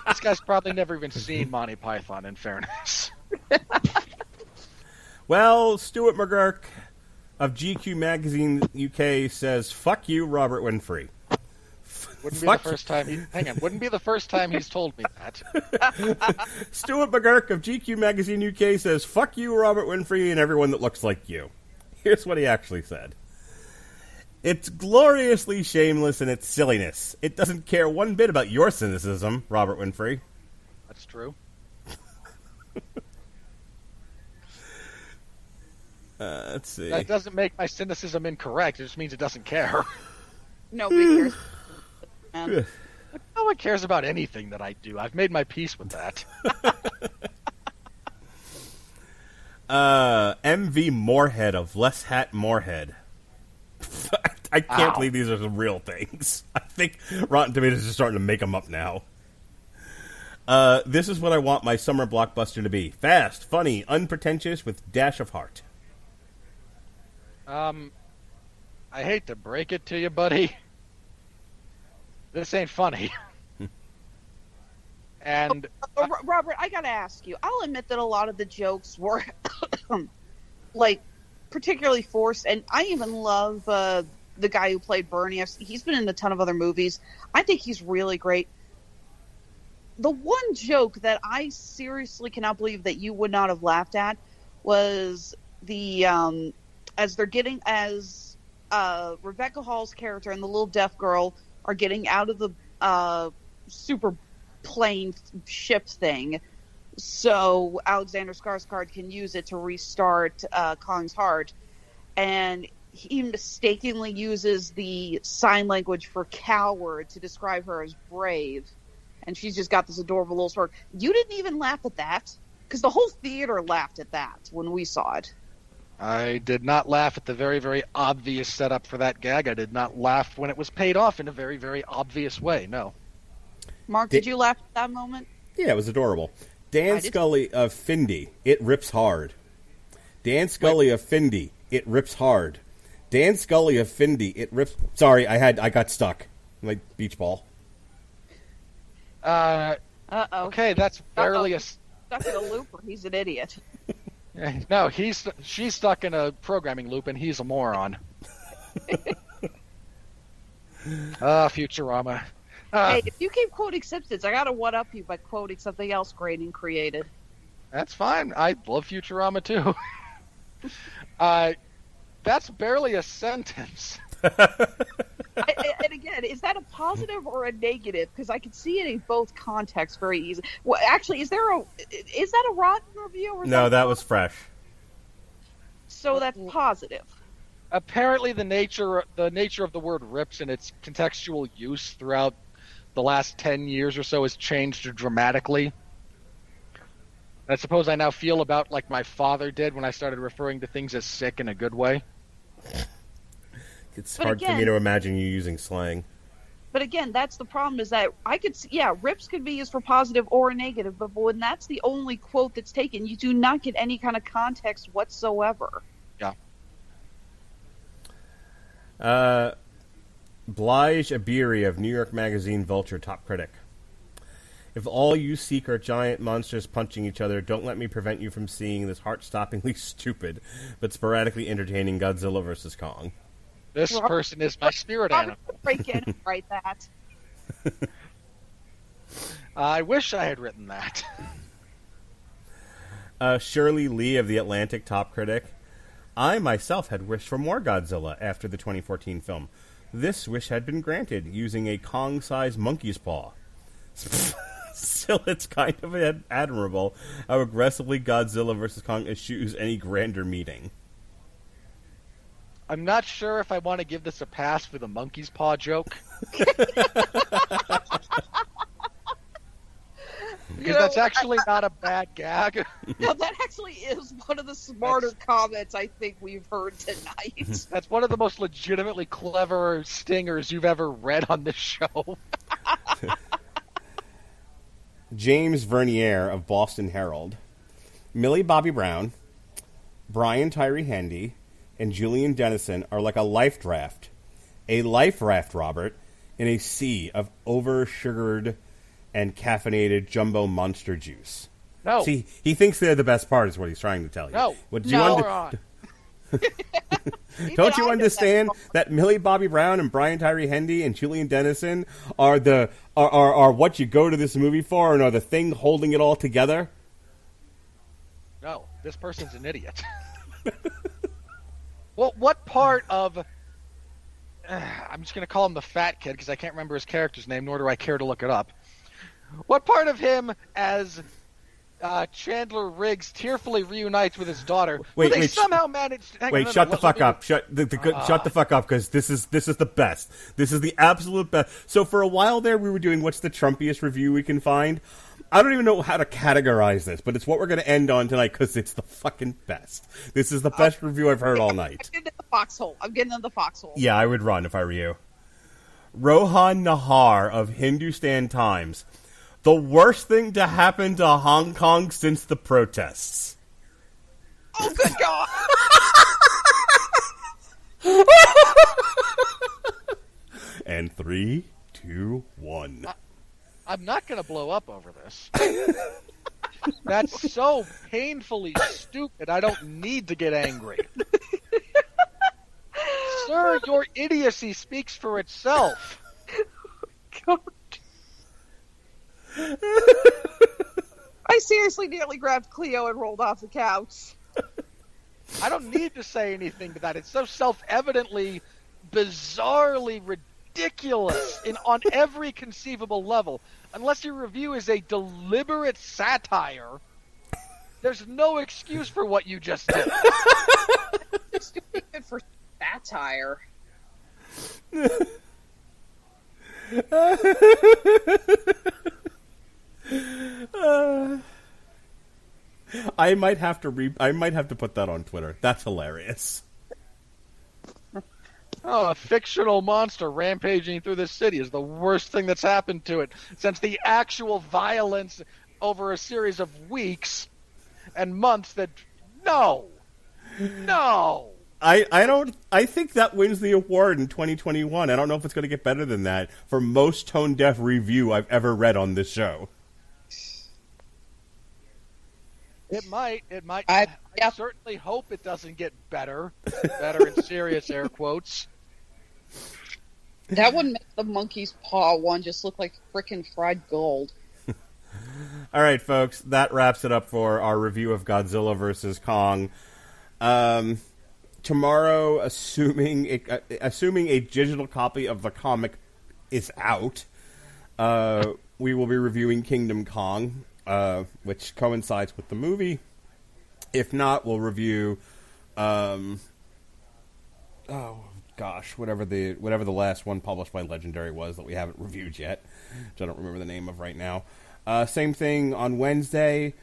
This guy's probably never even seen Monty Python, in fairness. Well, Stuart McGurk of GQ Magazine UK says, "Fuck you, Robert Winfree." Wouldn't be the first time wouldn't be the first time he's told me that. Stuart McGurk of GQ Magazine UK says, "Fuck you, Robert Winfree, and everyone that looks like you." Here's what he actually said. "It's gloriously shameless in its silliness. It doesn't care one bit about your cynicism, Robert Winfree." That's true. Let's see. That doesn't make my cynicism incorrect. It just means it doesn't care. Nobody cares. Man. No one cares about anything that I do. I've made my peace with that. MV Moorhead of Less Hat Moorhead. I can't believe these are some real things. I think Rotten Tomatoes is starting to make them up now. This is what I want my summer blockbuster to be. Fast, funny, unpretentious, with dash of heart. I hate to break it to you, buddy. This ain't funny. And Robert, I gotta ask you. I'll admit that a lot of the jokes were, like, particularly forced, and I even love the guy who played Bernie. He's been in a ton of other movies. I think he's really great. The one joke that I seriously cannot believe that you would not have laughed at was the as Rebecca Hall's character and the little deaf girl are getting out of the super plane ship thing, so Alexander Skarsgård can use it to restart Kong's heart, and he mistakenly uses the sign language for coward to describe her as brave, and she's just got this adorable little sword. You didn't even laugh at that? Because the whole theater laughed at that when we saw it. I did not laugh at the very, very obvious setup for that gag. I did not laugh when it was paid off in a very, very obvious way, no. Mark, did you laugh at that moment? Yeah, it was adorable. Dan Scully of Findy, it rips hard. Dan Scully of Findy, it rips hard. Dan Scully of Findy, it rips... Sorry, I got stuck. Like beach ball. Uh-oh. Okay, that's barely Stuck in a loop, or he's an idiot. No, she's stuck in a programming loop, and he's a moron. Futurama. Hey, if you keep quoting Simpsons, I gotta one-up you by quoting something else great and created. That's fine. I love Futurama, too. That's barely a sentence. And again, is that a positive or a negative? Because I can see it in both contexts very easily. Well, actually, is that a rotten review? Or No, that was fresh. So that's positive. Apparently, the nature of the word rips and its contextual use throughout the last 10 years or so has changed dramatically. I suppose I now feel about like my father did when I started referring to things as sick in a good way. It's hard for me to imagine you using slang. But again, that's the problem, is that I could see, rips could be used for positive or negative, but when that's the only quote that's taken, you do not get any kind of context whatsoever. Yeah. Blige Abiri of New York Magazine Vulture, top critic. If all you seek are giant monsters punching each other, don't let me prevent you from seeing this heart-stoppingly stupid but sporadically entertaining Godzilla vs. Kong. This person is my spirit animal. Break in and write that. I wish I had written that. Shirley Lee of The Atlantic top critic. I myself had wished for more Godzilla after the 2014 film. This wish had been granted using a Kong-sized monkey's paw. Still, it's kind of admirable how aggressively Godzilla vs. Kong eschews any grander meeting. I'm not sure if I want to give this a pass for the monkey's paw joke. Because that's actually not a bad gag. No, that actually is one of the smarter comments I think we've heard tonight. That's one of the most legitimately clever stingers you've ever read on this show. James Vernier of Boston Herald. Millie Bobby Brown, Brian Tyree Hendy, and Julian Dennison are like a life raft. A life raft, Robert, in a sea of over-sugared and caffeinated jumbo monster juice. No. See, he thinks they're the best part is what he's trying to tell you. No. What, do No. Don't you understand that Millie Bobby Brown and Brian Tyree Hendy and Julian Dennison are what you go to this movie for and are the thing holding it all together? No, this person's an idiot. Well, what part of... I'm just going to call him the fat kid because I can't remember his character's name, nor do I care to look it up. What part of him as Chandler Riggs tearfully reunites with his daughter? They somehow managed... Shut the fuck up. Shut the fuck up, because this is the best. This is the absolute best. So for a while there, we were doing what's the Trumpiest review we can find. I don't even know how to categorize this, but it's what we're going to end on tonight because it's the fucking best. This is the best review I've heard all night. I'm getting in the foxhole. Yeah, I would run if I were you. Rohan Nahar of Hindustan Times. The worst thing to happen to Hong Kong since the protests. Oh, good God! And 3, 2, 1. I'm not going to blow up over this. That's so painfully stupid, I don't need to get angry. Sir, your idiocy speaks for itself. God. I seriously nearly grabbed Cleo and rolled off the couch. I don't need to say anything to that. It's so self-evidently, bizarrely ridiculous on every conceivable level. Unless your review is a deliberate satire, there's no excuse for what you just did. It's too good for satire. I might have to put that on Twitter. That's hilarious. Oh, a fictional monster rampaging through this city is the worst thing that's happened to it since the actual violence over a series of weeks and months that... No! I think that wins the award in 2021. I don't know if it's going to get better than that for most tone-deaf review I've ever read on this show. It might. I certainly hope it doesn't get better. Better in serious air quotes. That would make the monkey's paw one just look like frickin' fried gold. All right, folks, that wraps it up for our review of Godzilla vs. Kong. Tomorrow, assuming a digital copy of the comic is out, we will be reviewing Kingdom Kong, which coincides with the movie. If not, we'll review, whatever the last one published by Legendary was that we haven't reviewed yet, which I don't remember the name of right now. Same thing on Wednesday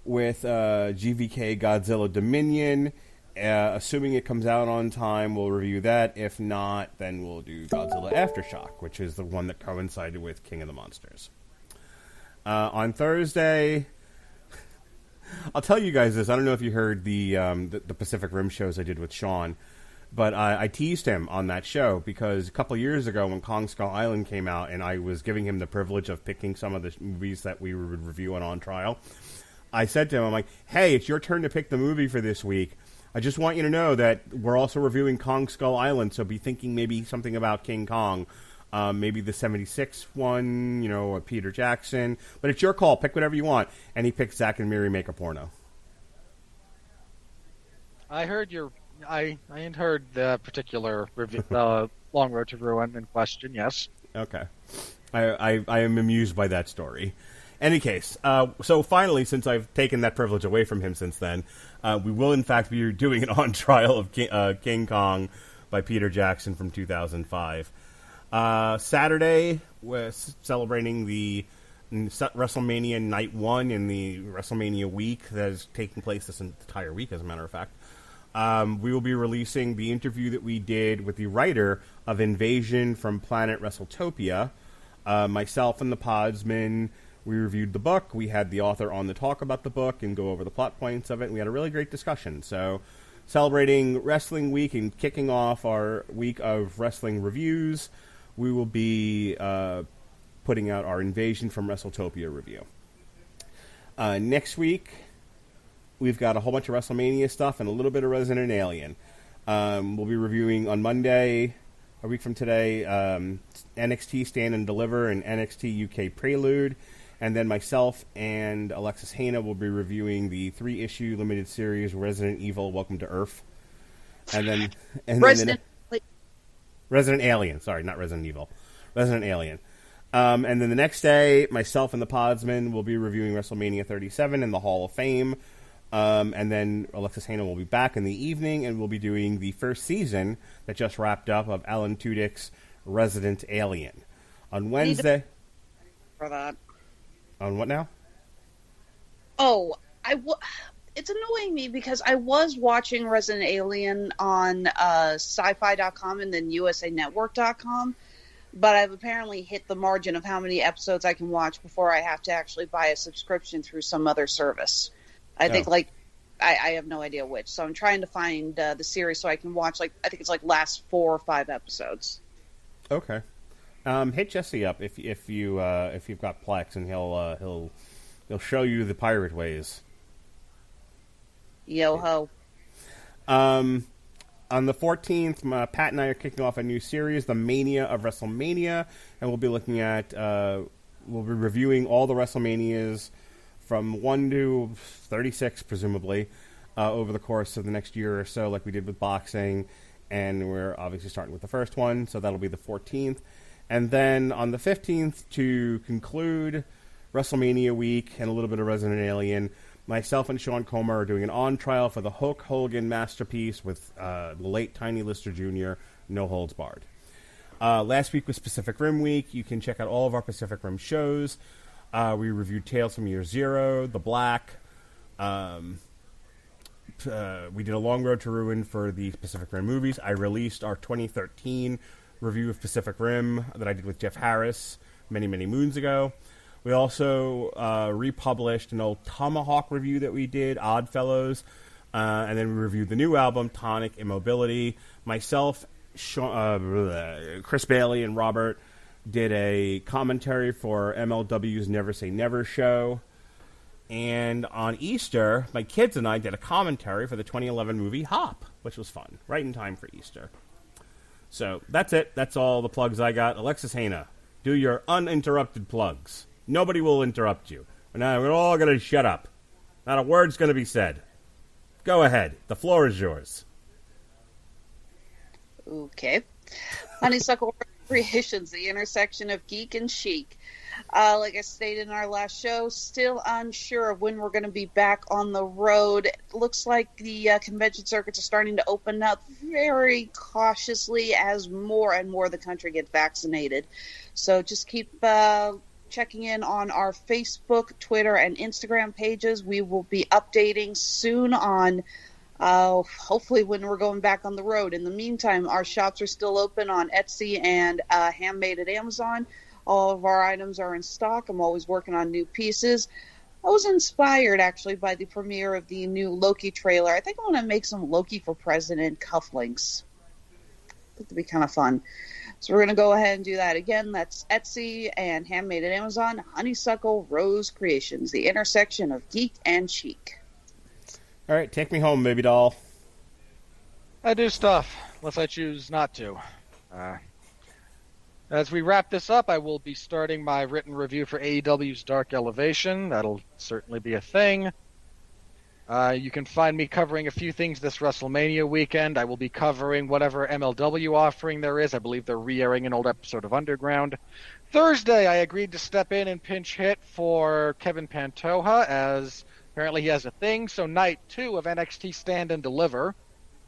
with GVK Godzilla Dominion. Assuming it comes out on time, we'll review that. If not, then we'll do Godzilla Aftershock, which is the one that coincided with King of the Monsters. On Thursday, I'll tell you guys this. I don't know if you heard the Pacific Rim shows I did with Sean, but I teased him on that show because a couple years ago when Kong Skull Island came out and I was giving him the privilege of picking some of the movies that we would review on Trial, I said to him, I'm like, hey, it's your turn to pick the movie for this week. I just want you to know that we're also reviewing Kong Skull Island, so be thinking maybe something about King Kong. Maybe the 76 one, or Peter Jackson. But it's your call. Pick whatever you want. And he picked Zack and Miri Make a Porno. I heard I had heard the particular review, Long Road to Ruin in question. Yes. Okay. I am amused by that story. Any case, so finally, since I've taken that privilege away from him since then, we will in fact be doing an on trial of King Kong by Peter Jackson from 2005. Saturday, we're celebrating the WrestleMania Night 1 in the WrestleMania week that is taking place this entire week, as a matter of fact. We will be releasing the interview that we did with the writer of Invasion from Planet WrestleTopia. Myself and the Podsman, we reviewed the book. We had the author on to talk about the book and go over the plot points of it. And we had a really great discussion. So, celebrating Wrestling Week and kicking off our week of wrestling reviews, we will be putting out our Invasion from WrestleTopia review. Next week, we've got a whole bunch of WrestleMania stuff and a little bit of Resident Alien. We'll be reviewing on Monday, a week from today, NXT Stand and Deliver and NXT UK Prelude. And then myself and Alexis Hejna will be reviewing the 3-issue limited series Resident Evil: Welcome to Earth. And then Resident Alien. Sorry, not Resident Evil. Resident Alien. And then the next day, myself and the Podsman will be reviewing WrestleMania 37 in the Hall of Fame. And then Alexis Hejna will be back in the evening, and we'll be doing the first season that just wrapped up of Alan Tudyk's Resident Alien. On Wednesday... For that. On what now? Oh, it's annoying me because I was watching Resident Alien on sci-fi.com and then usanetwork.com, but I've apparently hit the margin of how many episodes I can watch before I have to actually buy a subscription through some other service. I think, I have no idea which, so I'm trying to find the series so I can watch, I think it's last 4 or 5 episodes. Okay. Hit Jesse up if you've got Plex, and he'll show you the pirate ways. Yo ho. On the 14th, Pat and I are kicking off a new series, The Mania of WrestleMania, and we'll be looking at we'll be reviewing all the WrestleManias from 1 to 36, presumably, over the course of the next year or so, like we did with boxing, and we're obviously starting with the first one, so that'll be the 14th. And then on the 15th, to conclude WrestleMania week and a little bit of Resident Alien, myself and Sean Comer are doing an on-trial for the Hulk Hogan masterpiece with the late Tiny Lister Jr., No Holds Barred. Last week was Pacific Rim week. You can check out all of our Pacific Rim shows. We reviewed Tales from Year Zero, The Black. We did a Long Road to Ruin for the Pacific Rim movies. I released our 2013 review of Pacific Rim that I did with Jeff Harris many, many moons ago. We also republished an old Tomahawk review that we did, Oddfellows, and then we reviewed the new album, Tonic Immobility. Myself, Chris Bailey, and Robert did a commentary for MLW's Never Say Never show. And on Easter, my kids and I did a commentary for the 2011 movie Hop, which was fun, right in time for Easter. So that's it. That's all the plugs I got. Alexis Hejna, do your uninterrupted plugs. Nobody will interrupt you. Now we're all going to shut up. Not a word's going to be said. Go ahead. The floor is yours. Okay. Honeysuckle Creations, the intersection of geek and chic. Like I stated in our last show, still unsure of when we're going to be back on the road. It looks like the convention circuits are starting to open up very cautiously as more and more of the country gets vaccinated. So just keep checking in on our Facebook, Twitter, and Instagram pages. We will be updating soon on hopefully when we're going back on the road. In the meantime, our shops are still open on Etsy and Handmade at Amazon. All of our items are in stock. I'm always working on new pieces. I was inspired, actually, by the premiere of the new Loki trailer. I think I want to make some Loki for President cufflinks. I think that'd be kind of fun. So we're going to go ahead and do that. Again, that's Etsy and Handmade at Amazon, Honeysuckle Rose Creations, the intersection of geek and chic. All right, take me home, baby doll. I do stuff, unless I choose not to. As we wrap this up, I will be starting my written review for AEW's Dark Elevation. That'll certainly be a thing. You can find me covering a few things this WrestleMania weekend. I will be covering whatever MLW offering there is. I believe they're re-airing an old episode of Underground. Thursday, I agreed to step in and pinch hit for Kevin Pantoja, as apparently he has a thing. So night 2 of NXT Stand and Deliver,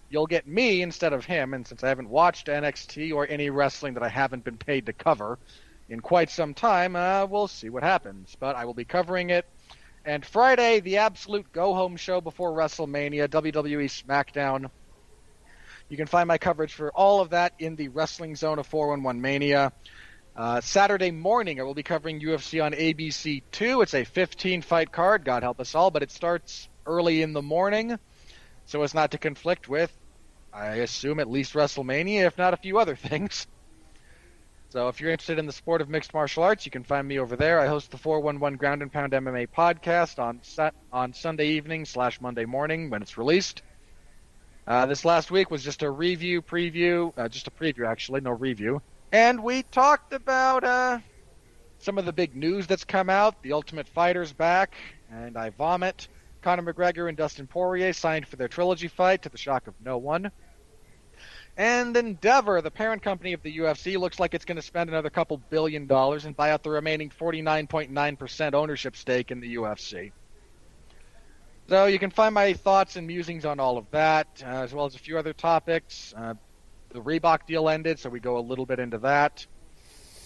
you'll get me instead of him. And since I haven't watched NXT or any wrestling that I haven't been paid to cover in quite some time, we'll see what happens. But I will be covering it. And Friday, the absolute go-home show before WrestleMania, WWE SmackDown. You can find my coverage for all of that in the Wrestling Zone of 411 Mania. Saturday morning, I will be covering UFC on ABC 2. It's a 15-fight card, God help us all, but it starts early in the morning, so as not to conflict with, I assume, at least WrestleMania, if not a few other things. So if you're interested in the sport of mixed martial arts, you can find me over there. I host the 411 Ground and Pound MMA podcast on Sunday evening / Monday morning when it's released. This last week was just a preview, actually, no review. And we talked about some of the big news that's come out. The Ultimate Fighter's back, and I vomit. Conor McGregor and Dustin Poirier signed for their trilogy fight, to the shock of no one. And Endeavor, the parent company of the UFC, looks like it's going to spend another couple $2 billion and buy out the remaining 49.9% ownership stake in the UFC. So you can find my thoughts and musings on all of that, as well as a few other topics. The Reebok deal ended, so we go a little bit into that.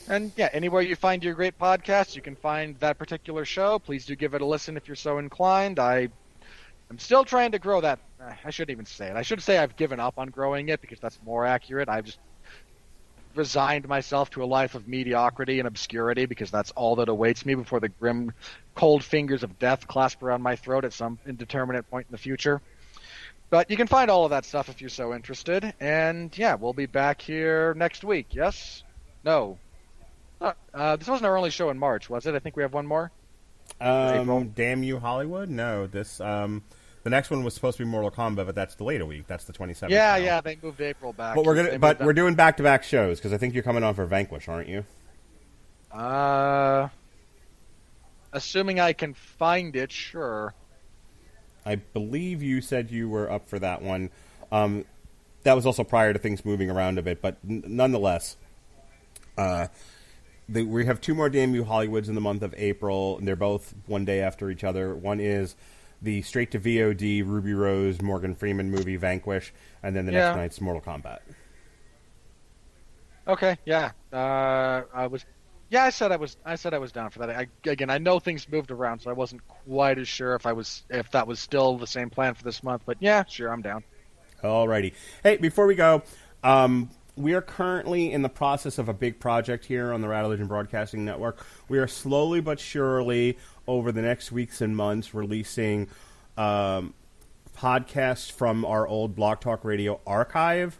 And yeah, anywhere you find your great podcasts, you can find that particular show. Please do give it a listen if you're so inclined. I'm still trying to grow that. I shouldn't even say it. I should say I've given up on growing it, because that's more accurate. I've just resigned myself to a life of mediocrity and obscurity, because that's all that awaits me before the grim, cold fingers of death clasp around my throat at some indeterminate point in the future. But you can find all of that stuff if you're so interested. And yeah, we'll be back here next week. Yes? No. This wasn't our only show in March, was it? I think we have one more. Damn You Hollywood? No, this the next one was supposed to be Mortal Kombat, but that's delayed a week. That's the 27th. Yeah, they moved April back. But we're doing back-to-back shows, because I think you're coming on for Vanquish, aren't you? Assuming I can find it, sure. I believe you said you were up for that one. That was also prior to things moving around a bit, but nonetheless, we have 2 more Damn You Hollywoods in the month of April, and they're both one day after each other. One is the straight-to-VOD Ruby Rose Morgan Freeman movie Vanquish, and then the next night's Mortal Kombat. Okay, yeah. I said I was down for that. I know things moved around, so I wasn't quite as sure if that was still the same plan for this month. But yeah, sure, I'm down. Alrighty. Hey, before we go, we are currently in the process of a big project here on the Radulich Broadcasting Network. We are slowly but surely, over the next weeks and months, releasing podcasts from our old Blog Talk Radio archive.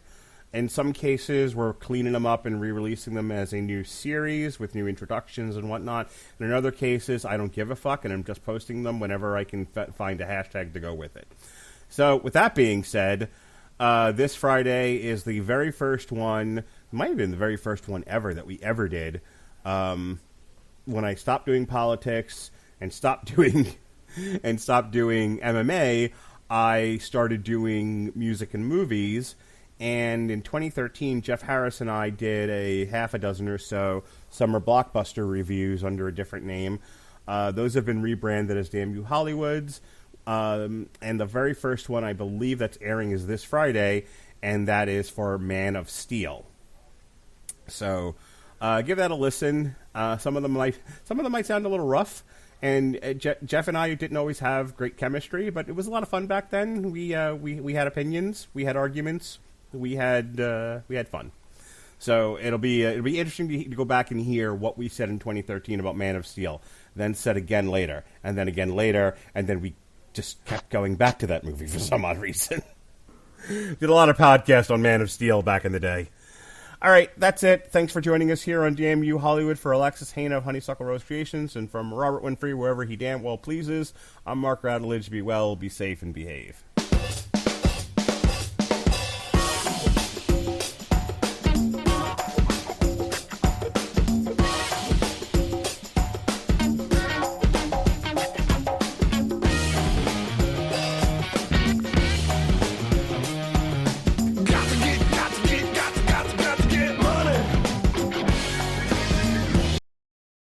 In some cases, we're cleaning them up and re-releasing them as a new series with new introductions and whatnot. And in other cases, I don't give a fuck, and I'm just posting them whenever I can find a hashtag to go with it. So, with that being said, this Friday is the very first one, might have been the very first one ever that we ever did. When I stopped doing politics and stopped doing MMA, I started doing music and movies. And in 2013, Jeff Harris and I did a half a dozen or so summer blockbuster reviews under a different name. Those have been rebranded as Damn You Hollywoods. And the very first one, I believe, that's airing is this Friday, and that is for Man of Steel. So give that a listen. Some of them might sound a little rough. And Jeff and I didn't always have great chemistry, but it was a lot of fun back then. We had opinions, we had arguments. We had fun, so it'll be interesting to go back and hear what we said in 2013 about Man of Steel, then said again later, and then again later, and then we just kept going back to that movie for some odd reason. Did a lot of podcasts on Man of Steel back in the day. All right, that's it. Thanks for joining us here on Damn You Hollywood. For Alexis Hejna of Honeysuckle Rose Creations, and from Robert Winfree, wherever he damn well pleases, I'm Mark Radulich. Be well, be safe, and behave.